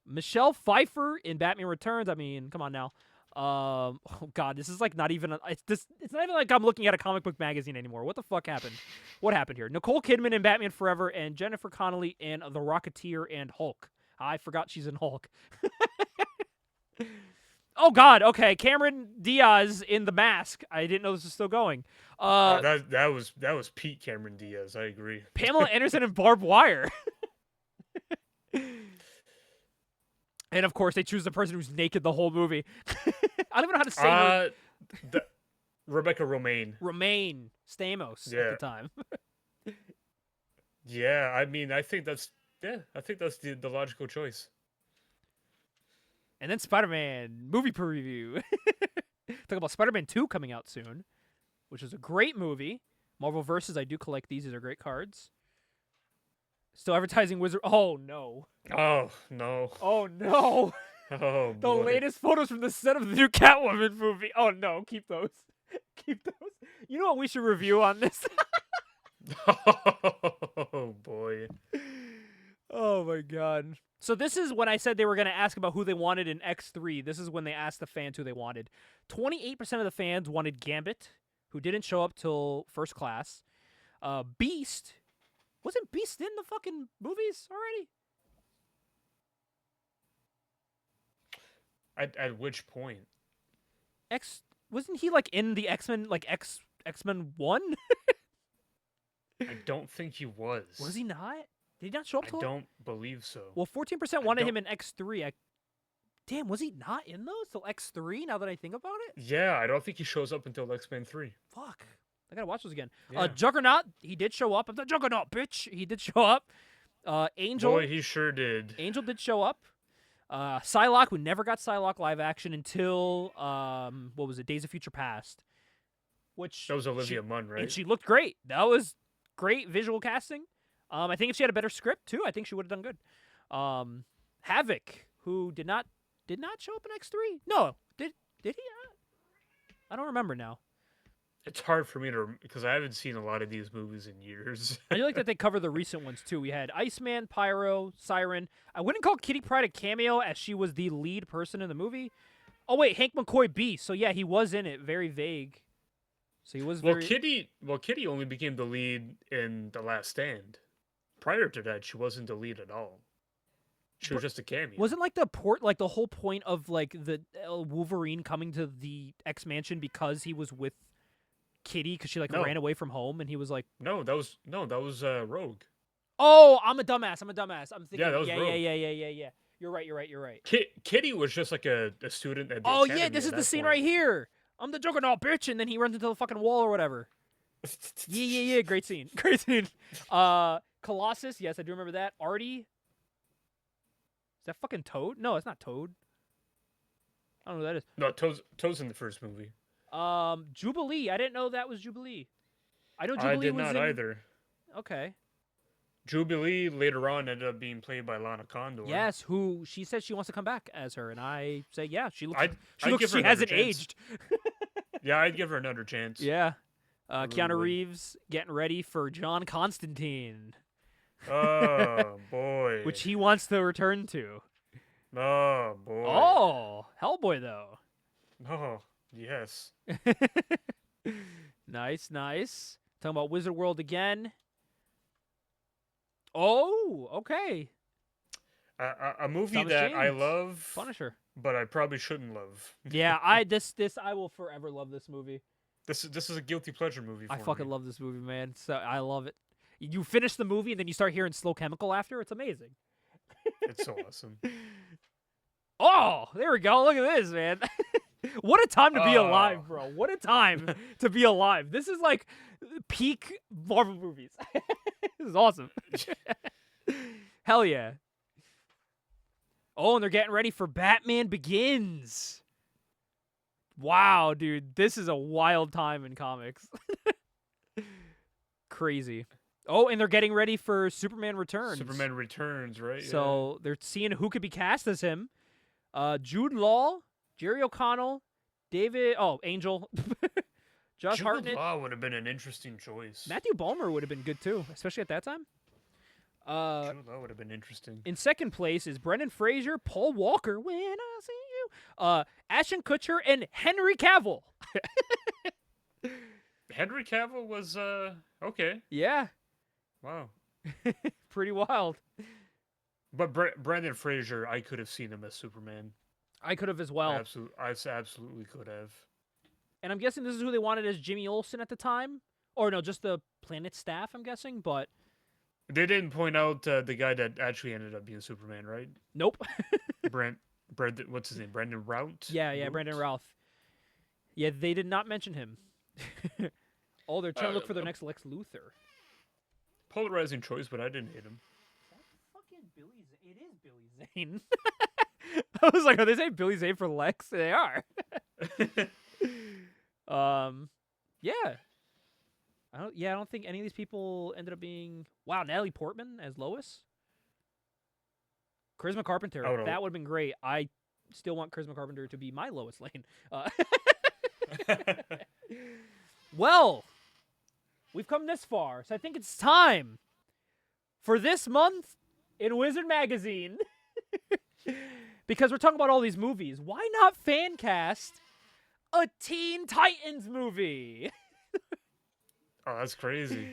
A: Michelle Pfeiffer in Batman Returns. I mean, come on now. Oh god, this is like not even it's not even like I'm looking at a comic book magazine anymore. What the fuck happened? What happened here? Nicole Kidman in Batman Forever and Jennifer Connelly in The Rocketeer and Hulk. I forgot she's in Hulk. Oh god, okay. Cameron Diaz in The Mask. I didn't know this was still going.
C: That was Pete Cameron Diaz. I agree.
A: Pamela Anderson in Barbed Wire. And of course, they choose the person who's naked the whole movie. I don't even know how to say her.
C: Rebecca Romaine.
A: Romaine Stamos
C: Yeah.
A: at the time.
C: Yeah, I mean, I think that's the logical choice.
A: And then Spider-Man movie preview. Talk about Spider-Man 2 coming out soon, which is a great movie. Marvel Versus, I do collect these. These are great cards. Still advertising Wizard. Oh no.
C: Oh no.
A: Oh no.
C: Oh
A: The
C: boy.
A: latest photos from the set of the new Catwoman movie. Oh no, keep those. Keep those. You know what we should review on this?
C: Oh boy.
A: Oh my god. So this is when I said they were going to ask about who they wanted in X3. This is when they asked the fans who they wanted. 28% of the fans wanted Gambit, who didn't show up till First Class. Beast. Wasn't Beast in the fucking movies already?
C: At which point?
A: Wasn't he like in the X-Men, like X-Men 1?
C: I don't think he was.
A: Was he not? Did he not show up
C: I
A: till?
C: don't believe so.
A: Well, 14% wanted
C: don't-
A: him in X3. Damn, was he not in those till X3? Now that I think about it,
C: Yeah, I don't think he shows up until X-Men 3.
A: fuck. I gotta watch those again.
C: Yeah.
A: Juggernaut, he did show up. I'm the Juggernaut, bitch. He did show up. Angel,
C: Boy, he sure did.
A: Angel did show up. Psylocke, we never got Psylocke live action until what was it? Days of Future Past. Which
C: That was Olivia Munn, right?
A: and she looked great. That was great visual casting. I think if she had a better script too, I think she would have done good. Havoc, who did not did not show up in X3. No, did he not? I don't remember now.
C: It's hard for me to because I haven't seen a lot of these movies in years.
A: I do like that they cover the recent ones too. We had Iceman, Pyro, Siren. I wouldn't call Kitty Pryde a cameo as she was the lead person in the movie. Oh wait, Hank McCoy Beast. So yeah, he was in it. Very vague. So he was very...
C: Kitty only became the lead in The Last Stand. Prior to that, she wasn't the lead at all. She was just a cameo.
A: Wasn't like the whole point of like the Wolverine coming to the X Mansion because he was with Kitty because she ran away from home and he was like...
C: No, that was Rogue.
A: Oh, I'm a dumbass. I'm thinking...
C: Yeah, that was
A: yeah,
C: Rogue.
A: Yeah. You're right.
C: Kitty was just like a student at the
A: Oh
C: academy
A: yeah, this
C: at
A: is the
C: that
A: scene
C: point.
A: right here. I'm the Juggernaut, bitch, and then he runs into the fucking wall or whatever. Yeah. Great scene. Colossus. Yes, I do remember that. Artie. Is that fucking Toad? No, it's not Toad. I don't know who that is.
C: No, Toad's in the first movie.
A: Jubilee. I didn't know that was Jubilee. I know Jubilee
C: I did
A: was
C: not
A: in...
C: either.
A: Okay.
C: Jubilee later on ended up being played by Lana Condor.
A: Yes, who she said she wants to come back as her, and I say yeah, she looks.
C: I'd give her
A: She
C: another
A: hasn't
C: chance.
A: aged.
C: Yeah, I'd give her another chance.
A: Yeah.
C: really
A: Keanu
C: would.
A: Reeves getting ready for John Constantine,
C: Oh boy.
A: which he wants to return to.
C: Oh boy.
A: Oh, Hellboy though.
C: Oh yes.
A: Nice. Talking about Wizard World again. Oh, okay.
C: A movie
A: Thomas
C: that I
A: James.
C: love,
A: Punisher.
C: but I probably shouldn't love.
A: Yeah, I will forever love this movie.
C: This is a guilty pleasure movie for
A: I
C: me.
A: fucking love this movie, man. So I love it. You finish the movie and then you start hearing Slow Chemical after. It's amazing.
C: It's so awesome.
A: Oh, there we go. Look at this, man. What a time to be alive, bro. What a time to be alive. This is like peak Marvel movies. This is awesome. Hell yeah. Oh, and they're getting ready for Batman Begins. Wow, dude. This is a wild time in comics. Crazy. Oh, and they're getting ready for Superman Returns.
C: Superman Returns, right?
A: So they're seeing who could be cast as him. Jude Law, Jerry O'Connell, Angel, Josh
C: Jude
A: Hartnett.
C: Law would have been an interesting choice.
A: Matthew Balmer would have been good too, especially at that time.
C: Jude Law would have been interesting.
A: In second place is Brendan Fraser, Paul Walker, When I See You, Ashton Kutcher, and Henry Cavill.
C: Henry Cavill was okay.
A: Yeah,
C: Wow.
A: pretty wild.
C: But Brandon Fraser, I could have seen him as Superman.
A: I could have as well.
C: I absolutely could have.
A: And I'm guessing this is who they wanted as Jimmy Olsen at the time. Or no, just the Planet staff, I'm guessing, but...
C: They didn't point out the guy that actually ended up being Superman, right?
A: Nope.
C: What's his name? Brandon Routh?
A: Yeah, Brandon Routh. Yeah, they did not mention him. Oh, they're trying to look for their next Lex Luthor.
C: Polarizing choice, but I didn't hate him.
A: Fucking it is Billy Zane. I was like, are they saying Billy Zane for Lex? They are. Yeah. I don't think any of these people ended up being... Wow, Natalie Portman as Lois? Charisma Carpenter. That would have been great. I still want Charisma Carpenter to be my Lois Lane. Well, we've come this far, so I think it's time for this month in Wizard Magazine. Because we're talking about all these movies. Why not fan cast a Teen Titans movie?
C: Oh, that's crazy.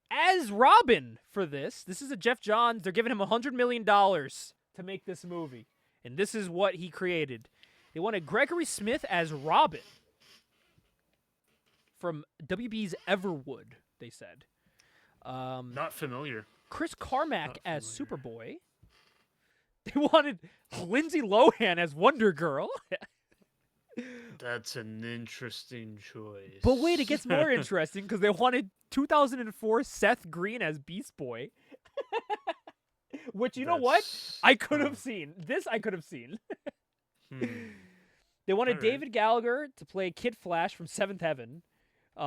A: As Robin for this is a Jeff Johns. They're giving him $100 million to make this movie. And this is what he created. They wanted Gregory Smith as Robin. From WB's Everwood, they said.
C: Not familiar.
A: Chris Carmack as Superboy. They wanted Lindsay Lohan as Wonder Girl.
C: That's an interesting choice.
A: But wait, it gets more interesting because they wanted 2004 Seth Green as Beast Boy. Which, you know what? I could have seen. This I could have seen. They wanted David Gallagher to play Kid Flash from Seventh Heaven. They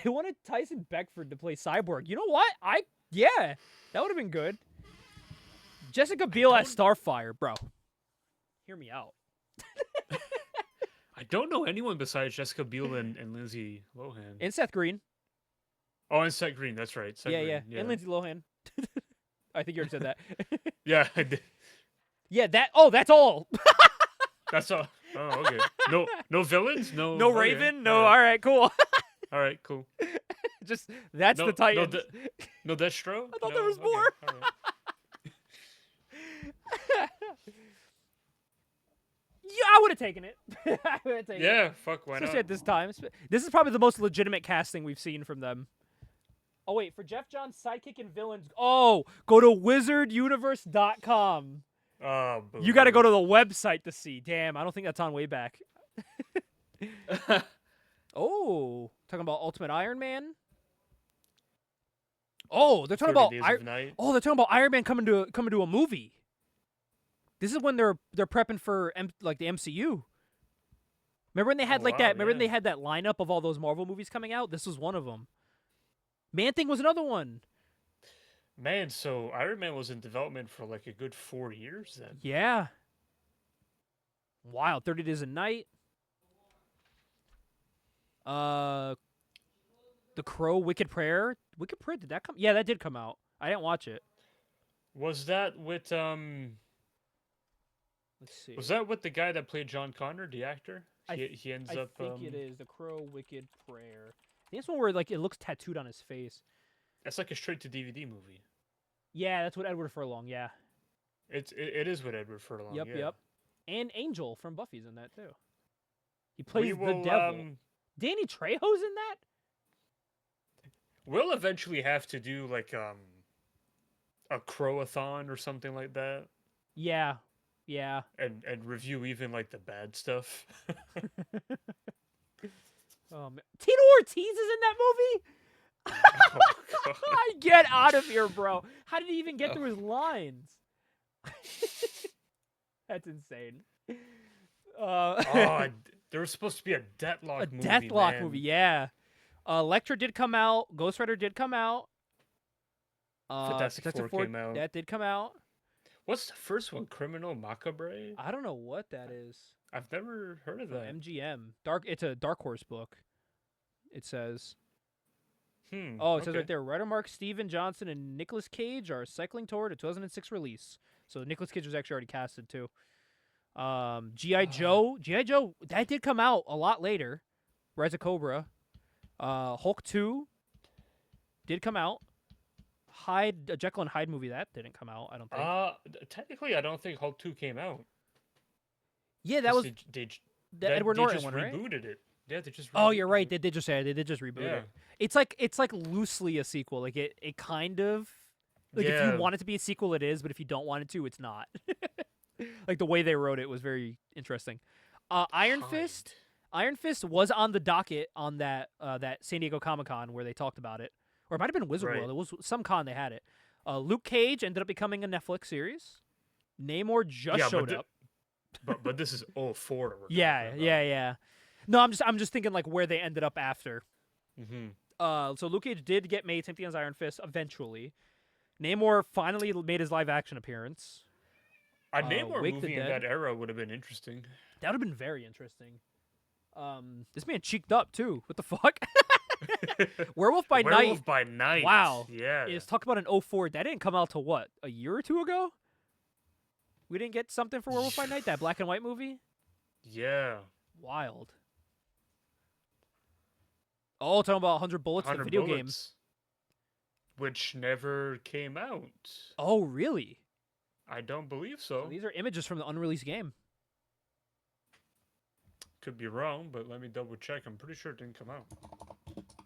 A: wanted Tyson Beckford to play Cyborg. You know what? That would have been good. Jessica Biel as Starfire, bro. Hear me out.
C: I don't know anyone besides Jessica Biel and Lindsay Lohan.
A: And Seth Green.
C: Oh, and Seth Green. That's right. Seth Green.
A: And Lindsay Lohan. I think you already said that.
C: Yeah, I did.
A: Yeah, that's all.
C: That's all. Oh, okay. No villains? No.
A: No
C: okay.
A: Raven? No, all right, cool.
C: All right, cool.
A: Just, that's the Titans.
C: No Destro?
A: I thought there was more.
C: All right.
A: Yeah, I would have taken it. I would have taken it.
C: Yeah, fuck, why
A: Especially
C: not?
A: at this time. This is probably the most legitimate casting we've seen from them. Oh, wait, for Jeff John's sidekick and villains. Oh, go to wizarduniverse.com.
C: Oh,
A: You got to go to the website to see. Damn, I don't think that's on way back. Oh, talking about Ultimate Iron Man. Oh, they're talking about
C: they're
A: talking about Iron Man coming to a movie. This is when they're prepping for the MCU. Remember when they had Remember when they had that lineup of all those Marvel movies coming out? This was one of them. Man Thing was another one.
C: Man, so Iron Man was in development for like a good 4 years then.
A: Yeah. Wild. 30 Days a Night. The Crow, Wicked Prayer. Wicked Prayer, did that come? Yeah, that did come out. I didn't watch it.
C: Was that with
A: Let's see.
C: Was that with the guy that played John Connor, the actor? He ends up.
A: I think it is The Crow, Wicked Prayer. I think it's one where it looks tattooed on his face.
C: That's like a straight to DVD movie.
A: Yeah, that's what Edward Furlong. Yeah.
C: It is with Edward Furlong.
A: Yep. And Angel from Buffy's in that too. He plays the devil. Danny Trejo's in that?
C: We'll eventually have to do like a Crow-a-thon or something like that.
A: Yeah.
C: And review even like the bad stuff.
A: Tito Ortiz is in that movie?
C: Oh, God.
A: Get out of here, bro. How did he even get through his lines? That's insane.
C: There was supposed to be a Deathlock movie.
A: Deathlock movie, yeah. Elektra did come out. Ghost Rider did come out.
C: Fantastic Four came out.
A: That did come out.
C: What's the first one? Criminal Macabre?
A: I don't know what that is.
C: I've never heard of that.
A: MGM. It's a Dark Horse book. It says.
C: Oh,
A: it says right there, writer Mark Steven Johnson and Nicolas Cage are cycling toward a 2006 release. So Nicolas Cage was actually already casted too. G.I. Joe, that did come out a lot later. Rise of Cobra. Hulk 2 did come out. A Jekyll and Hyde movie, that didn't come out, I don't think.
C: Technically, I don't think Hulk 2 came out.
A: Yeah, that was
C: the
A: Edward Norton one, right?
C: They rebooted it. Yeah, they just.
A: Oh, you're right. They did just reboot
C: Yeah.
A: it. It's like loosely a sequel. Like it kind of if you want it to be a sequel, it is. But if you don't want it to, it's not. Like the way they wrote it was very interesting. Iron Fist was on the docket on that San Diego Comic-Con where they talked about it, or it might have been Wizard World. It was some con they had it. Luke Cage ended up becoming a Netflix series. Namor showed up.
C: But this is 04.
A: Yeah. No, I'm just thinking like where they ended up after.
C: Mm-hmm.
A: So Luke Cage did get made, same thing as Iron Fist eventually. Namor finally made his live action appearance.
C: A Namor movie in that era would have been interesting.
A: That would have been very interesting. This man cheeked up too. What the fuck? Werewolf by Night.
C: Werewolf by Night.
A: Wow.
C: Yeah.
A: It's talk about an 04. That didn't come out till what? A year or two ago? We didn't get something for Werewolf by Night, that black and white movie?
C: Yeah.
A: Wild. Oh, talking about 100 Bullets, the video game.
C: Which never came out.
A: Oh, really?
C: I don't believe so.
A: These are images from the unreleased game.
C: Could be wrong, but let me double check. I'm pretty sure it didn't come out.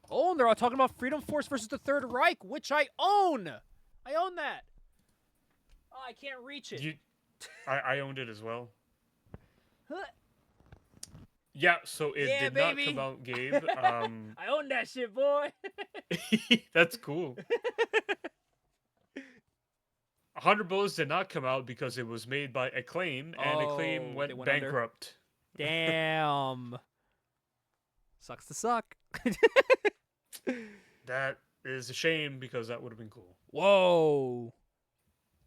A: Oh, and they're all talking about Freedom Force versus the Third Reich, which I own. I own that. Oh, I can't reach it.
C: I owned it as well. Yeah, so it did not come out, Gabe.
A: I own that shit, boy.
C: That's cool. 100 Bullets did not come out because it was made by Acclaim, and Acclaim went bankrupt.
A: Damn. Sucks to suck.
C: That is a shame because that would have been cool.
A: Whoa.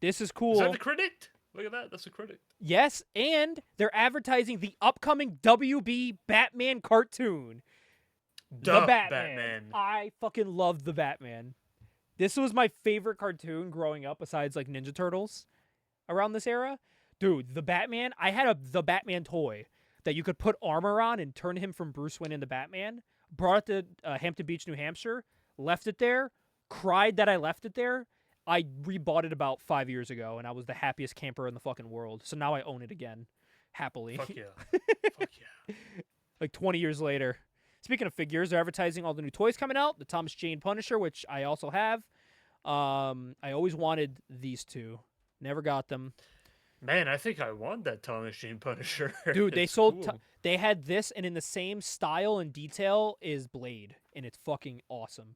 A: This is cool.
C: Is that the critic? Look at that. That's a critic.
A: Yes, and they're advertising the upcoming WB Batman cartoon. The Batman. I fucking love the Batman. This was my favorite cartoon growing up, besides like Ninja Turtles around this era. Dude, the Batman, I had the Batman toy that you could put armor on and turn him from Bruce Wayne into Batman. Brought it to Hampton Beach, New Hampshire, left it there, cried that I left it there. I rebought it about 5 years ago, and I was the happiest camper in the fucking world. So now I own it again, happily.
C: Fuck yeah. Fuck yeah.
A: Like 20 years later. Speaking of figures, they're advertising all the new toys coming out. The Thomas Jane Punisher, which I also have. I always wanted these two. Never got them.
C: Man, I think I want that Thomas Jane Punisher.
A: Dude, they
C: It's
A: sold...
C: cool.
A: They had this, and in the same style and detail is Blade, and it's fucking awesome.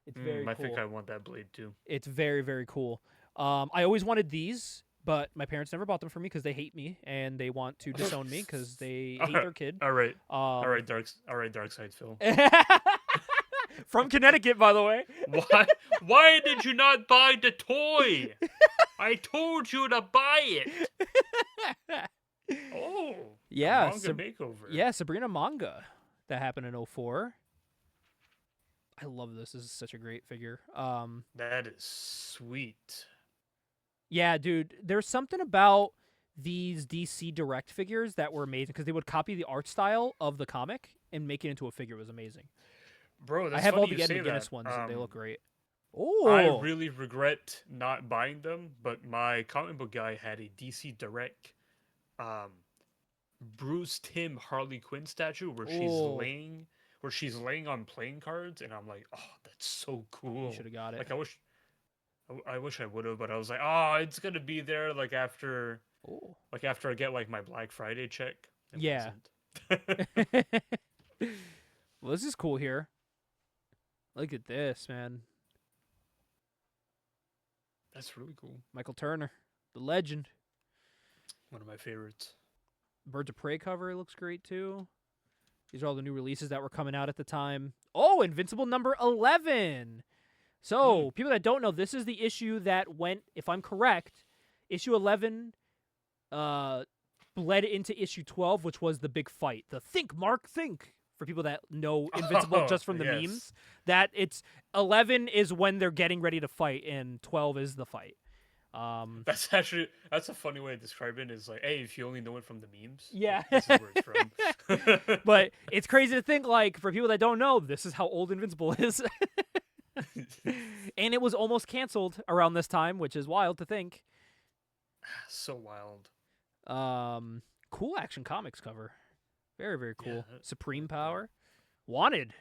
A: It's very
C: I
A: cool.
C: think I want that Blade too.
A: It's very, very cool. I always wanted these, but my parents never bought them for me because they hate me, and they want to disown me because they hate their kid.
C: All right. All right, Dark Side Phil.
A: From Connecticut, by the way.
C: Why did you not buy the toy? I told you to buy it. Oh.
A: Yeah.
C: Manga makeover.
A: Yeah, Sabrina manga. That happened in 04. I love this. This is such a great figure.
C: That is sweet.
A: Yeah, dude. There's something about these DC Direct figures that were amazing because they would copy the art style of the comic and make it into a figure. It was amazing.
C: Bro, that's
A: I have all
C: funny
A: the
C: you
A: Ed
C: say
A: McGuinness
C: that.
A: ones, and they look great. Oh,
C: I really regret not buying them, but my comic book guy had a DC Direct Bruce Timm Harley Quinn statue where she's laying on playing cards, and I'm like, oh, that's so cool.
A: You should have got it.
C: Like I wish I would have, but I was like, oh, it's gonna be there like after I get like my Black Friday check. It
A: Yeah.
C: wasn't.
A: Well, this is cool here. Look at this, man.
C: That's really cool.
A: Michael Turner, the legend.
C: One of my favorites.
A: Birds of Prey cover, it looks great too. These are all the new releases that were coming out at the time. Oh, Invincible number 11. So, people that don't know, this is the issue that went, if I'm correct, issue 11 bled into issue 12, which was the big fight. The Think, Mark, Think. For people that know Invincible just from the memes, that it's 11 is when they're getting ready to fight, and 12 is the fight.
C: That's a funny way to describe it. Is like, hey, if you only know it from the memes,
A: Yeah.
C: this is where it's from.
A: But it's crazy to think, like, for people that don't know, this is how old Invincible is. And it was almost canceled around this time, which is wild to think.
C: So wild.
A: Cool Action Comics cover. Very, very cool.
C: Yeah,
A: Supreme Power. Wanted.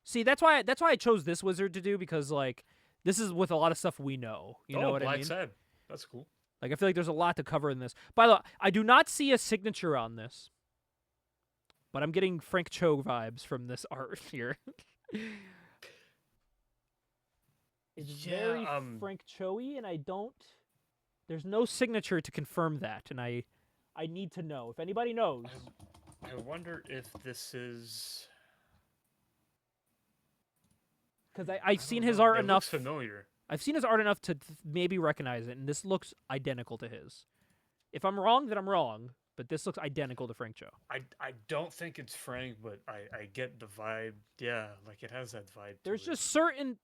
A: See, that's why I chose this wizard to do, because, like, this is with a lot of stuff we know. You know what I mean?
C: Sad. That's cool.
A: Like, I feel like there's a lot to cover in this. By the way, I do not see a signature on this, but I'm getting Frank Cho vibes from this art here. It's very Frank Cho-y, and I don't... There's no signature to confirm that, and I need to know. If anybody knows.
C: I wonder if this is...
A: Because I've seen his art enough.
C: Looks familiar.
A: I've seen his art enough to maybe recognize it, and this looks identical to his. If I'm wrong, then I'm wrong, but this looks identical to Frank Cho.
C: I don't think it's Frank, but I get the vibe. Yeah, like it has that vibe.
A: There's
C: to
A: just certain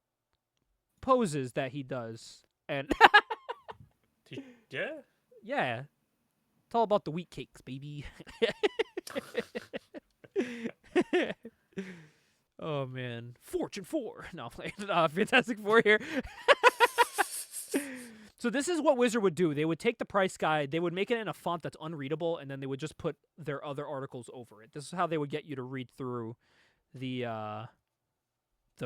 A: poses that he does, and
C: yeah.
A: Yeah. It's all about the wheat cakes, baby. Oh, man. Fortune 4. No, I'm playing Fantastic Four here. So this is what Wizard would do. They would take the price guide, they would make it in a font that's unreadable, and then they would just put their other articles over it. This is how they would get you to read through the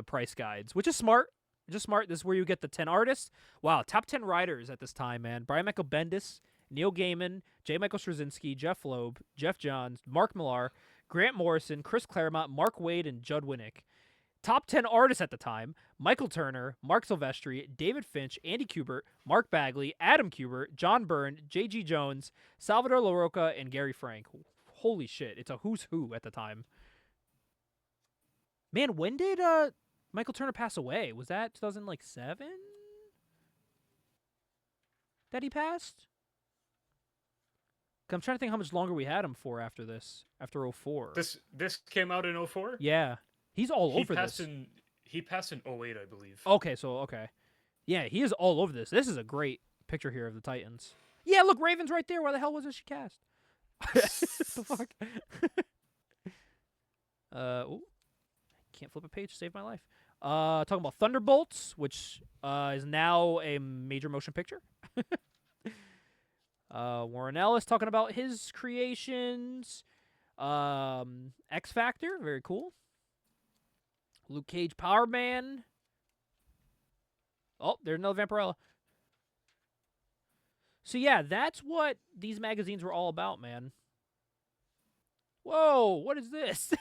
A: price guides, which is smart. Just smart. This is where you get the 10 artists. Wow, top 10 writers at this time, man. Brian Michael Bendis, Neil Gaiman, J. Michael Straczynski, Jeff Loeb, Jeff Johns, Mark Millar, Grant Morrison, Chris Claremont, Mark Waid, and Judd Winnick. Top 10 artists at the time: Michael Turner, Mark Silvestri, David Finch, Andy Kubert, Mark Bagley, Adam Kubert, John Byrne, J.G. Jones, Salvador LaRocca, and Gary Frank. Holy shit, it's a who's who at the time. Man, when did Michael Turner pass away? Was that 2007? that he passed? I'm trying to think how much longer we had him for after this, after 04.
C: This came out in 04?
A: Yeah. He's all over this.
C: He passed in 08, I believe.
A: Okay, okay. Yeah, he is all over this. This is a great picture here of the Titans. Yeah, look, Raven's right there. Why the hell wasn't she cast? The fuck? Can't flip a page to save my life. Talking about Thunderbolts, which is now a major motion picture. Warren Ellis talking about his creations. X Factor, very cool. Luke Cage, Power Man. Oh, there's another Vampirella. So yeah, that's what these magazines were all about, man. Whoa, what is this?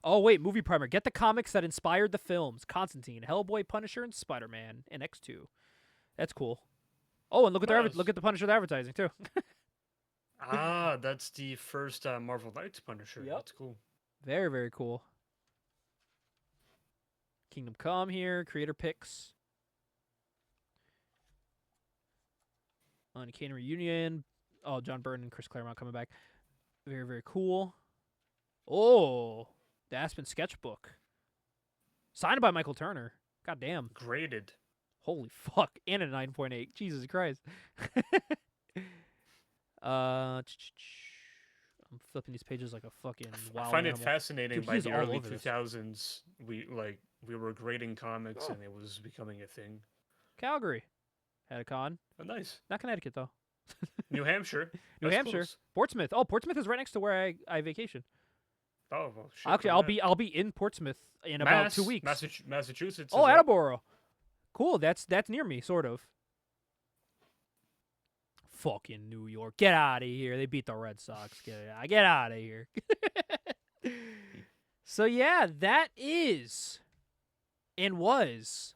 A: Oh, wait, Movie Primer. Get the comics that inspired the films. Constantine, Hellboy, Punisher, and Spider-Man, and X2. That's cool. Oh, and look at look at the Punisher advertising, too.
C: That's the first Marvel Knights Punisher.
A: Yep.
C: That's cool.
A: Very, very cool. Kingdom Come here. Creator picks. Uncanny Reunion. Oh, John Byrne and Chris Claremont coming back. Very, very cool. Oh, the Aspen Sketchbook. Signed by Michael Turner. God damn.
C: Graded.
A: Holy fuck. And a 9.8. Jesus Christ. I'm flipping these pages like a fucking wild
C: I find
A: animal.
C: it fascinating.
A: Dude,
C: by
A: he's
C: the
A: all
C: early
A: over this.
C: 2000s, we were grading comics and it was becoming a thing.
A: Calgary. Had a con.
C: Oh, nice.
A: Not Connecticut, though.
C: New Hampshire.
A: New
C: That's
A: Hampshire.
C: close.
A: Portsmouth. Oh, Portsmouth is right next to where I vacation.
C: Oh, well, shit.
A: Actually, I'll be in Portsmouth in about 2 weeks.
C: Massachusetts.
A: Oh,
C: is up.
A: Attleboro. Cool. That's near me, sort of. Fucking New York. Get out of here. They beat the Red Sox. Get out of here. So, yeah, that is and was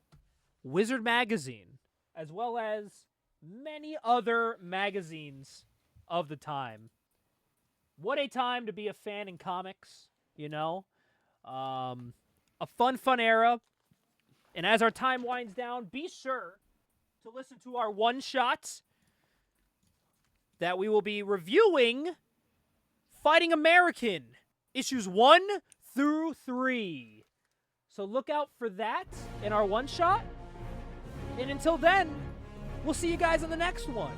A: Wizard Magazine, as well as many other magazines of the time. What a time to be a fan in comics, you know? A fun era. And as our time winds down, be sure to listen to our one-shots that we will be reviewing Fighting American, issues 1 through 3. So look out for that in our one-shot. And until then, we'll see you guys on the next one.